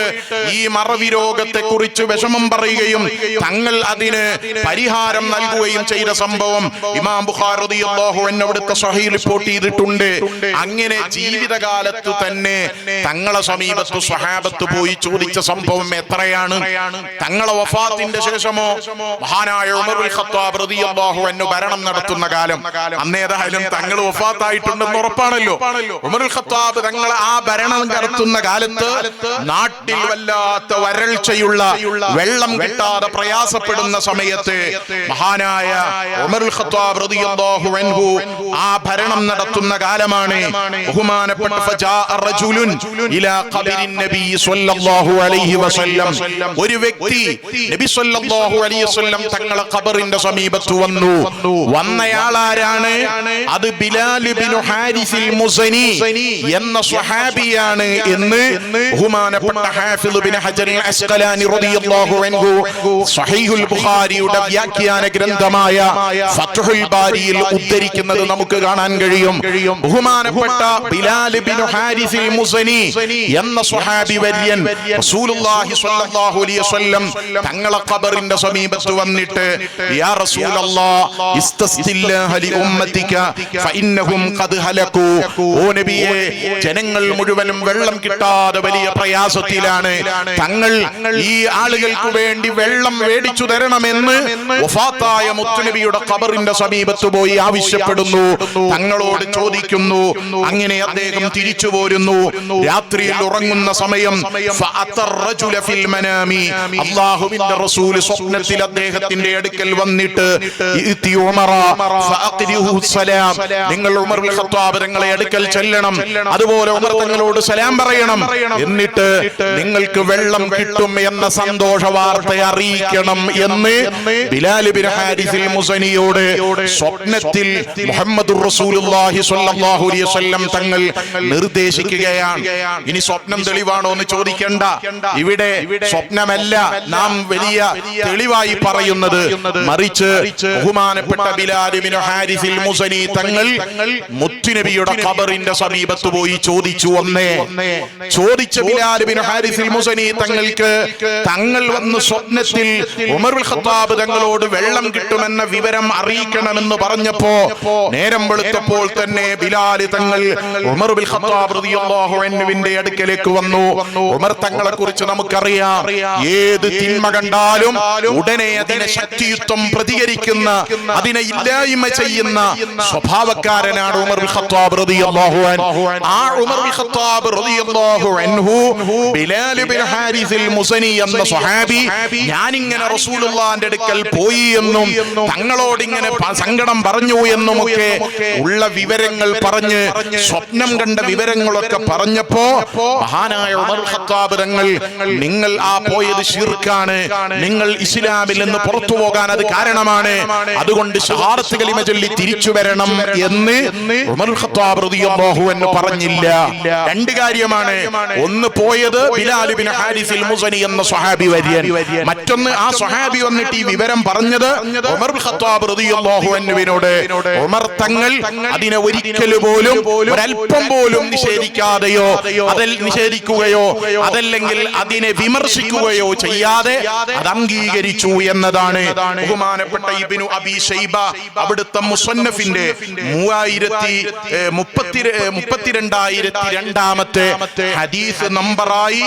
ഈ മറവി രോഗത്തെ കുറിച്ച് വിഷമം പറയുകയും തങ്ങൾ അതിന് പരിഹാരം നൽകുകയും ചെയ്ത സംഭവം ഇമാം ബുഖാരി റളിയല്ലാഹു അൻഹു അവിടുത്തെ സ്വഹീഹ് റിപ്പോർട്ട് ചെയ്തിട്ടുണ്ട്. അങ്ങനെ ജീവിതകാലത്ത് തന്നെ തങ്ങളെ സമീപത്ത് സ്വഹാബത്ത് പോയി ചോദിച്ച സംഭവം എത്രയാണ്. തങ്ങളെ വഫാത്തിന്റെ ശേഷമോ മഹാനായ ഉമറുൽ ഖത്താബ് റളിയല്ലാഹു അൻഹു ഭരണം നടത്തുന്ന കാലം, അന്നേതായാലും തങ്ങൾ വഫാത്തായിട്ടുണ്ടെന്ന് ഉറപ്പാണല്ലോ. ഉമറുൽ ഖത്താബ് തങ്ങൾ ആ ഭരണം നടത്തുന്ന കാലത്ത് നാട്ടിൽ വല്ലാത്ത വരൾച്ചയുള്ള, വെള്ളം കിട്ടാതെ പ്രയാസപ്പെടുന്ന സമയത്ത് മഹാനായ ഉമറുൽ ഖത്താബ് റളിയല്ലാഹു അൻഹു ആ ഭരണം നടത്തുന്ന കാലമാണ്. ബഹുമാനപ്പെട്ട ഫജാഅ റജുലുൻ ഇലാ ഖബരിൻ നബി സ്വല്ലല്ലാഹു അലൈഹി വസല്ലം, ഒരു വ്യക്തി നബി സ്വല്ലല്ലാഹു അലൈഹി വസല്ലം തങ്ങളെ ഖബറിന്റെ സമീപത്ത് വന്നു. വന്നയാളാരാണ്? അത് ബിലാൽ ഇബ്നു ഹാരിസിൽ മുസനി എന്ന സ്വഹാബിയാണ് എന്ന് ബഹുമാനപ്പെട്ട ഹാഫിദ് ഇബ്നു ഹജർ അൽ അസ്ഖലാനി റളിയല്ലാഹു അൻഹു സ്വഹീഹുൽ ബുഖാരിയുടെ വ്യാഖ്യാന ഗ്രന്ഥമായ ഫത്ഹുൽ ബാരിയിൽ ഉദ്ധരിക്കുന്നത് നമുക്ക് കാണാൻ കഴിയും. കഴിയും. ബഹുമാനപ്പെട്ട ബിലാൽ ബിൻ ഹാരിസിൽ മുസനി എന്ന സ്വഹാബി വര്യൻ റസൂലുള്ളാഹി സ്വല്ലല്ലാഹു അലൈഹി വസല്ലം തങ്ങളെ ഖബറിന്റെ സമീപത്ത് വന്നിട്ട് യാ റസൂലല്ലാഹ് ഇസ്തസ്തില്ലാഹ ലി ഉമ്മതിക ഫഇന്നഹും ഖദ് ഹലകൂ. ഓ നബിയേ, ജനങ്ങൾ മുഴുവനും വെള്ളം കിട്ടാതെ വലിയ പ്രയാസത്തിലാണ്. തങ്ങൾ ഈ ആളുകൾക്ക് വേണ്ടി വെള്ളം മേടിച്ചു തരണമെന്ന് വഫാത്തായ മുത്തുനബിയുടെ ഖബറിന്റെ സമീപത്ത് പോയി ആവശ്യപ്പെടുന്നു. തങ്ങളോട് ചോദിക്കുന്നു. അങ്ങനെ അദ്ദേഹം തിരിച്ചു പോരുന്നു. രാത്രിയിൽ ഉറങ്ങുന്ന സമയം അല്ലാഹുവിന്റെ റസൂൽ സ്വപ്നത്തിൽ അദ്ദേഹത്തിന്റെ അടുക്കൽ വന്നിട്ട് നിങ്ങൾ ഉമർ ഇബ്നുൽ ഖത്താബ് തങ്ങളെ അടുക്കൽ ചെല്ലണം, അതുപോലെ ഉമർ തങ്ങളോട് സലാം പറയണം, എന്നിട്ട് നിങ്ങൾക്ക് വെള്ളം കിട്ടും എന്ന സന്തോഷ വാർത്ത അറിയിക്കണം എന്ന് ബിലാൽ ബിൻ ഹാരിസിൽ മുസനിയോട് സ്വപ്നത്തിൽ മുഹമ്മദുർ റസൂലുള്ളാഹി സ്വല്ലല്ലാഹു അലൈഹി വസല്ലം തങ്ങൾ നിർദ്ദേശിക്കുകയാണ്. ഇനി സ്വപ്നം തെളിവാണോ എന്ന് ചോദിക്കണ്ട. ഇവിടെ സ്വപ്നമല്ല നാം വലിയ തെളിവായി പറയുന്നത്, മറിച്ച് ബഹുമാനപ്പെട്ട ബിലാൽ ബിൻ ഹാരിസിൽ മുസനി തങ്ങൾ മുത്തുനബിയുടെ ഖബറിന്റെ സമീപത്ത് പോയി ചോദിച്ചു. ചോദിച്ച ബിലാൽ ബിൻ ഹാരിസിൽ മുസനി തങ്ങൾക്ക് തങ്ങൾ വന്ന് സ്വപ്നത്തിൽ ഉമർ ഇബ്നുൽ ഖത്താബ് തങ്ങളോട് വെള്ളം കിട്ടുമെന്ന വിവരം അറിയിക്കണമെന്ന് പറഞ്ഞപ്പോ നേരം വെളുത്തപ്പോൾ തന്നെ ബിലാൽ തങ്ങൾ ഉമർ ഇബ്നുൽ ഖത്താബ് റളിയല്ലാഹു അൻഹുവിന്റെ അടുക്കലേക്ക് വന്നു. ഉമർ തങ്ങളെ കുറിച്ച് നമുക്കറിയാം, ഏത് തിന്മ കണ്ടാലും ഉടനെ അതിനെ ശക്തിയുക്തം പ്രതികരിക്കുന്ന, അതിനെ ഇല്ലായ്മ ചെയ്യുന്ന സ്വഭാവക്കാരനാണ് ഉമർ ഇബ്നുൽ ഖത്താബ് റളിയല്ലാഹു അൻഹു. ആ ഉമർ ഇബ്നുൽ ഖത്താബ് റളിയല്ലാഹു അൻഹു ബിലാൽ ബിൻ ഹാരിസിൽ മുസനി എന്ന സ്വഹാബി ഞാനിങ്ങനെ റസൂലുള്ളാഹിന്റെ അടുക്കൽ പോയി എന്നും തങ്ങളോട് ഇങ്ങനെ സങ്കടം പറഞ്ഞു എന്നുമൊക്കെ ഉള്ള വിവരങ്ങൾ പറഞ്ഞ് സ്വപ്നം കണ്ട വിവരങ്ങളൊക്കെ പറഞ്ഞപ്പോ മഹാനായ ഉമർ ഖത്താബ് തങ്ങൾ, നിങ്ങൾ ആ പോയത് ശിർക്കാണ്, നിങ്ങൾ ഇസ്ലാമിൽ നിന്ന് പുറത്തു പോകാൻ അത് കാരണമാണ്, അതുകൊണ്ട് ശഹാദത്ത് കലിമ ചൊല്ലി തിരിച്ചു വരണം എന്ന് ഉമർ ഖത്താബ് റളിയല്ലാഹു അൻഹു പറഞ്ഞില്ല. രണ്ട് കാര്യമാണ്. ഒന്ന്, പോയത് ബിലാൽ ബിൻ ഹാരിസിൽ മുസനി എന്ന സ്വഹാബി വര്യൻ. മറ്റൊന്ന്, ആ സ്വഹാബി വന്നിട്ട് ഈ വിവരം പറഞ്ഞത് ഉമർ ഖത്താബ് റളിയല്ലാഹു അൻഹുവിനോട്. ഉമർ തങ്ങൾ അതിനെ ഒരിക്കൽ പോലും ഒരല്പം പോലും നിഷേധിക്കുകയോ അതല്ലെങ്കിൽ അതിനെ വിമർശിക്കുകയോ ചെയ്യാതെ അത് അംഗീകരിച്ചു എന്നതാണ്. ബഹുമാനപ്പെട്ട ഇബ്നു അബീ ശൈബ അവിടുത്തെ മുസന്നഫിന്റെ 32,032 ഹദീസ് നമ്പറായി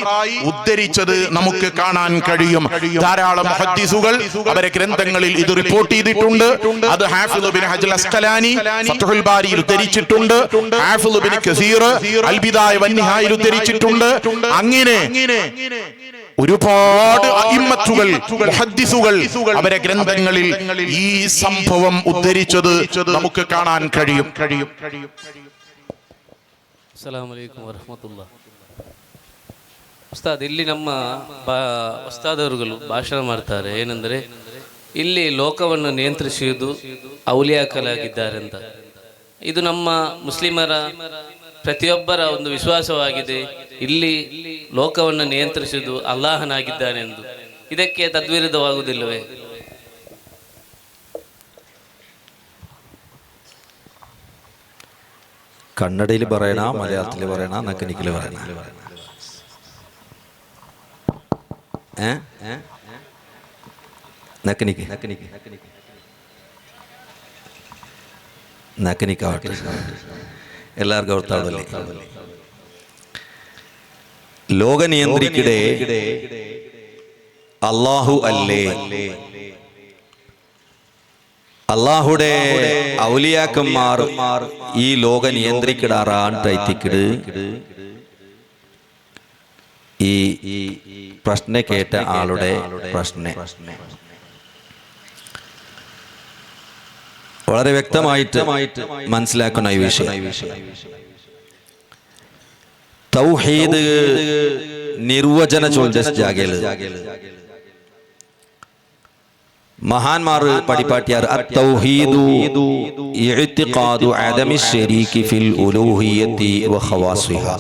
ഉദ്ധരിച്ചത് നമുക്ക് കാണാൻ കഴിയും. ധാരാളം മുഹദ്ദിസുകൾ അവരെ ഗ്രന്ഥങ്ങളിൽ ഇത് റിപ്പോർട്ട് ചെയ്തിട്ടുണ്ട്. അത് ഹാഫിദ് ഇബ്നു ഹജർ അസ്ഖലാനി ഫത്ഹുൽ ബാരിയിൽ ഉദ്ധരിച്ചിട്ടുണ്ട്. ഹാഫിദ് ഇബ്നു കസീർ അൽ ബിദായ വന്നിഹായിൽ ഉദ്ധരിച്ചിട്ടുണ്ട്. അങ്ങനെ ഒരുപാട് അഇമ്മത്തുകൾ മുഹദ്ദിസുകൾ അവരെ ഗ്രന്ഥങ്ങളിൽ ഈ സംഭവം ഉദ്ധരിച്ചത് നമുക്ക് കാണാൻ കഴിയും. ಅಸ್ಸಲಾಮು ಅಲೈಕುಂ ವರಹಮತುಲ್ಲಾಹ್. ಉಸ್ತಾದ್, ಇಲ್ಲಿ ನಮ್ಮ ಉಸ್ತಾದವರುಗಳು ಭಾಷಣ ಮಾಡ್ತಾರೆ ಏನಂದರೆ, ಇಲ್ಲಿ ಲೋಕವನ್ನು ನಿಯಂತ್ರಿಸುವುದು ಔಲಿಯಾಕಲಾಗಿದ್ದಾರೆ ಅಂತ. ಇದು ನಮ್ಮ ಮುಸ್ಲಿಮರ ಪ್ರತಿಯೊಬ್ಬರ ಒಂದು ವಿಶ್ವಾಸವಾಗಿದೆ. ಇಲ್ಲಿ ಲೋಕವನ್ನು ನಿಯಂತ್ರಿಸುವುದು ಅಲ್ಲಾಹನಾಗಿದ್ದಾನೆಂದು. ಇದಕ್ಕೆ ತದ್ವಿರುದ್ಧವಾಗುವುದಿಲ್ಲವೇ? കന്നഡയിൽ പറയണ, മലയാളത്തിൽ പറയണ, നക്കനിക്കൽ പറയണ? നക്കനിക്കാവട്ടെ, എല്ലാവർക്കും അവർത്താവല്ലേ. ലോക നിയന്ത്രിക്കിടെ അല്ലാഹു അല്ലേ? അള്ളാഹുടെ ഔലിയാക്കന്മാർ ഈ ലോക നിയന്ത്രിക്കിടാറാൻ തൈത്തിക്കിട്. ഈ പ്രശ്ന കേട്ട ആളുടെ പ്രശ്ന വളരെ വ്യക്തമായിട്ട് മനസ്സിലാക്കുന്ന ഈ വിഷയം. തൗഹീദ് നിർവചന ചൊല്ലിസ് ജാഗേല് മഹാന്മാർ പഠിപ്പാട്ടിയാർ അത്തൗഹീദു ഇഅ്തിഖാദു അദമി ശരീകി ഫിൽ ഉലൂഹിയ്യതി വ ഖവാസിഹാ.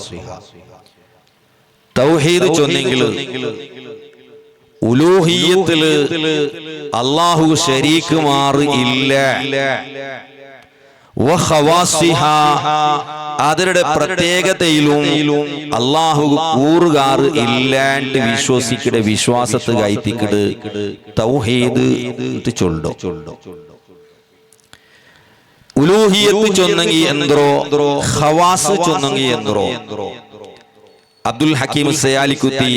തൗഹീദ് ചൊന്നെങ്കിൽ ഉലൂഹിയ്യത്തിൽ അല്ലാഹു ശരീക്കുമാർ ഇല്ല, അവരുടെ പ്രത്യേകതയിലും അള്ളാഹു കൂറുകാറ് ഇല്ലാണ്ട് വിശ്വസിക്കടെ വിശ്വാസത്ത് കയറ്റിക്കിട് തൗഹീദ് ചൊല്ലോ. ഉലൂഹിയത്ത് ചൊന്നെങ്കി എന്തോ ഖവാസ് ചൊന്നെങ്കി എന്തോ. അബ്ദുൽ ഹക്കീം സയാലിക്കുത്തി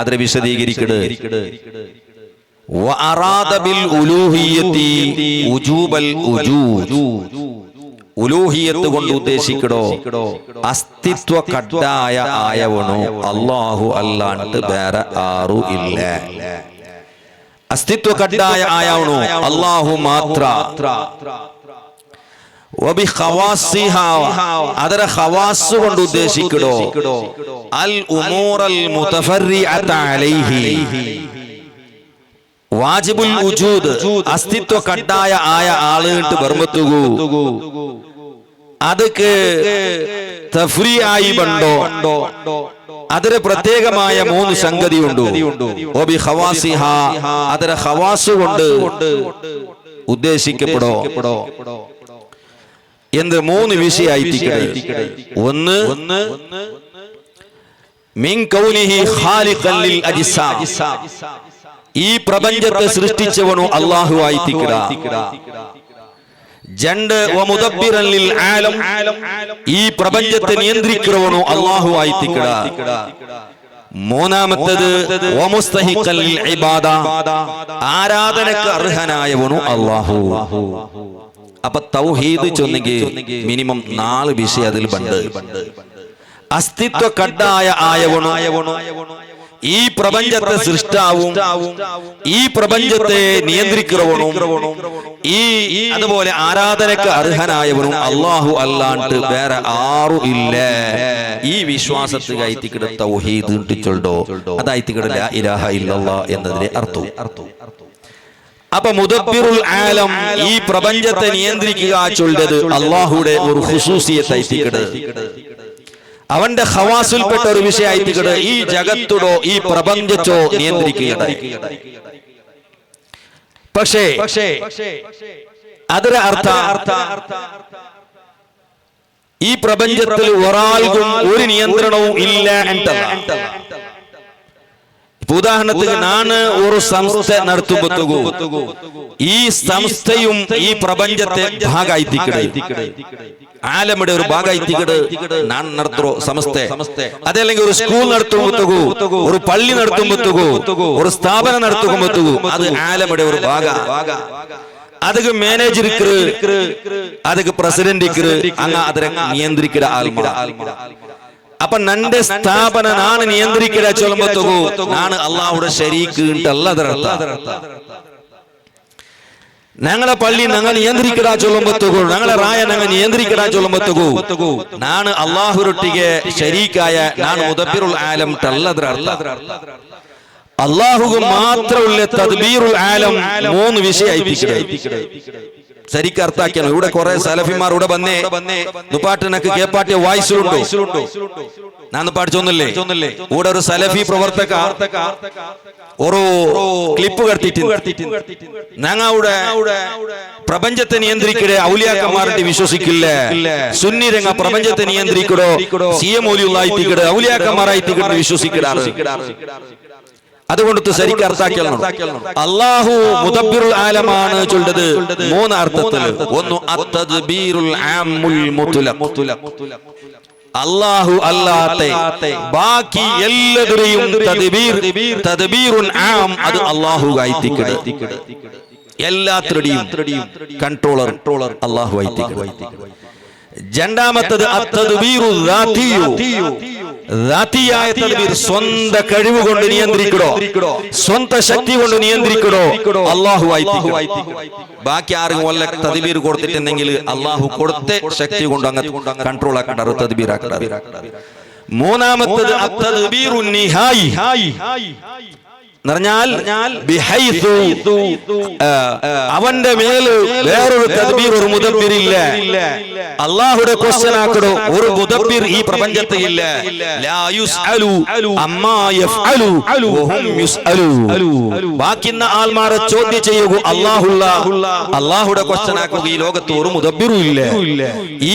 അതിനെ വിശദീകരിക്കട്. ഉലൂഹിയത്ത് കൊണ്ട് ഉദ്ദേശിക്കടോ അസ്തിത്വ കട്ടായ ആയവണോ അല്ലാഹു അല്ലാണ്ട് വേറെ ആരും ഇല്ല. അസ്തിത്വ കട്ടായ ആയവണോ അല്ലാഹു മാത്ര. അതര ഖവാസ് കൊണ്ട് ഉദ്ദേശിക്കടോ അൽ ഉമൂറൽ മുതഫർരിഅത അലൈഹി. വാജിബുൽ വുജൂദ് അസ്തിത്വ കട്ടായ ആയ ആളുകൾക്ക് ബർമത്തുകു അതൊക്കെ തഫ്രീആയി ബണ്ടോ അതിന് പ്രത്യേകമായ 3 സംഗതിയുണ്ട്. ഒബി ഖവാസിഹ അതര ഖവാസ് കൊണ്ട് ഉദ്ദേശിക്കപ്പെടോ എന്ത് 3 വിഷയായിട്ടിക്കട്ടെ. ഒന്ന് മിൻ കൗനിഹി ഖാലിഖൻ ലിൽ അജ്സാ. ഈ പ്രപഞ്ചത്തെ സൃഷ്ടിച്ചവനു അല്ലാഹു ആയിത്തിക്കട. ജണ്ട് വമുദബ്ബിറൻ ലിൽ ആലം. ഈ പ്രപഞ്ചത്തെ നിയന്ത്രിക്കുന്നവനു അല്ലാഹു ആയിത്തിക്കട. മൂന്നാമത്തേത് വമുസ്തഹിഖൻ ലിൽ ഇബാദ. ആരാധനക്ക് അർഹനായവനു അല്ലാഹു. അപ്പൊ തൗഹീദ് ചൊന്നെങ്കിൽ മിനിമം 4 വിഷയം അതിൽ ബണ്ട്. അസ്തിത്വ കട്ടായ ആയവണു, ഈ പ്രപഞ്ചത്തെ സൃഷ്ടാവും ഈ പ്രപഞ്ചത്തെ നിയന്ത്രിക്കുന്നവനും ഈ അതുപോലെ ആരാധനക്ക് അർഹനായവനും അല്ലാഹു അല്ലാണ്ട് വേറെ ആരും ഇല്ല. ഈ വിശ്വാസത്തെ കയറ്റിക്കിട തൗഹീദ് ചൊല്ലോ. അതായിത്തിക്കിട ലാ ഇലാഹ ഇല്ലല്ലാഹ് എന്നതിന്റെ അർത്ഥം. അപ്പൊ മുദബ്ബിറുൽ ആലം ഈ പ്രപഞ്ചത്തെ നിയന്ത്രിക്കുക ചൊല്ലത് അല്ലാഹുയുടെ ഒരു ഖുസൂസിയത്തായിത്തിക്കിട. അവന്റെ ഖവാസിൽപ്പെട്ട ഒരു വിഷയമായിട്ടിക്കട്. ഈ ജഗത്തുടോ ഈ പ്രപഞ്ചച്ചോ നിയന്ത്രിക്കുകയുണ്ടായി. പക്ഷേ അതിന്റെ അർത്ഥം ഈ പ്രപഞ്ചത്തിൽ ഒരാൾക്കും ഒരു നിയന്ത്രണവും ഇല്ല എന്നല്ല. ഉദാഹരണത്തിന് നാണ് ഒരു സംസ്ഥ നടത്തുമ്പോ ഈ സംസ്ഥയും ഈ പ്രപഞ്ചത്തെ ഭാഗമായിത്തിക്കട. ആലമുടെ ഒരു ഭാഗമായിത്തിക്കട് നാൻ നടത്തോ സംസ്ഥ. അതല്ലെങ്കിൽ ഒരു സ്കൂൾ നടത്തുമ്പോ, ഒരു പള്ളി നടത്തുമ്പോ, ഒരു സ്ഥാപനം നടത്തുമ്പോ അത് ആലമുടെ ഒരു ഭാഗ. ಅದಕ್ಕೆ ಮ್ಯಾನೇಜರ್ ಇಕ್ರು, ಅದಕ್ಕೆ ಪ್ರೆಸಿಡೆಂಟ್ ಇಕ್ರು, ಹಂಗ ಅದರ ನಿಯಂತ್ರಿಕರ ಆಲ್ಮ. ಅಪ್ಪ ನಂಡೆ ಸ್ಥಾಪನ ನಾನು ನಿಯಂತ್ರಿಕರ ಚೊಲಂಬತ್ತಗು ನಾನು ಅಲ್ಲಾಹುಡೆ ಶರೀಕ್ ಉಂಟಲ್ಲ ಅದರ ಅರ್ಥ. ഞങ്ങളെ പള്ളി ഞങ്ങൾ നിയന്ത്രിക്കടാ ചൊല്ലുമ്പത്തുകൂ, ഞങ്ങളെ റായ ഞങ്ങൾ നിയന്ത്രിക്കടാ ചൊല്ലുമ്പത്തുകൂ ನಾನು ಅಲ್ಲಾಹುರೊಟ್ಟಿಗೆ ಶರೀಕಾಯ ನಾನು ಮುದಬ್ಬಿರುಲ್ ಆಲಂ ಟಲ್ಲದ್ರ ಅರ್ಥ. ಅಲ್ಲಾಹುಗೆ ಮಾತ್ರವುಳ್ಳ ತದ್ಬೀರುಲ್ ಆಲಂ 3 ವಿಷಯ ಐತಿಕಡೆ ശരിക്കും അർത്ഥാക്കിയാണ്. ഇവിടെ കുറെ സലഫിമാർ ഇവിടെ വന്നേ നുപ്പാട്ടിനൊക്കെ കേപ്പാട്ടിയ വായിച്ചുണ്ടോ? ഞാൻ പാടിച്ചൊന്നില്ലേ? ഇവിടെ ഒരു സലഫി പ്രവർത്തക ഒരു ക്ലിപ്പ് കടത്തിട്ട് ഞങ്ങളുടെ പ്രപഞ്ചത്തെ നിയന്ത്രിക്കടെ ഔലിയാക്കന്മാരുടെ വിശ്വസിക്കില്ല, സുന്നി രംഗ പ്രപഞ്ചത്തെ നിയന്ത്രിക്കടോ CM ഔലിയുള്ളായിട്ടിക്കടെ ഔലിയാക്കന്മാരായിട്ടിക്കടെ വിശ്വസിക്കടാറ്. അതുകൊണ്ട് ശരിക്കും അർത്ഥാക്കിയാണ്. അല്ലാഹു മുദബ്ബിറുൽ ആലമാണ് ചൊല്ലത് 3 അർത്ഥത്തിൽ. ഒന്ന് അത്തദ്ബീറുൽ ആമുൽ മുത്ലഖ്, അല്ലാഹു അല്ലാതെ ബാക്കി എല്ലാവരെയും തദ്ബീറുൻ ആം അത് അല്ലാഹു ആയിത്തിക്കടെ. എല്ലാത്തിരുടെയും കൺട്രോളർ അല്ലാഹു ആയിത്തിക്കടെ. രണ്ടാമത്തേത് അത്തദ്ബീറു ദാതിയു, ദാതിയായ തദ്ബീർ സ്വന്തം കഴിവ് കൊണ്ട് നിയന്ത്രിക്കടോ, സ്വന്തം ശക്തി കൊണ്ട് നിയന്ത്രിക്കടോ അല്ലാഹു ആയിത്തിക്കടെ. ബാക്കി ആരും വല്ല തദ്ബീർ കൊടുത്തിട്ടുണ്ടെങ്കിൽ അല്ലാഹു കൊടുത്ത ശക്തി കൊണ്ട് അങ്ങ് കൺട്രോൾ ആക്കണ്ടാറ്, തദ്ബീർ ആക്കണ്ടാറ്. മൂന്നാമത്തേത് അത്തദ്ബീറു നിഹായി, പറഞ്ഞാൽ അവന്റെ മേല് വേറൊരു തദ്ബീർ ഒരു മുദബ്ബിറില്ല. അള്ളാഹുടെ ക്വസ്റ്റ്യൻ ആക്കടോ ഒരു മുദബ്ബിർ ഈ പ്രപഞ്ചത്തിൽ ഇല്ല. ലാ യുസ്അലു അമ്മാ യഫ്അലു വഹും യുസ്അലു. ബാക്കിന്ന ആൾമാരെ ചോദ്യം ചെയ്യുക അള്ളാഹുടെ ക്വസ്റ്റ്യൻ ആക്കുക. ഈ ലോകത്ത് ഒരു മുദബ്ബിറും ഇല്ല.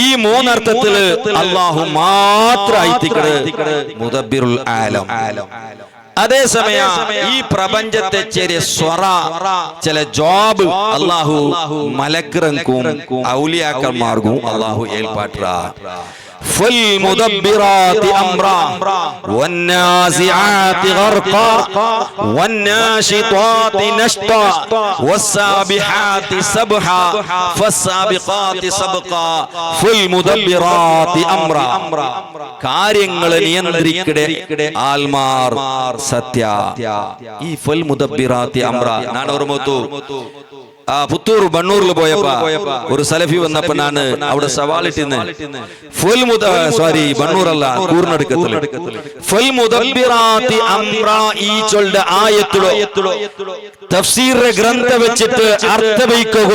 ഈ മൂന്നർത്ഥത്തില് അള്ളാഹു മാത്രായിത്തിക്കട് മുദബ്ബിറുൽ ആലം. അതേസമയം ഈ പ്രപഞ്ചത്തെ ചെറിയ സ്വറ ചില ജോബ് അള്ളാഹു മലക്കിറക്കും ഔലിയാക്കന്മാർക്കും അള്ളാഹു ഏൽപ്പാട്ട. فالمدبرات أمرا والنازعات غرقا والناشطات نشطا والسابحات سبحا فالسابقات سبقا فالمدبرات أمرا. കാര്യങ്ങളെ നിയന്ത്രിക്കടെ ആൽമാർ സത്യ. ഈ ഫൽ മുദബ്ബിറാത്തി അംറ ഞാൻ ഓർമ്മത്തു പുത്തൂർ ബണ്ണൂരിൽ പോയപ്പോ ഒരു സലഫി വന്നപ്പോ ഞാന് അവിടെ സവാളിട്ടിന്ന് ബണ്ണൂറല്ല കൂർനടുക്കത്തില് ഫൽ മുദബ്ബിറാത്തി അംറ ഈ ചൊല്ലുടെ ആയത്തിലോ തഫ്സീറിന്റെ ഗ്രന്ഥ വെച്ചിട്ട് അർത്ഥവയ്ക്കോ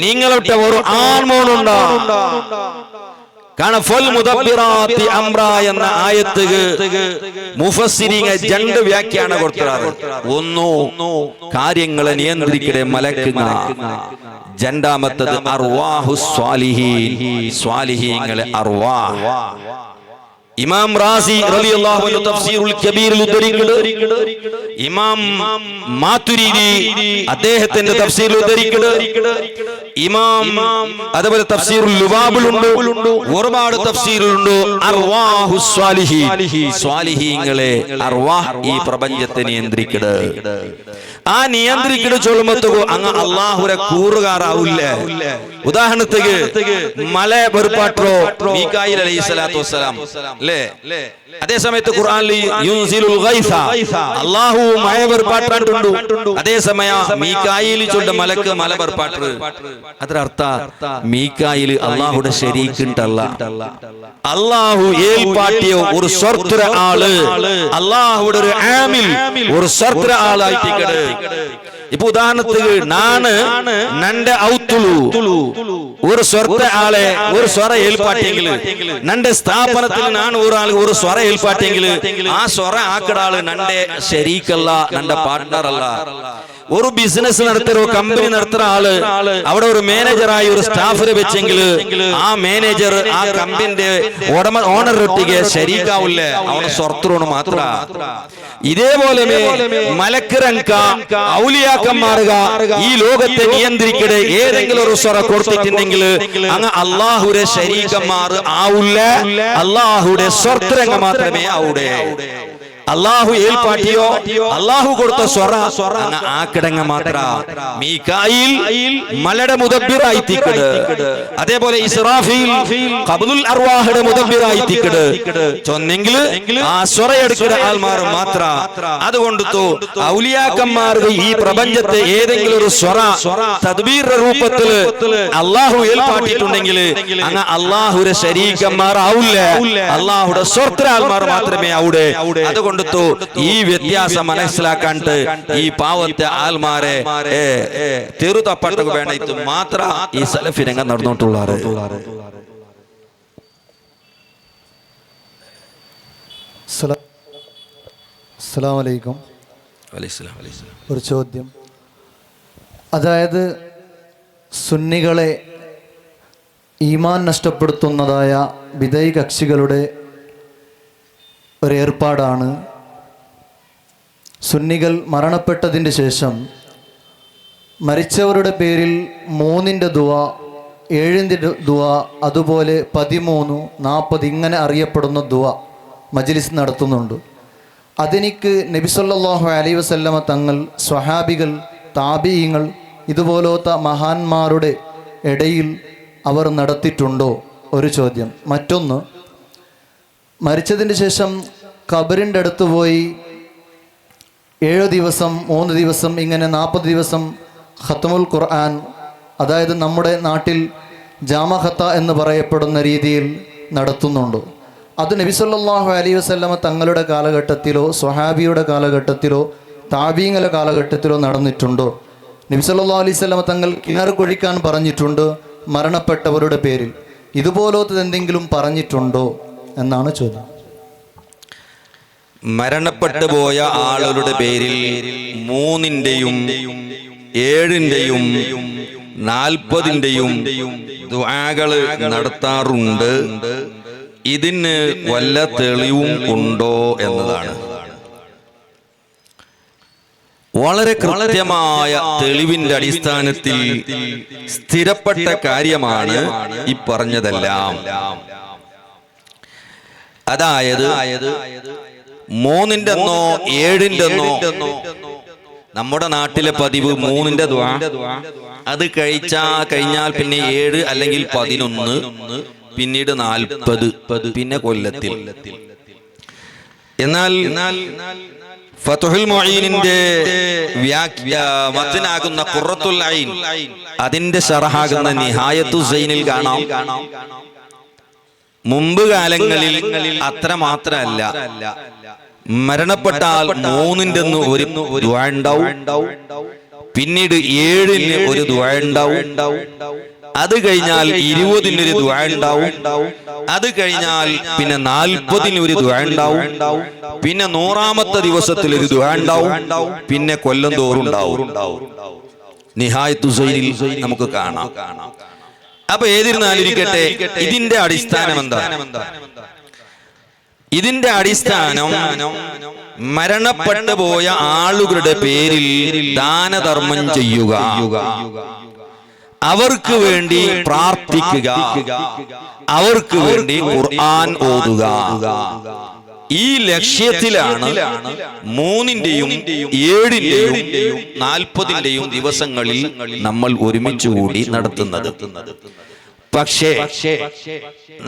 നിങ്ങളുടെ ഒരു ആൺമോനുണ്ടോ? കാരണം ഫൽ മുദബ്ബിറാത്തി അംറ എന്ന ആയത്തുക്ക് മുഫസ്സിരീങ്ങൾ രണ്ട് വ്യാഖ്യാനം കൊടുത്തതാണ്. ഒന്നു കാര്യങ്ങളെ നിയന്ത്രിക്കടെ മലക്കുക, രണ്ടാമത്തത് അർവാഹു സ്വാലിഹീൻ സ്വാലിഹീങ്ങളെ അർവാഹ്. ഇമാം റാസി റളിയല്ലാഹു അൻഹു തഫ്സീറുൽ കബീറിൽ ഉദ്ധരിക്കുന്നു. ഇമാം മാതുരിദി അദ്ദേഹത്തിന്റെ തഫ്സീറിൽ ഉദ്ധരിക്കുന്നു. ഇമാം അതുപോലെ തഫ്സീറുൽ ലുബാബിലുണ്ട്, ഒരുപാട് തഫ്സീറുണ്ട്. അർവാഹു സ്വാലിഹീൻ സ്വാലിഹീങ്ങളെ അർവാഹ് ഈ പ്രപഞ്ചത്തെ നിയന്ത്രിക്കട്. ആ നിയന്ത്രിക്കട് ചൊല്ലുമ്പോ അങ്ങ് അള്ളാഹുരെ കൂറുകാരാവില്ല. ഉദാഹരണത്തിന് മല വെറുപ്പാട്ടോ മീകായിൽ അലൈഹിസ്സലാത്തു വസ്സലാം അല്ലേ? അതേ സമയത്ത് ഖുർആനിൽ യുൻസിലുൽ ഗൈസ അല്ലാഹു മഴ വെറുപ്പാട്ടുണ്ട്. അതേ സമയം മീകായിൽ ചൊല്ലുന്ന മലക്ക് മല വെറുപ്പാട്ട്. അതിനർത്ഥ മീകായിൽ അള്ളാഹുടെ ശരീക്കുണ്ടല്ല. അള്ളാഹു ഏൽപ്പാട്ടിയോ ഒരു സ്വർഗ്ഗ ആള് അള്ളാഹുടെ ഒരു ആമിൽ ഒരു സ്വർഗ്ഗ ആളായിട്ടിക്കട്. ഇപ്പൊ ഉദാഹരണത്തിന് നാണ് നന്റെ ഔത്തുളു ഒരു സ്വർഗ്ഗ ആളെ ഒരു സ്വറ ഏൽപ്പാട്ടെങ്കിൽ നന്റെ സ്ഥാപനത്തിൽ നാണ് ഒരാൾ ഒരു സ്വറ ഏൽപ്പാട്ടെങ്കിൽ ആ സ്വറ ആക്കടാള് നന്റെ ശരീക്കല്ല, നന്റെ പാർട്ട്ണർ അല്ല. ഒരു ബിസിനസ് നടത്തുന്ന കമ്പനി നടത്തുന്ന ആള് അവിടെ ഒരു മാനേജറായി ഒരു സ്റ്റാഫിനെ വെച്ചെങ്കിൽ ആ മാനേജർ ആ കമ്പനിന്റെ ഓണറൊട്ടിಗೆ ശരീക്കാവില്ല, അവന് സ്വർത്തോണ് മാത്ര. ഇതേപോലെ മലക്കിറങ്ക ഔലിയാക്കന്മാർക ഈ ലോകത്തെ നിയന്ത്രിക്കടെ ഏതെങ്കിലും ഒരു സ്വറ കൊടുത്തിട്ടുണ്ടെങ്കിൽ അങ്ങ് അള്ളാഹുരെ ശരീക്കന്മാർ ആവില്ല, അള്ളാഹുടെ സ്വർത്തരംഗ മാത്രമേ ആവൂടെ. അള്ളാഹു ഏൽപ്പാട്ടിയോ അള്ളാഹു കൊടുത്ത സ്വറ ആക്കിടങ്ങ മാത്ര. മീകായിൽ മലയുടെ മുദബ്ബിറായി തിക്കട്. അതേപോലെ ഇസ്രാഫീൽ ഖബ്ലുൽ അർവാഹിന്റെ മുദബ്ബിറായി തിക്കട്. ചൊന്നെങ്കിൽ ആ സ്വറ എടുക്കുന്ന ആൾമാർ മാത്ര. അതുകൊണ്ട് ഔലിയാക്കന്മാർക്ക് ഈ പ്രപഞ്ചത്തെ ഏതെങ്കിലും ഒരു സ്വറ തദ്ബീറിന്റെ രൂപത്തിൽ അള്ളാഹു ഏൽപ്പാട്ടിട്ടുണ്ടെങ്കിൽ അങ്ങ് അള്ളാഹുരെ ശരീക്കന്മാർ ആവില്ല, അള്ളാഹുടെ സ്വർഗ്ഗ ആൾമാർ മാത്രമേ ആവൂടെ. അതുകൊണ്ട് ഈ വ്യത്യാസം മനസ്സിലാക്കാണ്ട് ഈ പാവത്തെ ആൽമാരെ തെറുതപ്പട്ടു വേണ്ട ഇത് മാത്ര ഈ സലഫിരംഗം നടന്നോട്ടുള്ളാറ്. അസ്സലാമു അലൈക്കും. ഒരു ചോദ്യം, അതായത് സുന്നികളെ ഈമാൻ നഷ്ടപ്പെടുത്തുന്നതായ വിദയി കക്ഷികളുടെ ഒരു ഏർപ്പാടാണ് സുന്നികൾ മരണപ്പെട്ടതിന് ശേഷം മരിച്ചവരുടെ പേരിൽ 3ന്റെ ദുആ, 7ന്റെ ദുആ, അതുപോലെ 13, 40 ഇങ്ങനെ അറിയപ്പെടുന്ന ദുആ മജ്ലിസ് നടത്തുന്നുണ്ട്. അതെനിക്ക് നബി സല്ലല്ലാഹു അലൈഹി വസല്ലമ തങ്ങൾ, സ്വഹാബികൾ, താബിഈങ്ങൾ ഇതുപോലത്തെ മഹാന്മാരുടെ ഇടയിൽ അവർ നടത്തിയിട്ടുണ്ടോ? ഒരു ചോദ്യം. മറ്റൊന്ന്, മരിച്ചതിന് ശേഷം ഖബറിൻ്റെ അടുത്ത് പോയി 7 ദിവസം 3 ദിവസം ഇങ്ങനെ 40 ദിവസം ഖത്മുൽ ഖുർആൻ, അതായത് നമ്മുടെ നാട്ടിൽ ജാമ ഖത്ത എന്ന് പറയപ്പെടുന്ന രീതിയിൽ നടത്തുന്നുണ്ട്. അത് നബി സല്ലല്ലാഹു അലൈഹി വസല്ലമ തങ്ങളുടെ കാലഘട്ടത്തിലോ സ്വഹാബിയുടെ കാലഘട്ടത്തിലോ താബീങ്ങല കാലഘട്ടത്തിലോ നടന്നിട്ടുണ്ടോ? നബി സല്ലല്ലാഹു അലൈഹി വസല്ലം തങ്ങൾ കിണർ കുഴിക്കാൻ പറഞ്ഞിട്ടുണ്ട് മരണപ്പെട്ടവരുടെ പേരിൽ. ഇതുപോലത്തെ എന്തെങ്കിലും പറഞ്ഞിട്ടുണ്ടോ എന്നാണ് ചോദ്യം. മരണപ്പെട്ടു പോയ ആളുകളുടെ പേരിൽ 3-ന്റെയും 7-ന്റെയും 40-ന്റെയും ദുആകൾ നടത്താറുണ്ട്. ഇതിന് വല്ല തെളിവും ഉണ്ടോ എന്നതാണ്. വളരെ കൃത്യമായ തെളിവിന്റെ അടിസ്ഥാനത്തിൽ സ്ഥിരപ്പെട്ട കാര്യമാണ് ഈ പറഞ്ഞതെല്ലാം. അതായത് 3-ന്റെന്നോ 7-ന്റെന്നോ നമ്മുടെ നാട്ടിലെ പതിവ് 3-ന്റെ ദുആ, അത് കഴിഞ്ഞാൽ പിന്നെ 7 അല്ലെങ്കിൽ 11, പിന്നീട് 40, പിന്നെ കൊല്ലത്തിൽ. എന്നാൽ ഫതുഹുൽ മുഈനിന്റെ മത്നാകുന്ന ഖുറത്തുൽ ഐൻ, അതിന്റെ ശറഹാകുന്ന നിഹായത്തുൽ സൈനിൽ കാണാം, മുമ്പ് കാലങ്ങളിൽ അത്ര മാത്രമല്ല, മരണപ്പെട്ടാൽ 3-ന്റെ ഒരു ദുആ ഉണ്ടാവും, പിന്നീട് 7-ന് ഒരു ദുആ ഉണ്ടാവും, അത് കഴിഞ്ഞാൽ 20-ന് ഒരു ദുആ ഉണ്ടാവും, അത് കഴിഞ്ഞാൽ പിന്നെ 40-ന് ഒരു ദുആ ഉണ്ടാവും, പിന്നെ 100-ാമത്തെ ദിവസത്തിൽ ഒരു ദുആ ഉണ്ടാവും, പിന്നെ കൊല്ലം തോറും ഉണ്ടാവും. നിഹായത്തുൽ സൈനിൽ നമുക്ക് കാണാം. അപ്പൊ ഏതിരുന്നാലും ഇരിക്കട്ടെ, ഇതിന്റെ അടിസ്ഥാനം എന്താ? ഇതിന്റെ അടിസ്ഥാനം മരണപ്പെട്ടു പോയ ആളുകളുടെ പേരിൽ ദാനധർമ്മം ചെയ്യുക, അവർക്ക് വേണ്ടി പ്രാർത്ഥിക്കുക, അവർക്ക് വേണ്ടി ഖുർആൻ ഓതുക. ഈ ലക്ഷ്യത്തിലാണ് 3-ന്റെയും 7-ന്റെയും 40-ന്റെയും ദിവസങ്ങളിൽ നമ്മൾ ഒരുമിച്ചുകൂടി നടത്തുന്നത്. പക്ഷേ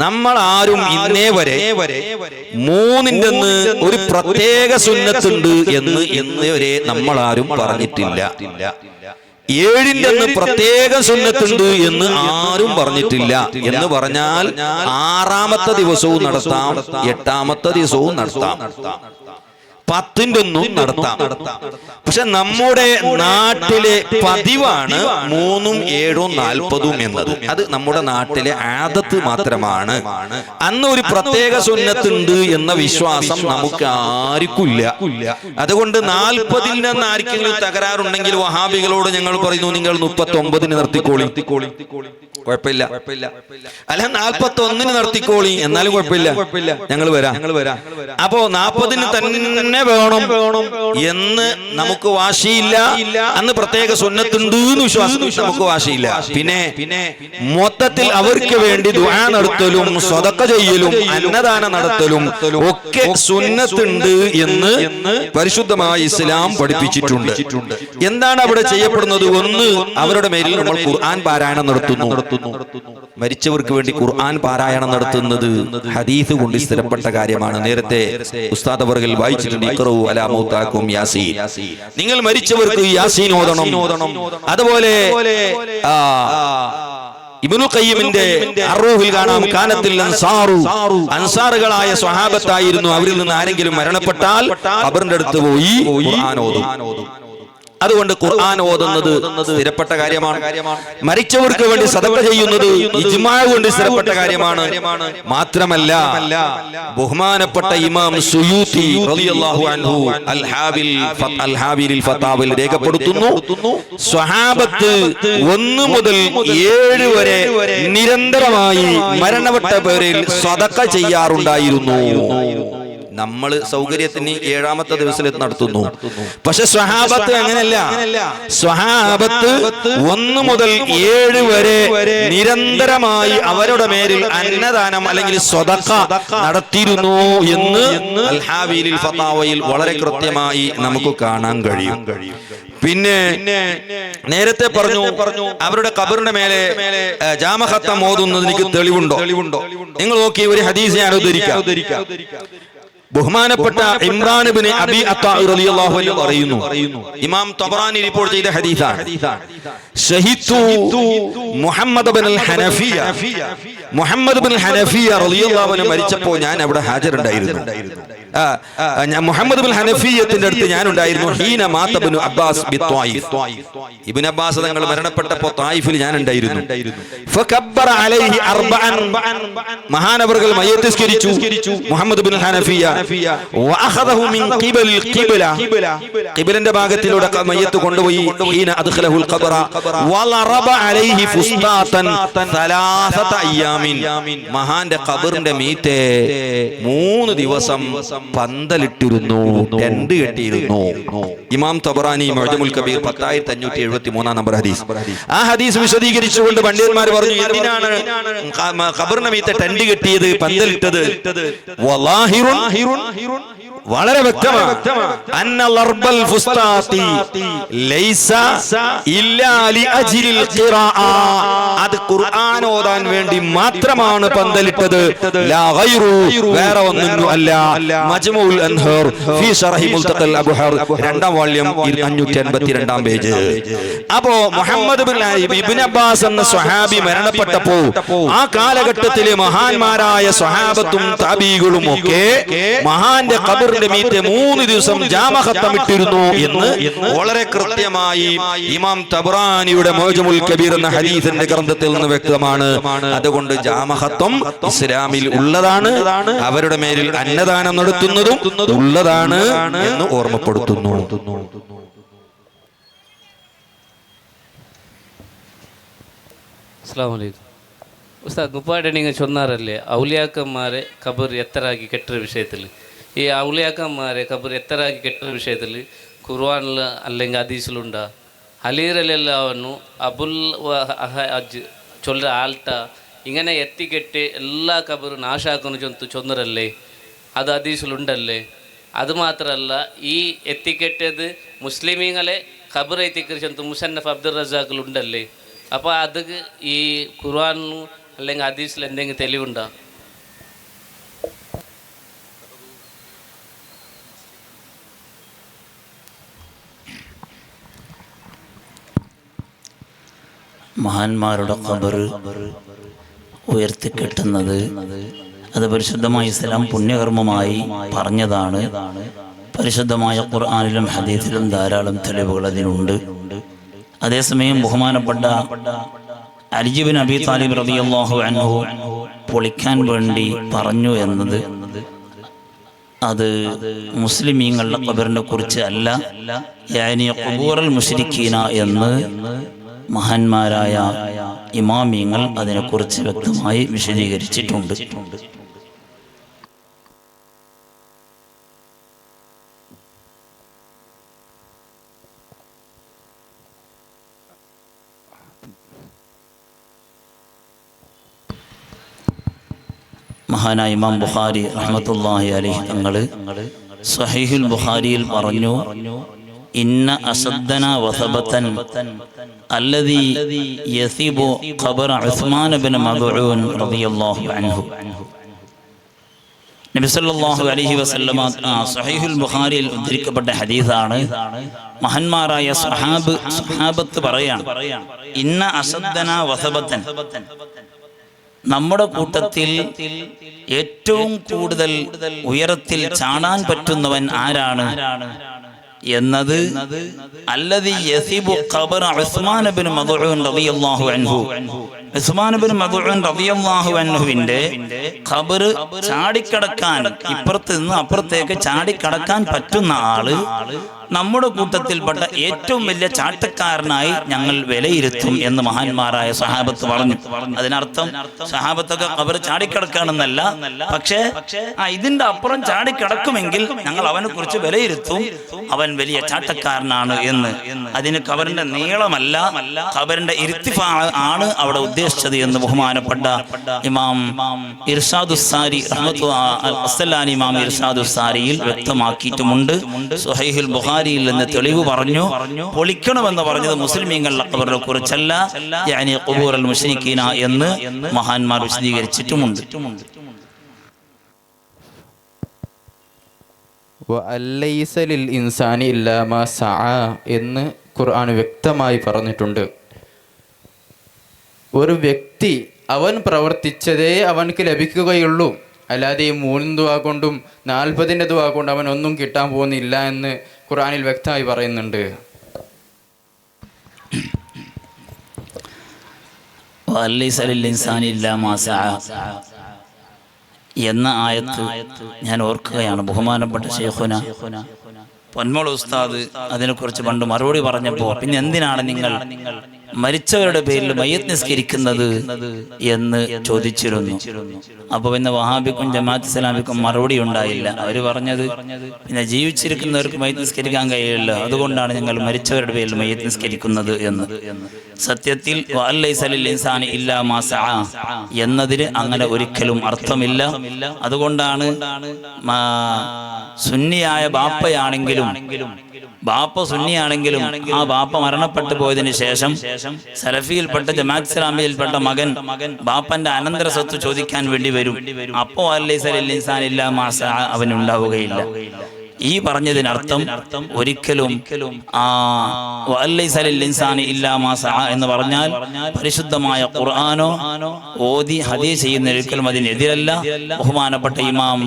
നമ്മൾ ആരും ഇന്നേ വരെ 3-ന്റെന്ന് ഒരു പ്രത്യേക സുന്നത്തുണ്ട് എന്ന് ഇന്നേ വരെ നമ്മൾ ആരും പറഞ്ഞിട്ടില്ല. 7-ന്റെന്ന് പ്രത്യേക സുന്നത്തുണ്ട് എന്ന് ആരും പറഞ്ഞിട്ടില്ല. എന്ന് പറഞ്ഞാൽ 6-ാമത്തെ ദിവസവും നടത്താം, 8-ാമത്തെ ദിവസവും നടത്താം, 10-ന്റെയൊന്നും നടത്താം. പക്ഷെ നമ്മുടെ നാട്ടിലെ പതിവാണ് 3-ഉം 7-ഉം 40-ഉം എന്നത്. അത് നമ്മുടെ നാട്ടിലെ ആദത്ത് മാത്രമാണ്. അന്ന് ഒരു പ്രത്യേക സുന്നത്തുണ്ട് എന്ന വിശ്വാസം നമുക്ക് ആർക്കില്ല. അതുകൊണ്ട് 40-ന് ആർക്കെങ്കിലും തകരാറുണ്ടെങ്കിൽ വഹാബികളോട് ഞങ്ങൾ പറയുന്നു, നിങ്ങൾ 39-ന് നിർത്തിക്കോളി, കുഴപ്പമില്ല. അല്ല 41-ന് നിർത്തിക്കോളി, എന്നാലും കുഴപ്പമില്ല, ഞങ്ങൾ വരാം. അപ്പോ 40-ന് തന്നെ വേണം എന്ന് നമുക്ക് വാശിയില്ല. അന്ന് പ്രത്യേക സുന്നത്തുണ്ട് എന്ന് വിശ്വാസം നമുക്ക് വാശിയില്ല. പിന്നെ മൊത്തത്തിൽ അവർക്ക് വേണ്ടി ദുആ നടത്തലും സ്വതക്ക ചെയ്യലും അന്നദാനം നടത്തലും ഒക്കെ സുന്നത്തുണ്ട് എന്ന് പരിശുദ്ധമായ ഇസ്ലാം പഠിപ്പിച്ചിട്ടുണ്ട്. എന്താണ് അവിടെ ചെയ്യപ്പെടുന്നത്? ഒന്ന്, അവരുടെ മേലിൽ നമ്മൾ ഖുർആൻ പാരായണം നടത്തുന്നു. മരിച്ചവർക്ക് വേണ്ടി ഖുർആൻ പാരായണം നടത്തുന്നത് ഹദീസ് കൊണ്ട് സ്ഥിരപ്പെട്ട കാര്യമാണ്. നേരത്തെ ഉസ്താദ് അവർകൾ വായിച്ചിട്ടുണ്ട്, ഇഖ്റഉ അലാ മൗതാകും യാസീൻ, നിങ്ങൾ മരിച്ചവർക്ക് യാസീൻ ഓതണം. അതുപോലെ ഇബ്നു ഖയ്യിമിന്റെ അർറൂഹിൽ കാണാം, കാനത്തിൽ അൻസാറു, അൻസാറുകളായ സ്വഹാബത്തായിരുന്നു. അവരിൽ നിന്ന് ആരെങ്കിലും മരണപ്പെട്ടാൽ ഖബറിന്റെ അടുത്ത് പോയി ഖുർആൻ ഓതും. അതുകൊണ്ട് ഖുർആൻ ഓതുന്നത് സ്ഥിരപ്പെട്ട കാര്യമാണ്. മരിച്ചവർക്ക് വേണ്ടി സദഖ ചെയ്യുന്നത് ഇജ്മാ കൊണ്ട് സ്ഥിരപ്പെട്ട കാര്യമാണ്. മാത്രമല്ല, ബഹുമാനപ്പെട്ട ഇമാം സുയൂത്തി റളിയല്ലാഹു അൻഹു അൽ ഹാബിലിൽ ഫതാവിൽ രേഖപ്പെടുത്തുന്നു, സ്വഹാബത്ത് 1 മുതൽ 7 വരെ നിരന്തരമായി മരണപ്പെട്ട പേരിൽ സദഖ ചെയ്യാറുണ്ടായിരുന്നു. നമ്മൾ സൗകര്യത്തിന് 7-ാമത്തെ ദിവസത്തിൽ നടത്തുന്നു. പക്ഷെ സ്വഹാബത്ത് അങ്ങനെയല്ല. സ്വഹാബത്ത് 1 മുതൽ 7 വരെ നിരന്തരമായി അവരുടെ മേലിൽ അന്നദാനം അല്ലെങ്കിൽ സ്വതക്ക നടത്തിയിരുന്നു എന്ന് അൽ ഹാബിലിൽ ഫതാവയിൽ വളരെ കൃത്യമായി നമുക്ക് കാണാൻ കഴിയും. പിന്നെ നേരത്തെ പറഞ്ഞു, അവരുടെ ഖബറിന്റെ മേലെ ജാമഖത്തം ഓതുന്നത് എനിക്ക് തെളിവുണ്ടോ? നിങ്ങൾ നോക്കി, ഒരു ഹദീസ് ഞാൻ ഉദ്ധരിക്കാം. ബഹുമാനപ്പെട്ട ഇമ്രാൻ ഇബ്നു അബി അത്താ റളിയല്ലാഹു അൻഹു പറയുന്നു, ഇമാം തബറാനി റിപ്പോർട്ട് ചെയ്ത ഹദീസാണ്, ഷഹീദു മുഹമ്മദ് ഇബ്നുൽ ഹനഫിയ, മുഹമ്മദ് ഇബ്നുൽ ഹനഫിയ റളിയല്ലാഹു അൻഹു മരിച്ചപ്പോൾ ഞാൻ അവിടെ ഹാജറുണ്ടായിരുന്നു. മുഹമ്മദ് ബിൻ ഹനഫിയത്തിന്റെ അടുത്ത് ഞാനുണ്ടായിരുന്നു. ഹീന മാത ഇബ്നു അബ്ബാസ് ബിത്വായിഫ്. ഇബ്നു അബ്ബാസ് തങ്ങൾ മരണപ്പെട്ടപ്പോൾ തായിഫിൽ ഞാൻ ഉണ്ടായിരുന്നു. ഫകബ്ബറ അലൈഹി അർബഅൻ. മഹാനവർകൾ മയ്യത്ത് നിസ്കരിച്ചു മുഹമ്മദ് ബിൻ ഹനഫിയ. വഅഖദഹു മിൻ ഖിബലിൽ ഖിബ്ല. ഖിബ്ലന്റെ ഭാഗത്തിലൂടെ മയ്യത്ത് കൊണ്ടുപോയി. ഹീന അദ്ഖലഹുൽ ഖബറ വലറബ അലൈഹി ഫുസ്താതൻ സലാസത അയ്യാമിൻ. മഹാന്റെ ഖബറിന്റെ മീതെ 3 ദിവസം പന്തലിട്ടിരുന്നു, ടെന്റ് കെട്ടിയിരുന്നു. ഇമാം തബറാനി മുഅ്ജമുൽ കബീർ 10573 നമ്പർ ഹദീസ്. ആ ഹദീസ് വിശദീകരിച്ചുകൊണ്ട് പണ്ഡിതന്മാർ പറഞ്ഞു, എന്തിനാണ് ഖബറിന്റെ മീതെ ടെന്റ് കെട്ടിയത്, പന്തലിട്ടത്? വലാഹിറുൻ, വളരെ വ്യക്തമാണ്. അന്ന ലർബൽ ഫുസ്താത്തി ലൈസ ഇല്ലാ ലിഅജ്ലിൽ ഖിറാഅ. അത് ഖുർആൻ ഓതാൻ വേണ്ടി മാത്രമാണ് പന്തലിട്ടത്. ലാ ഗൈറു, വേറെ ഒന്നും അല്ല. മജ്മുഉൽ അൻഹാർ ഫീ ശർഹി മുൽതഖൽ അബ്ഹാർ 2ാം വാള്യം 582 പേജ്. അപ്പോ മുഹമ്മദ് ഇബ്നു അബ്ബാസ് എന്ന സ്വഹാബി മരണപ്പെട്ടപ്പോ ആ കാലഘട്ടത്തിലെ മഹാന്മാരായ സ്വഹാബത്തും താബീകളും ഒക്കെ മഹാന്റെ ഖബറിന്റെ മീതെ 3 ദിവസം ജാമഖത്തമിട്ടിരുന്നു എന്ന് വളരെ കൃത്യമായി ഇമാം തബറാനിയുടെ മുഅ്ജമുൽ കബീർ എന്ന ഹദീസിന്റെ ഗ്രന്ഥത്തിൽ നിന്ന് വ്യക്തമാണ്. അതുകൊണ്ട് ജാമഖത്തം ഇസ്ലാമിൽ ഉള്ളതാണ്. അവരുടെ മേലിൽ അന്നദാനം നടത്തുന്നതും ഉള്ളതാണ് എന്ന് ഓർമ്മപ്പെടുത്തുന്നു. അസ്സലാമു അലൈക്കും. ഉസ്താദ് മുപ്പാടെ നിങ്ങൾ ചൊന്നാറല്ലേ ഔലിയാക്കന്മാരെ ഖബർ എത്തറാക്കി കെട്ടുന്ന വിഷയത്തിൽ, ഈ ഔലിയാക്കന്മാരെ ഖബർ എത്തറാക്കി കെട്ടുന്ന വിഷയത്തിൽ ഖുർആനിൽ അല്ലെങ്കിൽ ഹദീസിലുണ്ടാ? അലീറലെല്ലാവന്നു അബുൽ ചൊല്ല ആൾട്ട ഇങ്ങനെ എത്തിക്കെട്ട് എല്ലാ ഖബറും നാശാക്കുന്ന ചൊന്നരല്ലേ, അത് ഹദീസിലുണ്ടല്ലേ? അതുമാത്രമല്ല, ഈ എത്തിക്കെട്ടത് മുസ്ലിമീങ്ങളെ ഖബർ എത്തിക്കറിച്ചു മുസന്നഫ് അബ്ദുൽ റസാഖിലുണ്ടല്ലേ? അപ്പോൾ അത് ഈ ഖുർആനിലും അല്ലെങ്കിൽ ഹദീസിൽ എന്തെങ്കിലും തെളിവുണ്ടോ? മഹാന്മാരുടെ ഖബർ ഉയർത്തിക്കെട്ടുന്നത് അത് പരിശുദ്ധമായ ഇസ്ലാം പുണ്യകർമ്മമായി പറഞ്ഞതാണ്. പരിശുദ്ധമായ ഖുർആനിലും ഹദീസിലും ധാരാളം തെളിവുകൾ അതിനുണ്ട്. അതേസമയം ബഹുമാനപ്പെട്ട അലി ഇബ്നു അബീ താലിബ് റളിയല്ലാഹു അൻഹു പൊളിക്കാൻ വേണ്ടി പറഞ്ഞു എന്നത് അത് മുസ്ലിമീങ്ങളുടെ ഖബറിനെ കുറിച്ച് അല്ല, യാനി ഖുബൂറുൽ മുശ്രിക്കീന എന്ന് മഹാന്മാരായ ഇമാമിയങ്ങൾ അതിനെക്കുറിച്ച് വ്യക്തമായി വിശദീകരിച്ചിട്ടുണ്ട്. മഹാനായ ഇമാം ബുഖാരി റഹ്മത്തുള്ളാഹി അലൈഹി തങ്ങൾ സ്വഹീഹുൽ ബുഖാരിയിൽ പറഞ്ഞു, ഇന്ന അസദ്ദന വസബതൻ അല്ലദീ യസിബു ഖബറ ഉസ്മാൻ ഇബ്നു മദ്ഊൻ റളിയല്ലാഹു അൻഹു. നബി സല്ലല്ലാഹു അലൈഹി വസല്ലമ സ്വഹീഹുൽ ബുഖാരിയിൽ ഉദ്ധരിക്കപ്പെട്ട ഹദീസാണ്. മഹാന്മാരായ സ്വഹാബത്ത് പറയാണ്, ഇന്ന അസദ്ദന വസബതൻ, നമ്മുടെ കൂട്ടത്തിൽ ഏറ്റവും കൂടുതൽ ഉയരത്തിൽ ചാടാൻ പറ്റുന്നവൻ ആരാണ് എന്നത് അല്ലദീ യസിബു ഖബറ ഉസ്മാൻ ഇബ്നു മദ്ഊൻ റളിയല്ലാഹു അൻഹു. ഉസ്മാൻ ഇബ്നു മദ്ഊൻ റളിയല്ലാഹു അൻഹുവിന്റെ ഖബർ ചാടിക്കടക്കാൻ, ഇപ്പുറത്ത് നിന്ന് അപ്പുറത്തേക്ക് ചാടിക്കടക്കാൻ പറ്റുന്ന ആള് നമ്മുടെ കൂട്ടത്തിൽപ്പെട്ട ഏറ്റവും വലിയ ചാട്ടക്കാരനായി ഞങ്ങൾ വിലയിരുത്തും എന്ന് മഹാന്മാരായ സഹാബത്ത് പറഞ്ഞു. അതിനർത്ഥം സഹാബത്തൊക്കെ ഖബർ ചാടിക്കിടക്കുകയാണെന്നല്ല, പക്ഷേ ഇതിന്റെ അപ്പുറം ചാടിക്കിടക്കുമെങ്കിൽ ഞങ്ങൾ അവനെ കുറിച്ച് വിലയിരുത്തും, അവൻ വലിയ ചാട്ടക്കാരനാണ് എന്ന്. അതിന് ഖബറിന്റെ നീളമല്ല, ഖബറിന്റെ ഇർത്തിഫാ ആണ് അവിടെ ഉദ്ദേശിച്ചത് എന്ന് ബഹുമാനപ്പെട്ട ഇമാം ഇർഷാദുസ്സാരി റഹ്മത്തുള്ളാഹി ഇമാം ഇർഷാദുസ്സാരിയിൽ വ്യക്തമാക്കിയിട്ടുമുണ്ട്. സ്വഹീഹുൽ ബുഖാരിയിൽ നിന്ന് തെളിവ് പറഞ്ഞു. പൊളിക്കണമെന്ന് പറഞ്ഞത് മുസ്ലിമീങ്ങളുടെ ഖബറിനെ കുറിച്ചല്ല, യാനി ഖുബൂറുൽ മുശ്രിക്കീന എന്ന് മഹാന്മാർ വിശദീകരിച്ചിട്ടുമുണ്ട്. വഅല്ലൈസ ലിൽ ഇൻസാനി ഇല്ലാ മാ സഅ എന്ന് ഖുർആൻ വ്യക്തമായി പറഞ്ഞിട്ടുണ്ട്. ഒരു വ്യക്തി അവൻ പ്രവർത്തിച്ചതേ അവൻക്ക് ലഭിക്കുകയുള്ളൂ, അല്ലാതെ ഈ 3 ദുആ കൊണ്ടും 40ന്റെ ദുആ കൊണ്ടും അവനൊന്നും കിട്ടാൻ പോകുന്നില്ല എന്ന് ഖുർആനിൽ വ്യക്തമായി പറയുന്നുണ്ട്. എന്ന ആയത്ത് ഞാൻ ഓർക്കുകയാണ്. ബഹുമാനപ്പെട്ട ശൈഖുന പൊന്മള ഉസ്താദ് അതിനെക്കുറിച്ച് പണ്ട് മറുപടി പറഞ്ഞപ്പോൾ പിന്നെ എന്തിനാണ് നിങ്ങൾ മരിച്ചവരുടെ പേരിൽ മയ്യത്ത് നിസ്കരിക്കുന്നത് എന്ന് ചോദിച്ചിരുന്നു. അപ്പൊ പിന്നെ വഹാബിക്കും ജമാഅത്ത് ഇസ്ലാമിക്കും മറുപടി ഉണ്ടായില്ല. അവർ പറഞ്ഞത് പിന്നെ ജീവിച്ചിരിക്കുന്നവർക്ക് മയ്യത്ത് നിസ്കരിക്കാൻ കഴിയില്ല, അതുകൊണ്ടാണ് ഞങ്ങൾ മരിച്ചവരുടെ പേരിൽ മയ്യത്ത് നിസ്കരിക്കുന്നത് എന്ന്. സത്യത്തിൽ എന്നതിന് അങ്ങനെ ഒരിക്കലും അർത്ഥമില്ല. അതുകൊണ്ടാണ് സുന്നിയായ ബാപ്പയാണെങ്കിലും ബാപ്പ സുന്നിയാണെങ്കിലും ആ ബാപ്പ മരണപ്പെട്ടു പോയതിനു ശേഷം സലഫിയിൽപ്പെട്ട ജമാഅത്ത് ഇസ്ലാമിയിൽപ്പെട്ട മകൻ ബാപ്പന്റെ അനന്തര സ്വത്ത് ചോദിക്കാൻ വേണ്ടി വരും. അപ്പോ അവനുണ്ടാവുകയില്ല. ഈ പറഞ്ഞതിനർത്ഥം ഒരിക്കലും എന്ന് പറഞ്ഞാൽ പരിശുദ്ധമായ ഖുർആനോ ഓതി ഹദീസ് ചെയ്യുന്ന ഒരിക്കലും അതിനെതിരല്ല. ബഹുമാനപ്പെട്ട ഇമാം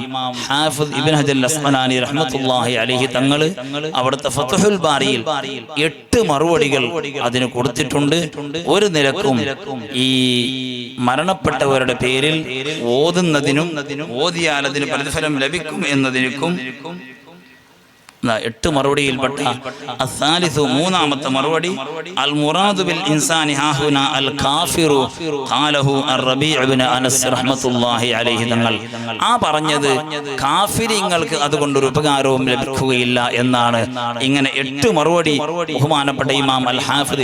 ഹാഫിദ് ഇബ്നു ഹജർ അസ്ഖലാനി റഹ്മത്തുള്ളാഹി അലൈഹി തങ്ങൾ അവിടുത്തെ ഫത്ഹുൽ ബാരിയിൽ 8 മറുപടികൾ അതിന് കൊടുത്തിട്ടുണ്ട്. ഒരു നിലക്കും ഈ മരണപ്പെട്ടവരുടെ പേരിൽ ഓതുന്നതിനും ഓതിയാൽ അതിന് പ്രതിഫലം ലഭിക്കും എന്നതിനും 8 മറുപടിയിൽപ്പെട്ട അസാലിസു മൂന്നാമത്തെ മറുപടി അൽ മുറാദു ബിൽ ഇൻസാനി ഹാഹുന അൽ കാഫിറു ഖാലഹു അർ-റബീഉ ഇബ്നു അനസ് റഹ്മത്തുള്ളാഹി അലൈഹി തങ്ങൾ ആ പറഞ്ഞത് കാഫിരിങ്ങൾക്ക് അതുകൊണ്ടൊരു ഉപകാരവും ലഭിക്കുകയില്ല എന്നാണ്. ഇങ്ങനെ 8 മറുപടി ബഹുമാനപ്പെട്ട ഇമാം അൽ ഹാഫിദ്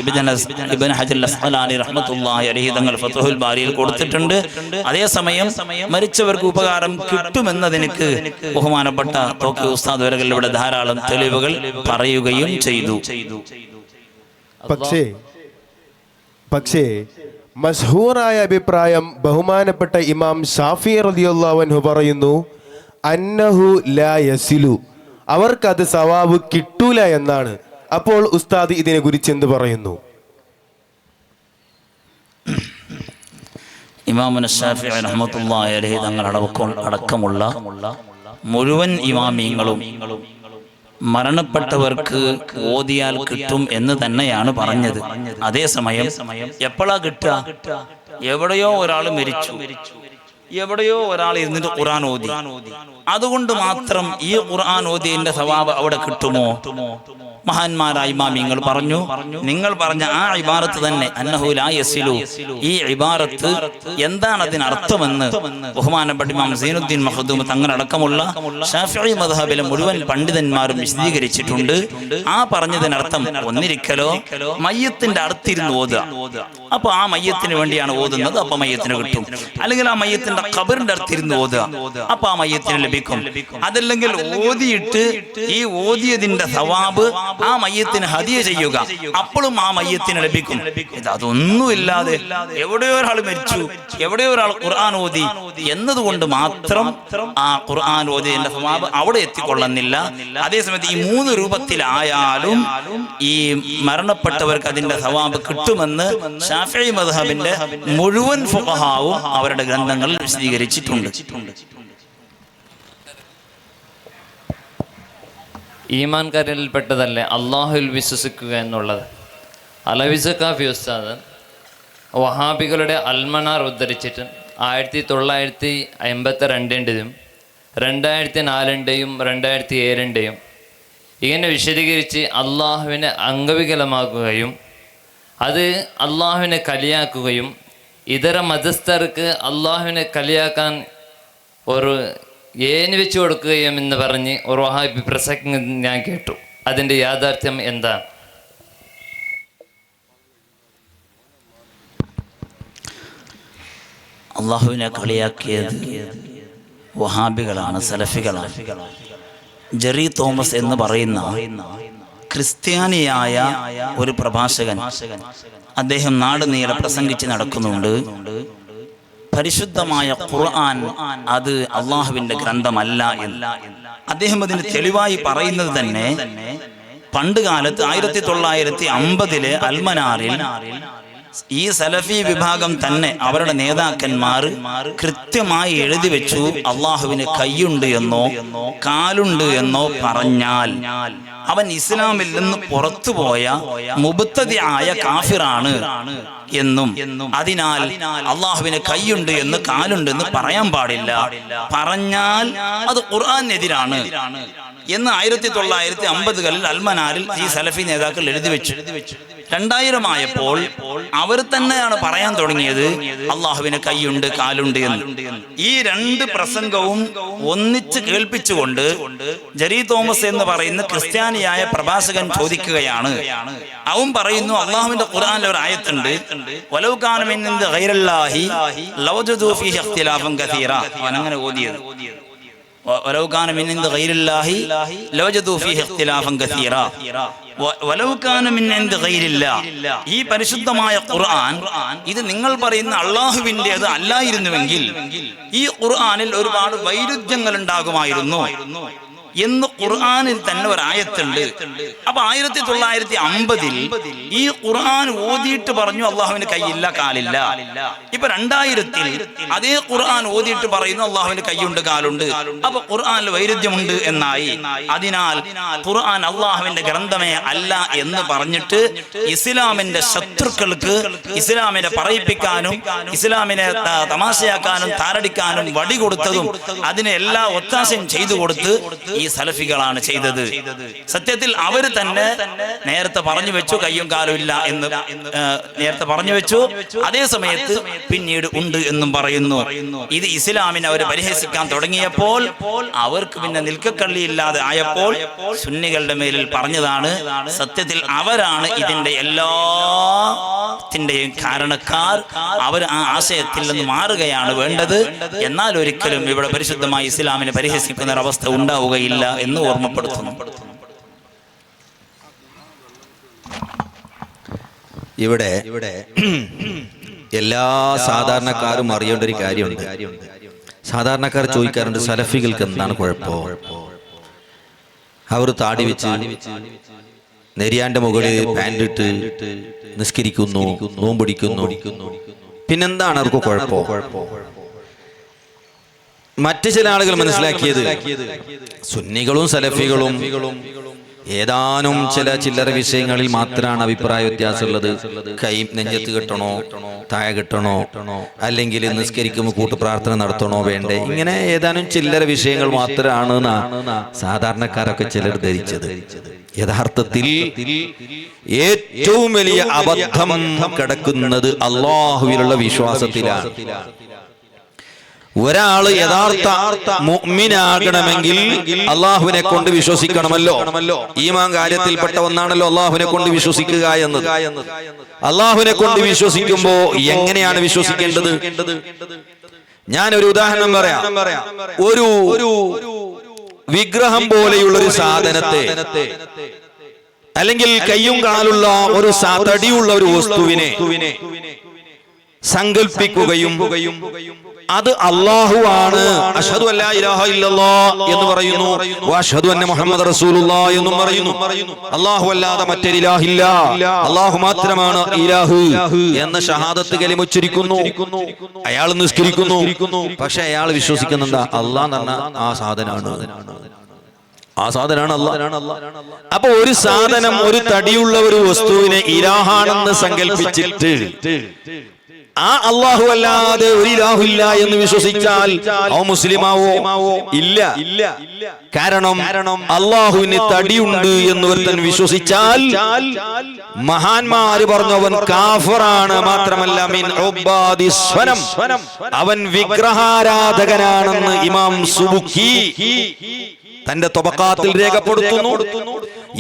ഇബ്നു ഹജർ അസ്ഖലാനി റഹ്മത്തുള്ളാഹി അലൈഹി തങ്ങൾ ഫത്ഹുൽ ബാരിയിൽ കൊടുത്തിട്ടുണ്ട്. അതേസമയം മരിച്ചവർക്ക് ഉപകാരം കിട്ടുമെന്നതിന് ബഹുമാനപ്പെട്ട തോക്കി ഉസ്താദ് വരകൾ ഇവിടെ ധാരാളം തെളിവുകൾ പറയുകയും ചെയ്തു. പക്ഷേ മശ്ഹൂറായ അഭിപ്രായം ബഹുമാനപ്പെട്ട ഇമാം ഷാഫി റളിയല്ലാഹു അൻഹു പറയുന്നു, അന്നഹു ലാ യസിലു, അവർക്കത് സവാബ് കിട്ടൂല എന്നാണ്. അപ്പോൾ ഉസ്താദ് ഇതിനെ കുറിച്ച് എന്ത് പറയുന്നു? ഇമാമുന ശാഫിഈ റഹ്മത്തുള്ളാഹി അലൈഹി തങ്ങൾ അടക്കമുള്ള മുഴുവൻ ഇമാമിയങ്ങളും മരണപ്പെട്ടവർക്ക് ഓതിയാൽ കിട്ടും എന്ന് തന്നെയാണ് പറഞ്ഞത്. അതേസമയം എപ്പോഴാ കിട്ടുക? എവിടെയോ ഒരാൾ മരിച്ചു, എവിടെയോ ഒരാൾ ഇരുന്നിട്ട് ഖുർആൻ ഓതി, അതുകൊണ്ട് മാത്രം ഈ ഖുർആൻ ഓതിയതിന്റെ സവാബ് അവിടെ കിട്ടുമോ? മഹാന്മാരായ ഇമാമിങ്ങൾ പറഞ്ഞു, നിങ്ങൾ പറഞ്ഞ ആ ഇബാറത്ത് തന്നെ അന്നഹു ലാ യസിലു, ഈ ഇബാറത്ത് എന്താണ് അതിനർത്ഥമെന്ന് ബഹുമാനപ്പെട്ട ഇമാം സൈനുദ്ദീൻ മഖ്ദൂം തങ്ങളടക്കമുള്ള ശാഫിഈ മദ്ഹബിലെ മുഴുവൻ പണ്ഡിതന്മാരും വിശദീകരിച്ചിട്ടുണ്ട്. ആ പറഞ്ഞതിനർത്ഥം ഒന്നിരിക്കലോ മയ്യത്തിന്റെ അടുത്തിരുന്ന് ഓതുക, അപ്പൊ ആ മയ്യത്തിന് വേണ്ടിയാണ് ഓതുന്നത്, അപ്പൊ മയ്യത്തിന് കിട്ടും. അല്ലെങ്കിൽ ആ മയ്യത്തിന്റെ ഖബറിന്റെ അടുത്തിരുന്ന് ഓതുക, അപ്പൊ ആ മയ്യത്തിന് ലഭിക്കും. അതല്ലെങ്കിൽ ഓതിയിട്ട് ഈ ഓതിയതിന്റെ സവാബ് ആ മയ്യത്തിന് ഹദിയ ചെയ്യുക, അപ്പോഴും ആ മയ്യത്തിന് ലഭിക്കും. അതൊന്നുമില്ലാതെ എവിടെയോ ഒരാൾ മരിച്ചു, എവിടെയോ ഒരാൾ ഖുർആൻ ഓതി എന്നതുകൊണ്ട് മാത്രം ആ ഖുർആൻ ഓതിയതിന്റെ സവാബ് അവിടെ എത്തിക്കൊള്ളുന്നില്ല. അതേസമയത്ത് ഈ 3 രൂപത്തിലായാലും ഈ മരണപ്പെട്ടവർക്ക് അതിന്റെ സവാബ് കിട്ടുമെന്ന് ശാഫിഈ മദ്ഹബിന്റെ മുഴുവൻ ഫുഖഹാവും അവരുടെ ഗ്രന്ഥങ്ങളിൽ വിശദീകരിച്ചിട്ടുണ്ട്. ഈമാൻകാരിൽപ്പെട്ടതല്ലേ അള്ളാഹുവിൽ വിശ്വസിക്കുക എന്നുള്ളത്. അലവി സഖാഫി ഉസ്താദ് വഹാബികളുടെ അൽമനാർ ഉദ്ധരിച്ചിട്ട് 1982-ൻ്റെയും 2004-ൻ്റെയും 2007-ൻ്റെയും ഇങ്ങനെ വിശദീകരിച്ച് അള്ളാഹുവിനെ അംഗവികലമാക്കുകയും അത് അള്ളാഹുവിനെ കളിയാക്കുകയും ഇതര മതസ്ഥർക്ക് അള്ളാഹുവിനെ കളിയാക്കാൻ ഒരു ഏനി വെച്ചു കൊടുക്കുകയും എന്ന് പറഞ്ഞ് ഒരു വഹാബി പ്രസംഗം ഞാൻ കേട്ടു. അതിൻ്റെ യാഥാർത്ഥ്യം എന്താണ്? അള്ളാഹുവിനെ കളിയാക്കിയത് വഹാബികളാണ്, സലഫികളാണ്. ജെറി തോമസ് എന്ന് പറയുന്ന ക്രിസ്ത്യാനിയായ ഒരു പ്രഭാഷകൻ, അദ്ദേഹം നാട് നീളെ പ്രസംഗിച്ച് നടക്കുന്നുണ്ട്. പരിശുദ്ധമായ ഖുർആൻ അത് അള്ളാഹുവിന്റെ ഗ്രന്ഥമല്ല എന്ന്. അദ്ദേഹം അതിന് തെളിവായി പറയുന്നത് തന്നെ പണ്ട് കാലത്ത് 1950-ലെ അൽമനാറിൽ ഈ സലഫി വിഭാഗം തന്നെ അവരുടെ നേതാക്കന്മാർ കൃത്യമായി എഴുതി വെച്ചു, അള്ളാഹുവിന് കൈയുണ്ട് എന്നോ കാലുണ്ട് എന്നോ പറഞ്ഞാൽ അവൻ ഇസ്ലാമിൽ നിന്ന് പുറത്തുപോയ മുബ്തദിആയ കാഫിറാണ് എന്നും, അതിനാൽ അള്ളാഹുവിന് കൈയുണ്ട് എന്ന് കാലുണ്ട് എന്ന് പറയാൻ പാടില്ല, പറഞ്ഞാൽ അത് ഖുർആനെതിരാണ് എന്ന് 1950കളിൽ അൽമനാരിൽ ഈ സലഫി നേതാക്കൾ എഴുതി വെച്ചു. 2000 ആയപ്പോൾ അവർ തന്നെയാണ് പറയാൻ തുടങ്ങിയത് അള്ളാഹുവിന് കൈയുണ്ട് കാലുണ്ട് എന്ന്. ഈ രണ്ട് പ്രസംഗവും ഒന്നിച്ച് കേൾപ്പിച്ചുകൊണ്ട് ജെറി തോമസ് എന്ന് പറയുന്ന ക്രിസ്ത്യാനിയായ പ്രഭാഷകൻ ചോദിക്കുകയാണ്. അവൻ പറയുന്നു അള്ളാഹുവിന്റെ ഖുർആനിൽ ഒരു ആയത്തുണ്ട്, വലൗ കാന മിൻ ഇൻദി ഗൈറില്ലാഹി ലവജദൂ ഫീഹി ഇഖ്തിലാഫൻ കസീറ. അങ്ങനെ ഓതിയത് വലൗ കാന മിൻ ഇൻദി ഗൈറില്ലാഹി ലവജദൂ ഫീഹി ഇഖ്തിലാഫൻ കസീറ. വലൗ കാന മിൻ ഇൻദി ഗൈരില്ലാഹ്, ഈ പരിശുദ്ധമായ ഖുർആൻ ഇത് നിങ്ങൾ പറയുന്ന അള്ളാഹുവിൻ്റെത് അല്ലായിരുന്നുവെങ്കിൽ ഈ ഖുർആനിൽ ഒരുപാട് വൈരുദ്ധ്യങ്ങൾ ഉണ്ടാകുമായിരുന്നു എന്ന് ഖുർആനിൽ തന്നെ ഒരു ആയത്തുണ്ട്. അപ്പൊ 1950 ഈ ഖുർആൻ ഓതിയിട്ട് പറഞ്ഞു അള്ളാഹുവിന് കൈയില്ല കാലില്ല. ഇപ്പൊ 2000 അതേ ഖുർആൻ ഓതിയിട്ട് പറയുന്നു അള്ളാഹുവിന് കൈയുണ്ട് കാലുണ്ട്. അപ്പൊ ഖുർആനിൽ വൈരുദ്ധ്യമുണ്ട് എന്നായി. അതിനാൽ ഖുർആൻ അള്ളാഹുവിന്റെ ഗ്രന്ഥമേ അല്ല എന്ന് പറഞ്ഞിട്ട് ഇസ്ലാമിന്റെ ശത്രുക്കൾക്ക് ഇസ്ലാമിനെ പറയിപ്പിക്കാനും ഇസ്ലാമിനെ തമാശയാക്കാനും താരടിക്കാനും വടി കൊടുത്തതും അതിനെ എല്ലാ ഒത്താശയും ചെയ്തു കൊടുത്ത് ഈ സലഫികളാണ് ചെയ്തത്. സത്യത്തിൽ അവർ തന്നെ നേരത്തെ പറഞ്ഞു വെച്ചു കയ്യും കാലും ഇല്ല എന്ന് നേരത്തെ പറഞ്ഞു വെച്ചു. അതേ സമയത്ത് പിന്നീട് ഉണ്ട് എന്നും പറയുന്നു. ഇത് ഇസ്ലാമിനെ അവർ പരിഹസിക്കാൻ തുടങ്ങിയപ്പോൾ അവർക്ക് പിന്നെ നിൽക്കക്കള്ളിയില്ലാതെ ആയപ്പോൾ സുന്നികളുടെ മേലിൽ പറഞ്ഞതാണ്. സത്യത്തിൽ അവരാണ് ഇതിന്റെ എല്ലാത്തിന്റെയും കാരണക്കാർ. അവർ ആ ആശയത്തിൽ നിന്ന് മാറുകയാണ് വേണ്ടത്. എന്നാൽ ഒരിക്കലും ഇവിടെ പരിശുദ്ധമായ ഇസ്ലാമിനെ പരിഹസിക്കുന്ന ഒരവസ്ഥ ഉണ്ടാവുകയില്ല എന്ന് ഓർമ്മപ്പെടുത്തുന്നു. ഇവിടെ എല്ലാ സാധാരണക്കാരും അറിയേണ്ട ഒരു കാര്യമുണ്ട്. സാധാരണക്കാർ ചോദിക്കാറുണ്ട് സലഫികൾക്ക് എന്താണ് കുഴപ്പം? അവർ താടി വെച്ച് നെരിയാന്റെ മുകളിൽ പാൻറ് ഇട്ട് നിസ്കരിക്കുന്നു, നോമ്പൊടിക്കുന്നു, പിന്നെന്താണ് അവർക്ക് കുഴപ്പം? മറ്റു ചില ആളുകൾ മനസ്സിലാക്കിയത് സുന്നികളും സലഫികളും ഏതാനും ചില ചില്ലറ വിഷയങ്ങളിൽ മാത്രമാണ് അഭിപ്രായ വ്യത്യാസമുള്ളത്. കൈ നെഞ്ചത്ത് കെട്ടണോ താഴെ കെട്ടണോ, അല്ലെങ്കിൽ നിസ്കരിക്കുമ്പോൾ കൂട്ടുപ്രാർത്ഥന നടത്തണോ വേണ്ടേ, ഇങ്ങനെ ഏതാനും ചില്ലറ വിഷയങ്ങൾ മാത്രമാണ് സാധാരണക്കാരൊക്കെ ചിലർ ധരിച്ചത്. യഥാർത്ഥത്തിൽ ഏറ്റവും വലിയ അബദ്ധം കിടക്കുന്നത് അല്ലാഹുവിലുള്ള വിശ്വാസത്തിലാണ്. ഒരാള് യഥാർത്ഥ മുഅ്മിനാകണമെങ്കിൽ അള്ളാഹുവിനെ കൊണ്ട് വിശ്വസിക്കണമല്ലോ. ഈമാൻ കാര്യത്തിൽപ്പെട്ട ഒന്നാണല്ലോ അള്ളാഹുവിനെ കൊണ്ട് വിശ്വസിക്കുക എന്നത്. അള്ളാഹുവിനെ കൊണ്ട് വിശ്വസിക്കുമ്പോ എങ്ങനെയാണ് വിശ്വസിക്കേണ്ടത്? ഞാനൊരു ഉദാഹരണം പറയാം. ഒരു വിഗ്രഹം പോലെയുള്ള ഒരു സാധനത്തെ, അല്ലെങ്കിൽ കയ്യും കാലുള്ള ഒരു തടിയുള്ള ഒരു വസ്തുവിനെ സങ്കൽപ്പിക്കുകയും അത് അല്ലാഹു ആണ്, അഷ്ഹദു അല്ലാ ഇലാഹ ഇല്ലല്ലാഹ് എന്ന് പറയുന്നു, വഅഷ്ഹദു അന്ന മുഹമ്മദ് റസൂലുള്ളാഹി എന്നും പറയുന്നു. അല്ലാഹു അല്ലാതെ മറ്റൊരു ഇലാഹില്ല, അല്ലാഹു മാത്രമാണ് ഇലാഹ് എന്ന ഷഹാദത്ത് കലിമ ഉച്ചരിക്കുന്നു. അയാൾ നിസ്കരിക്കുന്നു. പക്ഷെ അയാൾ വിശ്വസിക്കുന്നെന്താ? അല്ലാഹ് എന്ന് പറഞ്ഞ ആ സാധനമാണ്, ആ സാധനമാണ് അല്ലാഹ്. അപ്പൊ ഒരു സാധനം, ഒരു തടിയുള്ള ഒരു വസ്തുവിനെ ഇലാഹാണെന്ന് സങ്കല്പിച്ചിട്ട് ആ അല്ലാഹു അല്ലാതെ ഒരു ഇലാഹില്ല എന്ന് വിശ്വസിച്ചാൽ അവൻ മുസ്ലിമാവോ? ഇല്ല. കാരണം അല്ലാഹുവിന് തടിയുണ്ട് എന്ന് ഒരുത്തൻ വിശ്വസിച്ചാൽ മഹാന്മാര് പറഞ്ഞവൻ കാഫിറാണ്. മാത്രമല്ല മിൻ ഉബ്ബാദി സ്വനം, അവൻ വിഗ്രഹാരാധകനാണെന്ന് ഇമാം സുബുക്കി തന്റെ തബഖാത്തിൽ രേഖപ്പെടുത്തുന്നു.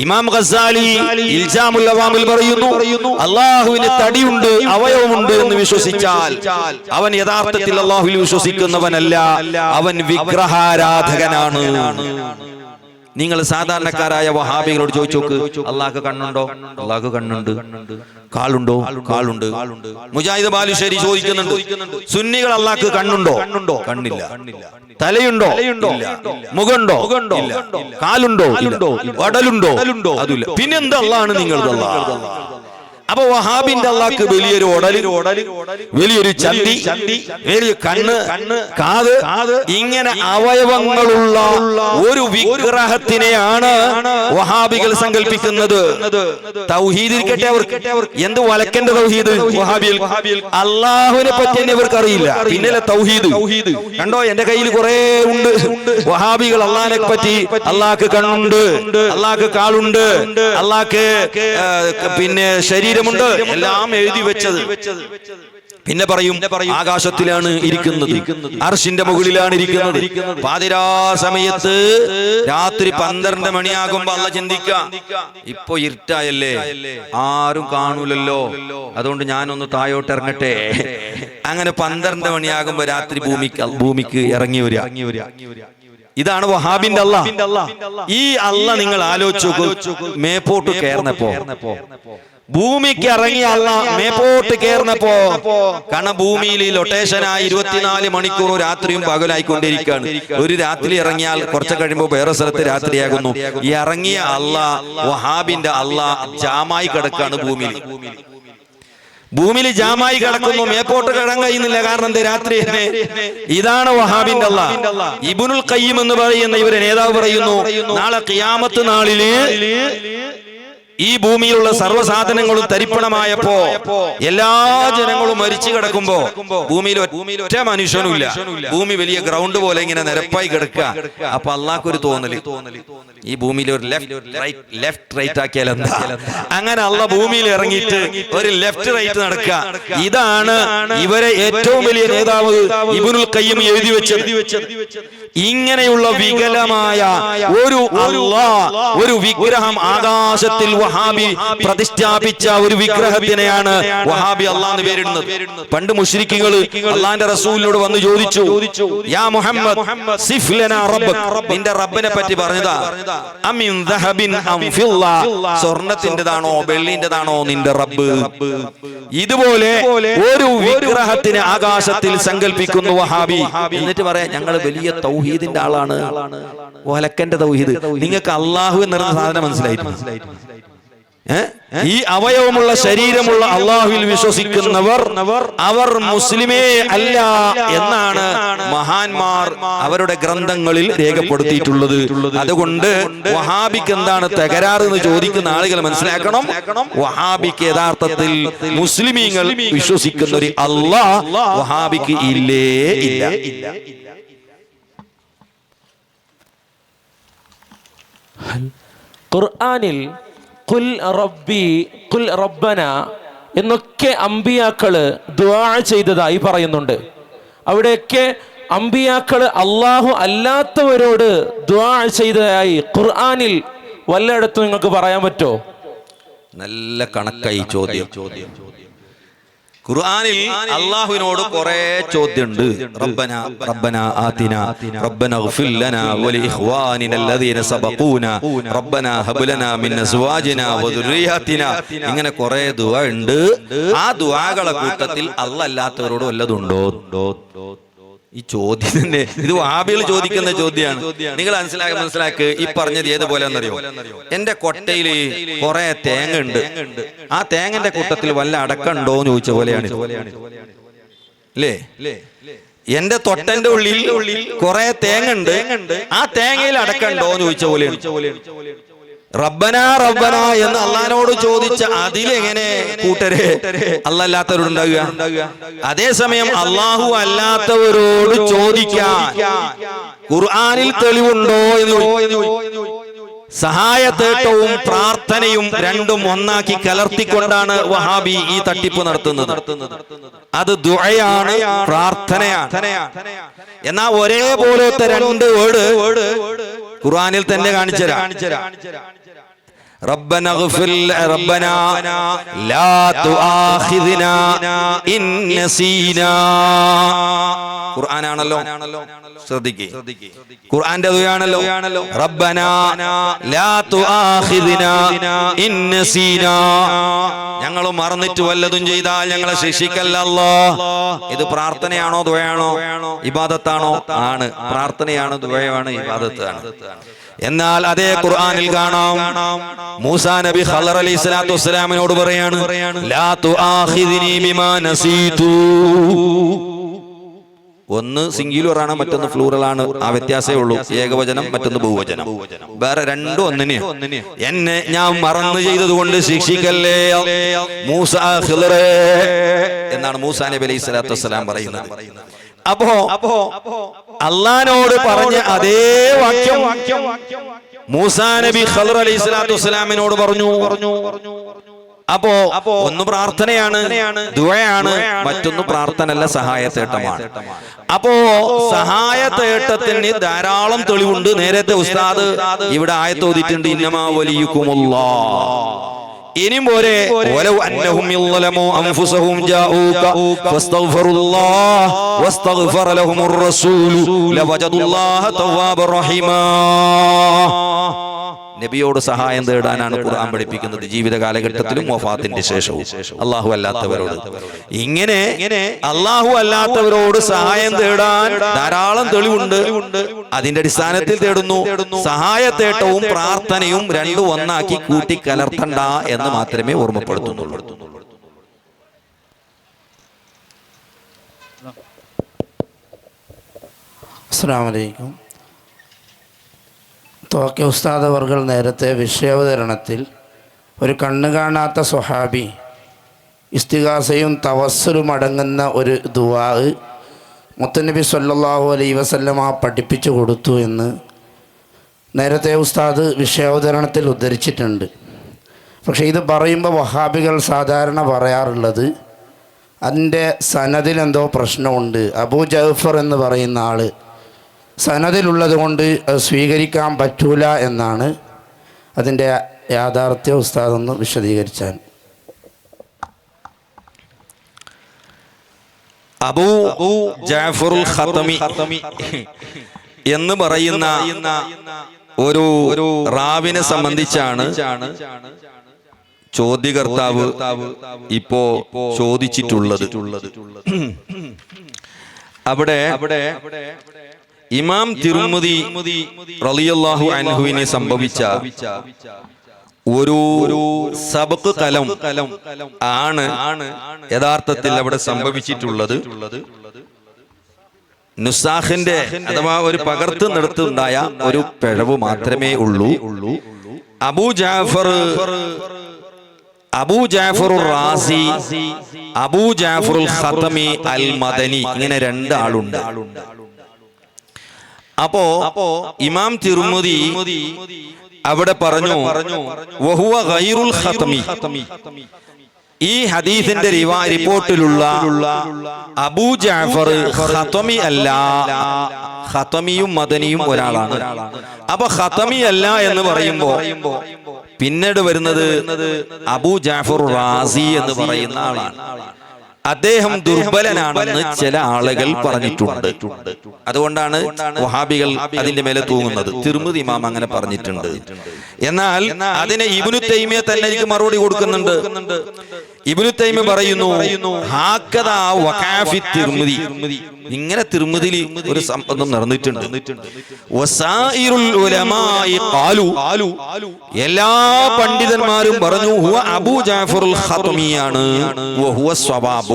ഇമാം ഗസാലി ഇൽജാമുൽ അവാമിൽ പറയുന്നു, അല്ലാഹുവിന് തടിയുണ്ട്, അവയവമുണ്ട് എന്ന് വിശ്വസിച്ചാൽ അവൻ യഥാർത്ഥത്തിൽ അല്ലാഹുവിൽ വിശ്വസിക്കുന്നവനല്ല, അവൻ വിഗ്രഹാരാധകനാണ്. നിങ്ങൾ സാധാരണക്കാരായ വഹാബികളോട് ചോദിച്ചു നോക്ക്, അള്ളാഹ് കണ്ണുണ്ടോ? അള്ളാഹ് കണ്ണുണ്ട്. കാലുണ്ടോ? കാലുണ്ട്. മുജാഹിദ് ബാലുശ്ശേരി ചോദിക്കുന്നുണ്ട്, സുന്നികൾ അള്ളാഹ് കണ്ണുണ്ടോ? കണ്ണില്ല. തലയുണ്ടോ? മുഖമുണ്ടോ? കാലുണ്ടോ? വടലുണ്ടോ? അതുമില്ല. പിന്നെന്താ അള്ളാഹാണ് നിങ്ങൾ? അപ്പൊ വഹാബിന്റെ അള്ളാഹ്ക്ക് വലിയൊരു ഒടല്, വലിയൊരു ചന്തി, വലിയ കണ്ണ്, കാത്, ഇങ്ങനെ അവയവങ്ങളുള്ള ഒരു വിഗ്രഹത്തിനെയാണ് വഹാബികൾ സങ്കല്പിക്കുന്നത്. തൗഹീദ് ഇരിക്കട്ടെ, അവർക്ക് എന്ത് വലക്കന്റെ തൗഹീദ്? വഹാബികൾ അള്ളാഹുവിനെ പറ്റി തന്നെ ഇവർക്ക് അറിയില്ല, പിന്നലെ തൗഹീദ്. കണ്ടോ, എന്റെ കയ്യിൽ കുറെ ഉണ്ട്. വഹാബികൾ അള്ളാഹിനെ പറ്റി അള്ളാഹ്ക്ക് കണ്ണുണ്ട്, അള്ളാഹ്ക്ക് കാലുണ്ട്, അള്ളാഹ്ക്ക് പിന്നെ ശരീരമുണ്ട്, എല്ലാം എഴുതി വെച്ചത്. പിന്നെ പറയും ആകാശത്തിലാണ് ഇരിക്കുന്നത്, അർശിന്റെ മുകളിലാണ് ഇരിക്കുന്നത്. പാതിരാ സമയത്ത് രാത്രി 12 മണിയാകുമ്പോ അല്ല ചിന്തിക്കാം, ഇപ്പൊ ഇരുട്ടായല്ലേ, ആരും കാണൂലല്ലോ, അതുകൊണ്ട് ഞാനൊന്ന് താഴോട്ട് ഇറങ്ങട്ടെ. അങ്ങനെ 12 മണിയാകുമ്പോ രാത്രി ഭൂമിക്ക് ഇറങ്ങി വരിക. ഇതാണ് വഹാബിന്റെ അല്ലാഹ്. ഈ അല്ലാഹ് നിങ്ങൾ ആലോചിച്ചു, മേപ്പോട്ട് കയറുന്നപ്പോ, ഭൂമിക്ക് ഇറങ്ങിയ അല്ലാഹ് മേപ്പോട്ട് കയറുന്നപ്പോ, കാരണം ഭൂമിയിൽ ലൊട്ടേഷനായി 24 മണിക്കൂർ രാത്രിയും പകലായിക്കൊണ്ടിരിക്കുകയാണ്. ഒരു രാത്രി ഇറങ്ങിയാൽ കുറച്ച് കഴിയുമ്പോൾ വേറെ സ്ഥലത്ത് രാത്രിയാകുന്നു. ഈ ഇറങ്ങിയ അല്ലാഹ്, വഹാബിന്റെ അല്ലാഹ് ജാമായി കിടക്കാണ് ഭൂമിയിൽ. ഭൂമിയിൽ ജാമായി കിടക്കുന്നു, മേപ്പോട്ട് കിടങ്ങാൻ കഴിയുന്നില്ല. കാരണം എന്താ? രാത്രി. ഇതാണ് വഹാബിന്റെ അല്ലാഹ്. ഇബ്നുൽ ഖയ്യിം എന്ന് പറയുന്ന ഇവരെ നേതാവ് പറയുന്നു, നാളെ ഖിയാമത്ത് നാളില് ഈ ഭൂമിയിലുള്ള സർവ്വസാധനങ്ങളും തരിപ്പണമായപ്പോ, എല്ലാ ജനങ്ങളും മരിച്ചു കിടക്കുമ്പോ ഭൂമിയിൽ ഒറ്റ മനുഷ്യനുമില്ല. ഭൂമി വലിയ ഗ്രൗണ്ട് പോലെ ഇങ്ങനെ നിരപ്പായി കിടക്കുക. അപ്പൊ അള്ളാഹ്ക്കൊരു തോന്നല്, ഈ ഭൂമിയിൽ ഒരു ലെഫ്റ്റ് റൈറ്റ് ആക്കിയാൽ എന്താ? അങ്ങനെ അള്ളാഹ് ഭൂമിയിൽ ഇറങ്ങിയിട്ട് ഒരു ലെഫ്റ്റ് റൈറ്റ് നടക്കുക. ഇതാണ് ഇവരെ ഏറ്റവും വലിയ നേതാവ് ഇബ്നുൽ ഖയ്യിം എഴുതി വെച്ചത്. ഇങ്ങനെയുള്ള വികലമായ ഒരു വിഗ്രഹം ആകാശത്തിൽ വഹാബി പ്രതിഷ്ഠാപിച്ച ഒരു വിഗ്രഹത്തിനെയാണ് വഹാബി അല്ലാഹ് എന്ന് പേരിടുന്നത്. പണ്ട് മുശ്രിക്കുകൾ അള്ളാന്റെ റസൂലിനോട് വന്ന് ചോദിച്ചു, യാ മുഹമ്മദ് സിഫ് ലനാ റബ്ബക്, നിന്റെ റബ്ബിനെ പറ്റി പറഞ്ഞതാ. അമിൻ ദഹബിൻ അം ഫില്ല, സ്വർണത്തിന്റേതാണോ വെള്ളിന്റേതാണോ നിന്റെ റബ്ബ്? ഇതുപോലെ ഒരു വിഗ്രഹത്തിന് ആകാശത്തിൽ സങ്കല്പിക്കുന്നു വഹാബി. എന്നിട്ട് പറയാം, ഞങ്ങൾ വലിയ തൗഹീദിന്റെ ആളാണ്, വലക്കന്റെ തൗഹീദ്. നിങ്ങൾക്ക് അള്ളാഹു എന്ന് പറയുന്ന സാധനം മനസ്സിലായിട്ടുണ്ട്? ഈ അവയവമുള്ള ശരീരമുള്ള അള്ളാഹുവിൽ വിശ്വസിക്കുന്നവർ അവർ മുസ്ലിമേ അല്ല എന്നാണ് മഹാന്മാർ അവരുടെ ഗ്രന്ഥങ്ങളിൽ രേഖപ്പെടുത്തിയിട്ടുള്ളത്. അതുകൊണ്ട് വഹാബിക്ക് എന്താണ് തകരാറ് എന്ന് ചോദിക്കുന്ന ആളുകൾ മനസ്സിലാക്കണം, വഹാബിക്ക് യഥാർത്ഥത്തിൽ മുസ്ലിമീങ്ങൾ വിശ്വസിക്കുന്ന ഒരു അല്ലാഹ് വഹാബിക്ക് ഇല്ലേ ഇല്ല. ഖുർആനിൽ ഖുൽ റബ്ബി ഖുൽ റബ്ബന എന്നൊക്കെ അമ്പിയാക്കള് ദുആ ചെയ്തതായി പറയുന്നുണ്ട്. അവിടെയൊക്കെ അമ്പിയാക്കള് അള്ളാഹു അല്ലാത്തവരോട് ദുആ ചെയ്തതായി ഖുർആനിൽ വല്ലയിടത്തും നിങ്ങൾക്ക് പറയാൻ പറ്റുമോ? നല്ല കണക്കായി ചോദ്യം. ഖുർആനിൽ അല്ലാഹുവിനോട് കുറെ ചോദ്യമുണ്ട്. റബ്ബന റബ്ബന ആതിന റബ്ബന ഗ്ഫിർ ലനാ വലി ഇഖ്വാനിന അല്ലദീന സബഖൂന റബ്ബന ഹബ് ലനാ മിൻ അസ്വാജിന വദുർരിയതിന, ഇങ്ങനെ കുറെ ദുആ ഉണ്ട്. ആ ദുആകളെ കൂട്ടത്തിൽ അല്ലാഹ് അല്ലാത്തവരോട് വല്ലതുണ്ടോ? ഈ ചോദ്യം തന്നെ ഇത് വഹാബികൾ ചോദിക്കുന്ന ചോദ്യമാണ്. നിങ്ങൾ മനസ്സിലാക്ക് ഈ പറഞ്ഞത് ഏതുപോലെ എന്നറിയോ? എന്റെ കൊട്ടയില് കുറെ തേങ്ങ ഉണ്ട്, ആ തേങ്ങന്റെ കൂട്ടത്തിൽ വല്ല അടക്കണ്ടോ എന്ന് ചോദിച്ച പോലെയാണ് അല്ലേ? എന്റെ തൊട്ടന്റെ ഉള്ളിൽ കുറെ തേങ്ങ ഉണ്ട്, ആ തേങ്ങയിൽ അടക്കണ്ടോ എന്ന് ചോദിച്ച പോലെയാണ്. റബ്ബന റബ്ബന എന്ന് അള്ളാഹിനോട് ചോദിച്ച അതിലെങ്ങനെ കൂട്ടരെ അല്ലാഹ് അല്ലാത്തവരോടുണ്ടാകുക? അതേസമയം അള്ളാഹു അല്ലാത്തവരോട് ചോദിക്കാൻ ഖുർആനിൽ തെളിവുണ്ടോ എന്ന് സഹായത്തേട്ടവും പ്രാർത്ഥനയും രണ്ടും ഒന്നാക്കി കലർത്തിക്കൊണ്ടാണ് വഹാബി ഈ തട്ടിപ്പ് നടത്തുന്നത്. അത് ദുആയാണ്, പ്രാർത്ഥനയാണ്. എന്നാ ഒരേപോലത്തെ രണ്ട് വേർഡ് ഖുർആനിൽ തന്നെ കാണിച്ചുതരാം. ربنا اغفر ربنا لا تؤاخذنا إن نسينا. ഖുർആനാണല്ലോ, ശ്രദ്ധിക്കേ, ഖുർആന്റെ ദുആയാണല്ലോ. റബ്ബന ലാ തുആഖിദ്നാ ഇൻ നസീനാ, ഞങ്ങൾ മറന്നിട്ട് വല്ലതും ചെയ്താൽ ഞങ്ങളെ ശിക്ഷിക്കല്ല അല്ലാഹ്. ഇത് പ്രാർത്ഥനയാണോ ദുആയാണോ ഇബാദത്താണോ? ആണ്. പ്രാർത്ഥനയാണ്, ദുആയാണ്, ഇബാദത്താണ്. എന്നാൽ അതേ ഖുർആനിൽ കാണാം മൂസാ നബി ഖളർ അലൈഹി സ്വലാത്തു വസ്സലാമിനോട് പറയാണ് ലാ തുആഖിദ്നി ബിമാ നസീതു. ഒന്ന് സിംഗുലർ ആണ്, മറ്റൊന്ന് ഫ്ലൂറൽ ആണ്. ആ വ്യത്യാസമേ ഉള്ളൂ. ഏകവചനം മറ്റൊന്ന് ബഹുവചനം. വേറെ രണ്ടും ഒന്നിനെയാണ്. എന്നെ ഞാൻ മറന്നു ചെയ്തത് കൊണ്ട് ശിക്ഷിക്കല്ലേ മൂസാ ഖിളറേ എന്നാണ് മൂസാ നബി അലൈഹി സ്വലാത്തു വസ്സലാം പറയുന്നത്. അപ്പോ അള്ളാനോട് പറഞ്ഞ അതേ വാക്യം മൂസാ നബി ഖളർ അലൈഹി സ്വലാത്തു വസ്സലാമിനോട് പറഞ്ഞു. അപ്പോ ഒന്ന് പ്രാർത്ഥനയാണ്, ദുആയാണ്, മറ്റൊന്ന് പ്രാർത്ഥനയല്ല, സഹായത്തേട്ടമാണ്. അപ്പോ സഹായത്തേട്ടത്തിന് ധാരാളം തെളിവുണ്ട്. നേരത്തെ ഉസ്താദ് ഇവിടെ ആയത്ത് ഓതിയിട്ടുണ്ട്, ഇന്നമാ വലിയുക്കുമുല്ലാഹ്. ഇനിയും പോരെ വലൗ അന്നഹും യളമു അൻഫുസഹും ജാഊക ഫസ്തഗ്ഫിറുല്ലാഹ് വസ്തഗ്ഫറ ലഹുമുർ റസൂലു ലവജദുല്ലാഹ തവ്വാബർ റഹീമാ. നബിയോട് സഹായം തേടാനാണ് ഖുർആൻ പഠിപ്പിക്കുന്നത്, ജീവിത കാലഘട്ടത്തിലും വഫാത്തിന്റെ ശേഷവും. അല്ലാഹു അല്ലാത്തവരോട് ഇങ്ങനെ അല്ലാഹു അല്ലാത്തവരോട് സഹായം തേടാൻ ധാരാളം തെളിവുണ്ട്. അതിന്റെ അടിസ്ഥാനത്തിൽ തേടുന്നു. സഹായത്തേട്ടവും പ്രാർത്ഥനയും രണ്ടും ഒന്നാക്കി കൂട്ടിക്കലർത്തണ്ട എന്ന് മാത്രമേ ഓർമ്മപ്പെടുത്തുന്നുള്ളൂ. അസ്സലാമു അലൈക്കും. തോക്കെ ഉസ്താദ് അവർകൾ നേരത്തെ വിഷയാവതരണത്തിൽ ഒരു കണ്ണു കാണാത്ത സ്വഹാബി ഇസ്തിഗാസയും തവസ്സുലും അടങ്ങുന്ന ഒരു ദുആ മുത്തനബി സല്ലല്ലാഹു അലൈഹി വസല്ലമ പഠിപ്പിച്ചു കൊടുത്തു എന്ന് നേരത്തെ ഉസ്താദ് വിഷയാവതരണത്തിൽ ഉദ്ധരിച്ചിട്ടുണ്ട്. പക്ഷേ ഇത് പറയുമ്പോൾ വഹാബികൾ സാധാരണ പറയാറുള്ളത് അതിൻ്റെ സനദിലെന്തോ പ്രശ്നമുണ്ട്, അബൂ ജഅഫർ എന്ന് പറയുന്ന ആൾ സനദിലുള്ളത് കൊണ്ട് അത് സ്വീകരിക്കാൻ പറ്റൂല എന്നാണ്. അതിൻ്റെ യാഥാർത്ഥ്യ ഉസ്താദൊന്ന് വിശദീകരിച്ചാൽ. അബൂ ജഅഫറുൽ ഖതമി എന്ന് പറയുന്ന ഒരു റാവിനെ സംബന്ധിച്ചാണ് ചോദ്യകർത്താവ് ഇപ്പോ ചോദിച്ചിട്ടുള്ളത്. അവിടെ ഇമാം തിർമിദി റളിയല്ലാഹു അൻഹുവിനെ സംഭവിച്ച ഒരു സബഖ് കലം ആണ് യഥാർത്ഥത്തിൽ അവിടെ സംഭവിച്ചിട്ടുള്ളത്. നുസാഖിന്റെ അഥവാ ഒരു പകർത്ത് നടത്തുണ്ടായ ഒരു പിഴവ് മാത്രമേ ഉള്ളൂ. അബൂ ജഅഫർ റാസി, അബൂ ജഅഫറുൽ ഖതമി അൽ മദനി, ഇങ്ങനെ രണ്ടാളുണ്ട്. അപ്പോ ഇമാം തിർമിദി അവിടെ പറഞ്ഞു വഹുവ ഗൈറുൽ ഖതമി. ഈ ഹദീസിന്റെ റിപ്പോർട്ടിലുള്ള അബൂ ജഅഫർ ഖതമി അല്ല, ഖതമിയും മദനിയും ഒരാളാണ്. അപ്പൊ ഖതമി അല്ല എന്ന് പറയുമ്പോ പിന്നീട് വരുന്നത് അബൂ ജഅഫർ റാസി എന്ന് പറയുന്ന ആളാണ്. അദ്ദേഹം ദുർബലനാണെന്ന് ചില ആളുകൾ പറഞ്ഞിട്ടുണ്ട്. അതുകൊണ്ടാണ് വഹാബികൾ അതിന്റെ മേലെ തൂങ്ങുന്നത്. തിർമിദി ഇമാം അങ്ങനെ പറഞ്ഞിട്ടുണ്ട്. എന്നാൽ അതിനെ ഇബ്നു തൈമിയ തന്നെ എനിക്ക് മറുപടി കൊടുക്കുന്നുണ്ട്. ഇബ്നു തൈമിയ പറയുന്നു ഹാക്കദാ വഖാഫി തിർമിദി, ഇങ്ങനെ തിർമിദിയിൽ ഒരു സംഭവം നടന്നിട്ടുണ്ട്. വസായിറുൽ ഉലമായി ഖാലു, എല്ലാ പണ്ഡിതന്മാരും പറഞ്ഞു ഹുവ അബൂ ജഅഫറുൽ ഖതമിയാണ് വഹുവ സ്വവാബ്,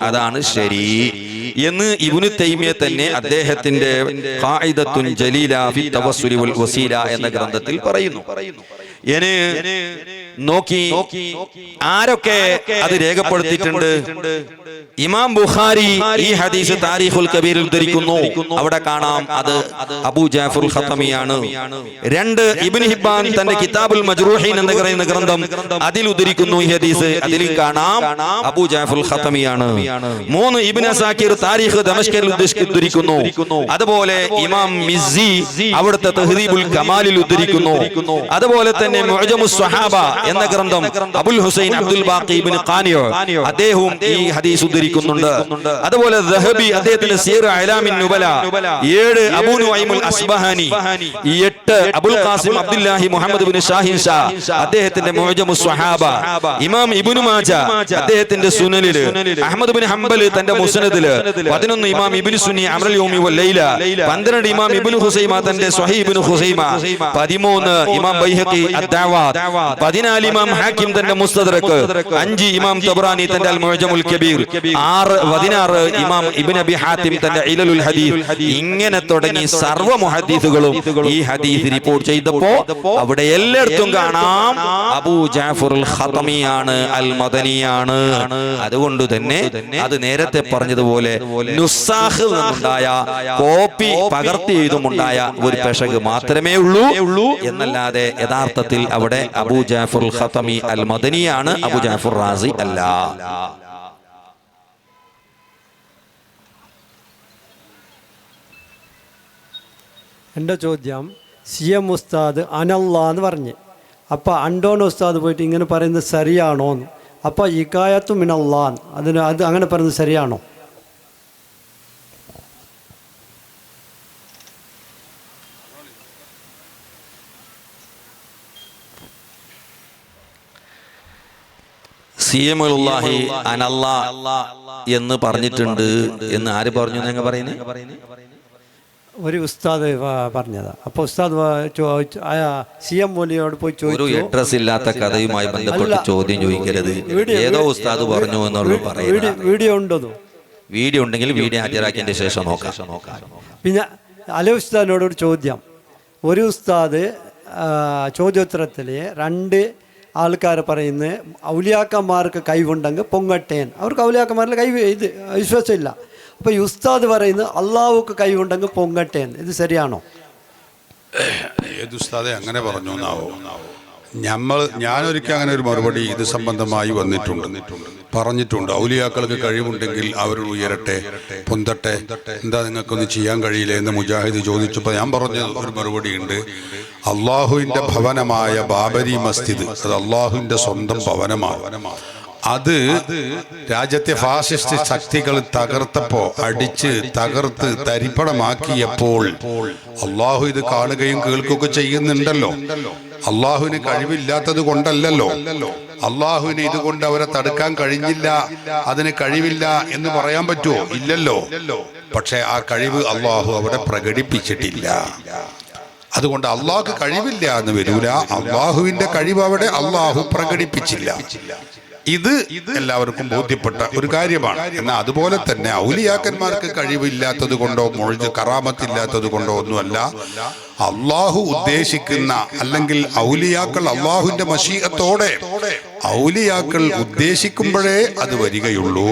അതാണ് ശരി എന്ന് ഇബ്നു തൈമിയ തന്നെ അദ്ദേഹത്തിന്റെ ഖായിദത്തുൻ ജലീല ഫി തവസ്സുലി വൽ വസീല എന്ന ഗ്രന്ഥത്തിൽ പറയുന്നു. നോക്കി ആരൊക്കെ അത് രേഖപ്പെടുത്തിയിട്ടുണ്ട്. ഇമാം ബുഖാരി ഈ ഹദീസ് താരീഖുൽ കബീറിൽ ഉദ്ധരിക്കുന്നു. അവിടെ കാണാം അത് അബൂ ജഅഫറുൽ ഖതമിയാണ്. 2 ഇബ്നു ഹിബ്ബാൻ തന്റെ കിതാബുൽ മജ്റൂഹീൻ എന്ന് പറയുന്ന ഗ്രന്ഥം അതിൽ ഉദ്ധരിക്കുന്നു ഈ ഹദീസ്. അതിൽ കാണാം അബൂ ജഅഫറുൽ ഖതമിയാണ്. 3 ഇബ്നു അസാകിർ താരീഖ് ദമശ്കിൽ ഉദ്ധരിക്കുന്നു. അതുപോലെ ഇമാം മിസ്സി അവിടുത്തെ തഹ്ദീബുൽ കമാലിൽ ഉദ്ധരിക്കുന്നു. അതുപോലെ തന്നെ മുഅ്ജമുസ് സ്വഹാബ എന്ന ഗ്രന്ഥം അബുൽ ഹുസൈൻ അബ്ദുൽ ബാഖി ഇബ്നു ഖാനിയോ അദ്ദേഹവും ഈ ഹദീസ് ഉദ്ധരിക്കുന്നുണ്ട്. അതുപോലെ ദഹബി അദ്ദേഹത്തിന്റെ സീർ അലാമിൻ നുബല 7 അബൂ നുഐമുൽ അസ്ബഹാനി 8 അബുൽ ഖാസിം അബ്ദുല്ലാഹി മുഹമ്മദ് ഇബ്നു ഷാഹിൻ ഷാ അദ്ദേഹത്തിന്റെ മുഅ്ജമുസ് സ്വഹാബ, ഇമാം ഇബ്നു മാജ അദ്ദേഹത്തിന്റെ സുനനിൽ, അഹ്മദ് ഇബ്നു ഹംബൽ തന്റെ മുസ്നദില്, 11 ഇമാം ഇബ്നു സുന്നി അംറുൽ യൗമി വൽ ലൈല, 12 ഇമാം ഇബ്നു ഖുസൈമ തന്റെ സ്വഹീഹ് ഇബ്നു ഖുസൈമ, 13 ഇമാം ബൈഹഖി അദ്ദഅവാത്, 14 ഇമാം ഹാക്കിം തന്റെ മുസ്തദ്റക്, 5 ഇമാം തബ്റാനി തന്റെ അൽ മുഅ്ജമുൽ കബീർ, 16 ഇമാം ഇബ്നു അബി ഹാത്തിം തന്റെ ഇലലുൽ ഹദീസ്. ഇങ്ങനെ തുടങ്ങി സർവ്വ മുഹദ്ദിസുകളും ഈ ഹദീസ് റിപ്പോർട്ട് ചെയ്തപ്പോ അവിടെ എല്ലായിടത്തും കാണാം അബൂ ജഅഫറുൽ ഖതമിയാണ്, അൽ മദനിയാണ്. അതുകൊണ്ട് തന്നെ അത് നേരത്തെ പറഞ്ഞതുപോലെ നുസാഖിൽ നിന്നുണ്ടായ കോപ്പി പകർത്തി എഴുതുമുണ്ടായ ഒരു പെശക് മാത്രമേ ഉള്ളൂ എന്നല്ലാതെ യഥാർത്ഥത്തിൽ അവിടെ അബൂ ജഅഫറുൽ ഖതമി അൽ മദനിയാണ്, അബൂ ജഅഫർ റാസി അല്ല. എൻ്റെ ചോദ്യം, CM ഉസ്താദ് അനല്ലാ എന്ന് പറഞ്ഞ്, അപ്പോൾ അണ്ടോൺ ഉസ്താദ് പോയിട്ട് ഇങ്ങനെ പറയുന്നത് ശരിയാണോ എന്ന്. അപ്പോൾ ഇക്കായത്തു മിനല്ലാൻ അത് അങ്ങനെ പറയുന്നത് ശരിയാണോ? സിയമുല്ലാഹി അനല്ലാ എന്ന് പറഞ്ഞിട്ടുണ്ട് എന്ന് ആര് പറഞ്ഞു? നിങ്ങൾ പറയുന്നത് ഒരു ഉസ്താദ് പറഞ്ഞതാ. അപ്പോൾ ഉസ്താദ് CM മൗലവിയോട് പോയി ചോദിച്ചു. ഒരു അഡ്രസ് ഇല്ലാത്ത കഥയുമായി ബന്ധപ്പെട്ട് ചോദ്യം ചോദിക്കരുത്. ഏതോ ഉസ്താദ് പറഞ്ഞു എന്നുള്ളത് പറയുന്നത്. വീഡിയോ ഉണ്ടോ? വീഡിയോ ഉണ്ടെങ്കിൽ വീഡിയോ ഹാജരാക്കിയതിന്റെ ശേഷം നോക്കാം. പിന്നെ അലി ഉസ്താദിനോട് ഒരു ചോദ്യം. ഒരു ഉസ്താദ് ചോദ്യോത്തരത്തിൽ 2 ആൾക്കാർ പറയുന്നത് ഔലിയാക്കന്മാർക്ക് കഴിവുണ്ടെങ്കിൽ പൊങ്ങട്ടേൻ. അവർക്ക് ഔലിയാക്കന്മാരിൽ ഇത് വിശ്വാസമില്ല. അപ്പോൾ ഈ ഉസ്താദ് പറയുന്നത് അള്ളാഹുക്ക് കഴിവുണ്ടെങ്കിൽ പൊങ്ങട്ടേൻ. ഇത് ശരിയാണോ? ഏത് ഉസ്താദെ അങ്ങനെ പറഞ്ഞു എന്നാവോ? ഞാനൊരിക്കൽ അങ്ങനെ ഒരു മറുപടി ഇത് സംബന്ധമായി പറഞ്ഞിട്ടുണ്ട്. ഔലിയാക്കൾക്ക് കഴിവുണ്ടെങ്കിൽ അവർ ഉയരട്ടെ, പൊന്തട്ടെ, എന്താ നിങ്ങൾക്കൊന്നും ചെയ്യാൻ കഴിയില്ല എന്ന് മുജാഹിദ് ചോദിച്ചപ്പോൾ ഞാൻ പറഞ്ഞ ഒരു മറുപടി ഉണ്ട്. അള്ളാഹുവിൻ്റെ ഭവനമായ ബാബരി മസ്ജിദ് അത് അള്ളാഹുവിൻ്റെ സ്വന്തം ഭവനമാണ്. അത് രാജ്യത്തെ ഫാസിസ്റ്റ് ശക്തികൾ അടിച്ച് തകർത്ത് തരിപ്പണമാക്കിയപ്പോൾ അള്ളാഹു ഇത് കാണുകയും കേൾക്കുകയൊക്കെ ചെയ്യുന്നുണ്ടല്ലോ. അള്ളാഹുവിന് കഴിവില്ലാത്തത് കൊണ്ടല്ലല്ലോ. അള്ളാഹുവിന് ഇതുകൊണ്ട് അവരെ തടുക്കാൻ കഴിഞ്ഞില്ല, അതിന് കഴിവില്ല എന്ന് പറയാൻ പറ്റുമോ? ഇല്ലല്ലോ. പക്ഷെ ആ കഴിവ് അള്ളാഹു അവിടെ പ്രകടിപ്പിച്ചിട്ടില്ല. അതുകൊണ്ട് അള്ളാഹുക്ക് കഴിവില്ല എന്ന് വരൂല. അള്ളാഹുവിന്റെ കഴിവ് അവിടെ അള്ളാഹു പ്രകടിപ്പിച്ചില്ല. ഇത് എല്ലാവർക്കും ബോധ്യപ്പെട്ട ഒരു കാര്യമാണ്. എന്നാൽ അതുപോലെ തന്നെ ഔലിയാക്കന്മാർക്ക് കഴിവില്ലാത്തത് കൊണ്ടോ കറാമത്തില്ലാത്തത് കൊണ്ടോ ഒന്നുമല്ല. അള്ളാഹു ഉദ്ദേശിക്കുന്ന അല്ലെങ്കിൽ ഔലിയാക്കൾ അള്ളാഹുവിന്റെ മശീഅത്തോടെ ഔലിയാക്കൾ ഉദ്ദേശിക്കുമ്പോഴേ അത് വരികയുള്ളൂ,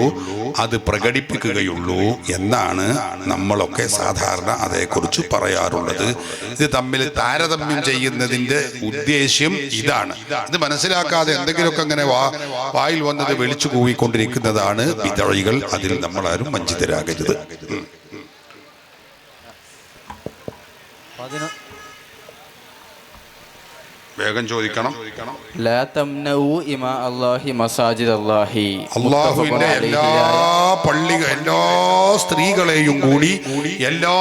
അത് പ്രകടിപ്പിക്കുകയുള്ളൂ എന്നാണ് നമ്മളൊക്കെ സാധാരണ അതേക്കുറിച്ച് പറയാറുള്ളത്. ഇത് തമ്മിൽ താരതമ്യം ചെയ്യുന്നതിന്റെ ഉദ്ദേശ്യം ഇതാണ്. ഇത് മനസ്സിലാക്കാതെ എന്തെങ്കിലുമൊക്കെ അങ്ങനെ വായിൽ വന്നത് വിളിച്ചു കൂവിക്കൊണ്ടിരിക്കുന്നതാണ് ബിദഅകൾ. അതിൽ നമ്മളാരും വഞ്ചിതരാകരുത്. വേഗം ചോദിക്കണം. അള്ളാഹുവിന്റെ എല്ലാ സ്ത്രീകളെയും കൂടി എല്ലാ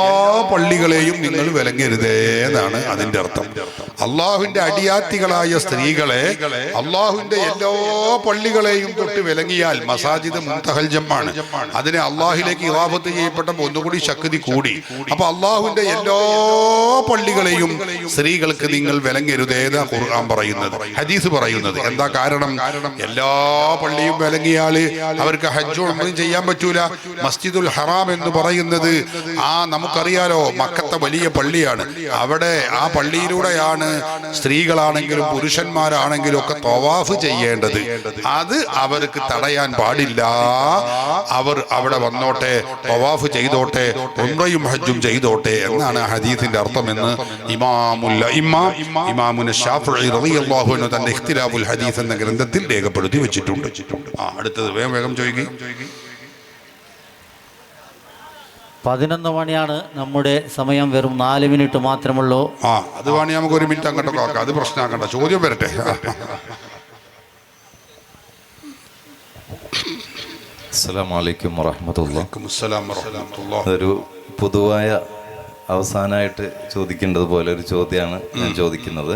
പള്ളികളെയും നിങ്ങൾ വിലങ്ങരുതേ എന്നാണ് അതിന്റെ അർത്ഥം. അള്ളാഹുവിന്റെ അടിയാത്തികളായ സ്ത്രീകളെ അള്ളാഹുവിന്റെ എല്ലാ പള്ളികളെയും തൊട്ട് വിലങ്ങിയാൽ മസാജിദ് മുൻതഹൽ ജമ്മാണ്. അതിനെ അള്ളാഹിലേക്ക് ഇറാഫത്ത് ചെയ്യപ്പെട്ടപ്പോൾ ഒന്നുകൂടി ശക്തി കൂടി. അപ്പൊ അള്ളാഹുവിന്റെ എല്ലാ പള്ളികളെയും സ്ത്രീകൾക്ക് നിങ്ങൾ വിലങ്ങരുതേ ഖുർആൻ പറയുന്നത്, ഹദീസ് പറയുന്നത്. എന്താ കാരണം? എല്ലാ പള്ളിയും വിലങ്ങിയാല് അവർക്ക് ഹജ്ജ് ഉംറയും ചെയ്യാൻ പറ്റൂല. മസ്ജിദുൽ ഹറാം എന്ന് പറയുന്നത് നമുക്കറിയാലോ, മക്കത്തെ വലിയ പള്ളിയാണ്. അവിടെ ആ പള്ളിയിലൂടെയാണ് സ്ത്രീകളാണെങ്കിലും പുരുഷന്മാരാണെങ്കിലും ഒക്കെ തവാഫ് ചെയ്യേണ്ടത്. അത് അവർക്ക് തടയാൻ പാടില്ല. അവർ അവിടെ വന്നോട്ടെ, തവാഫ് ചെയ്തോട്ടെ, ഉംറയും ഹജ്ജും ചെയ്തോട്ടെ എന്നാണ് ഹദീസിന്റെ അർത്ഥമെന്ന് ഇമാമുന ശാഫിഈ റളിയല്ലാഹു അൻഹു തന്റെ ഇഖ്തിലാഫുൽ ഹദീസ് എന്ന ഗ്രന്ഥത്തിൽ രേഖപ്പെടുത്തി വെച്ചിട്ടുണ്ട്. അടുത്തത് വേഗം ചോദിക്കും. 11 മണിയാണ് നമ്മുടെ സമയം, വെറും 4 മിനിറ്റ് മാത്രമുള്ളൂ. അത് വേണമെങ്കിൽ നമുക്ക് 1 മിനിറ്റ് അങ്ങോട്ടൊക്കെ ആക്കാം. അത് പ്രശ്നമാക്കണ്ട, ചോദ്യം വരട്ടെ. അസ്സലാമു അലൈക്കും വറഹ്മത്തുള്ളാഹി. ഒരു പൊതുവായ അവസാനമായിട്ട് ചോദിക്കേണ്ടത് പോലെ ഒരു ചോദ്യമാണ് ഞാൻ ചോദിക്കുന്നത്.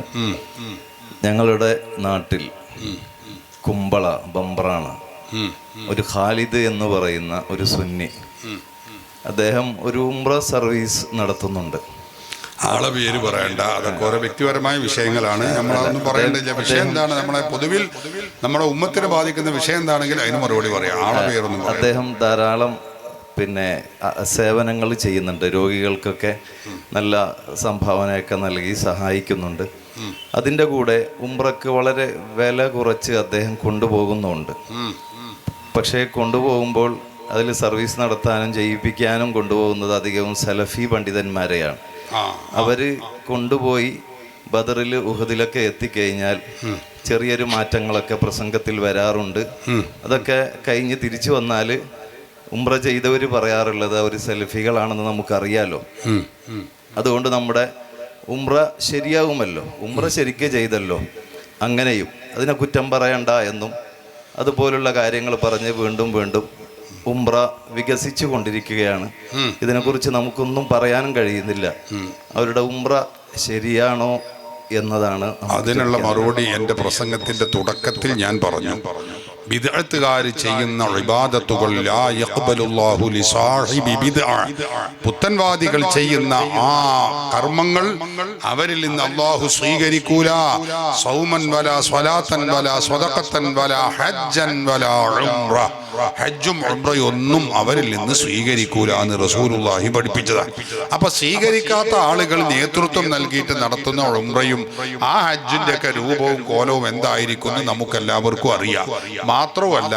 ഞങ്ങളുടെ നാട്ടിൽ കുമ്പള ബംബ്രാണ് ഒരു ഖാലിദ് എന്ന് പറയുന്ന ഒരു സുന്നി, അദ്ദേഹം ഒരു ഉംറ സർവീസ് നടത്തുന്നുണ്ട്. ആളെ പേര് പറയണ്ട, അതൊക്കെ ഓരോ വ്യക്തിപരമായ വിഷയങ്ങളാണ്, നമ്മളതൊന്നും പറയേണ്ടില്ല. വിഷയം എന്താണ്, നമ്മളെ പൊതുവിൽ നമ്മുടെ ഉമ്മത്തിനെ ബാധിക്കുന്ന വിഷയം എന്താണെങ്കിൽ അതിന് മറുപടി പറയാം. ആളെ പേരൊന്നും അദ്ദേഹം ധാരാളം സേവനങ്ങൾ ചെയ്യുന്നുണ്ട്, രോഗികൾക്കൊക്കെ നല്ല സംഭാവനയൊക്കെ നൽകി സഹായിക്കുന്നുണ്ട്. അതിൻ്റെ കൂടെ ഉംറക്ക് വളരെ വില കുറച്ച് അദ്ദേഹം കൊണ്ടുപോകുന്നുണ്ട്. പക്ഷേ കൊണ്ടുപോകുമ്പോൾ അതിൽ സർവീസ് നടത്താനും ചെയ്യിപ്പിക്കാനും കൊണ്ടുപോകുന്നത് അധികവും സലഫി പണ്ഡിതന്മാരെയാണ്. അവര് കൊണ്ടുപോയി ബദറിൽ ഉഹദിലൊക്കെ എത്തിക്കഴിഞ്ഞാൽ ചെറിയൊരു മാറ്റങ്ങളൊക്കെ പ്രസംഗത്തിൽ വരാറുണ്ട്. അതൊക്കെ കഴിഞ്ഞ് തിരിച്ചു വന്നാൽ ഉംറ ചെയ്തവർ പറയാറുള്ളത് അവർ സലഫികളാണെന്ന് നമുക്കറിയാലോ. അതുകൊണ്ട് നമ്മുടെ ഉംറ ശരിയാവുമല്ലോ, ഉംറ ശരിക്ക് ചെയ്തല്ലോ, അങ്ങനെയും അതിനെ കുറ്റം പറയണ്ട എന്നും അതുപോലുള്ള കാര്യങ്ങൾ പറഞ്ഞ് വീണ്ടും വീണ്ടും ഉംറ വികസിച്ചു കൊണ്ടിരിക്കുകയാണ്. ഇതിനെക്കുറിച്ച് നമുക്കൊന്നും പറയാനും കഴിയുന്നില്ല. അവരുടെ ഉംറ ശരിയാണോ എന്നതാണ്. അതിനുള്ള മറുപടി എൻ്റെ പ്രസംഗത്തിന്റെ തുടക്കത്തിൽ ഞാൻ പറഞ്ഞു. ബിദ്അത്തുകാർ ചെയ്യുന്ന ഇബാദത്തുകൾ ലാ യഖ്ബലുല്ലാഹു ലിസാഹിബി ബിദ്അ, പുത്തൻവാദികൾ ചെയ്യുന്ന ആ കർമ്മങ്ങൾ അവരിൽ നിന്ന് അല്ലാഹു സ്വീകരിക്കൂല. സൗമൻ വലാ സ്വലാത്തൻ വലാ സ്വദഖത്തൻ വലാ ഹജ്ജൻ വലാ ഉംറ, ഹജ്ജും ഉംറയും ഒന്നും അവരിൽ നിന്ന് സ്വീകരിക്കൂല എന്ന് റസൂലുള്ളാഹി പഠിപ്പിച്ചതാണ്. അപ്പൊ സ്വീകരിക്കാത്ത ആളുകൾ നേതൃത്വം നൽകിയിട്ട് നടത്തുന്ന ഉംറയും ആ ഹജ്ജിന്റെ ഒക്കെ രൂപവും കോലവും എന്തായിരിക്കും എന്ന് നമുക്കെല്ലാവർക്കും അറിയാം. മാത്രമല്ല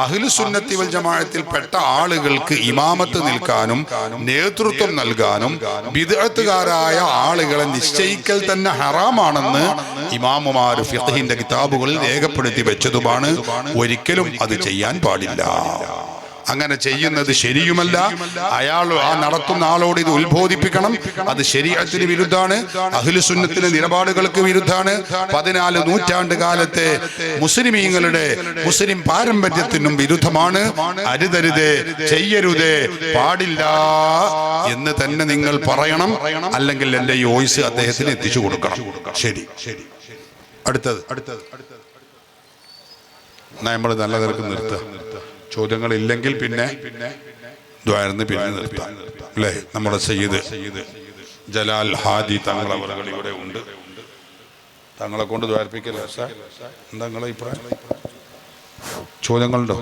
അഹ്ലുസുന്നത്തി വൽ ജമാഅത്തിൽ പെട്ട ആളുകൾക്ക് ഇമാമത്ത് നിൽക്കാനും നേതൃത്വം നൽകാനും ബിദ്അത്തുകാരായ ആളുകളെ നിശ്ചയിക്കൽ തന്നെ ഹറാമാണെന്ന് ഇമാമുമാർ ഫിഖ്ഹിന്റെ കിതാബുകളിൽ രേഖപ്പെടുത്തി വെച്ചതുമാണ്. ഒരിക്കലും അത് ചെയ്യാൻ പാടില്ല. അങ്ങനെ ചെയ്യുന്നത് ശരിയുമല്ല. അയാൾ ആ നടത്തുന്ന ആളോട് ഇത് ഉത്ബോധിപ്പിക്കണം. അത് ശരീഅത്തിന് വിരുദ്ധാണ്, അഹ്ലുസുന്നത്തിന്റെ നിലപാടുകൾക്ക് വിരുദ്ധാണ്. 14 നൂറ്റാണ്ട് കാലത്തെ മുസ്ലിമീങ്ങളുടെ മുസ്ലിം പാരമ്പര്യത്തിനും വിരുദ്ധമാണ്. അരുതരുതേ, ചെയ്യരുതേ, പാടില്ല എന്ന് തന്നെ നിങ്ങൾ പറയണം. അല്ലെങ്കിൽ എൻ്റെ ഈ വോയിസ് അദ്ദേഹത്തിന് എത്തിച്ചു കൊടുക്കണം. ശരി, അടുത്തത് നമ്മൾ നല്ല നിരക്ക് നിർത്തുക. ചോദ്യങ്ങളില്ലെങ്കിൽ പിന്നെ ദ്വാരന്ന് പിന്നെ നിർത്താം അല്ലേ. നമ്മുടെ സയ്യിദ് ജലാൽ ഹാദി തങ്ങളവറുകൾ ഇവിടെ ഉണ്ട്. തങ്ങളെ കൊണ്ട് ദ്വാരിപ്പിക്കല്ലേ എന്താ നിങ്ങളെ അഭിപ്രായം? ചോദ്യങ്ങളുണ്ടോ?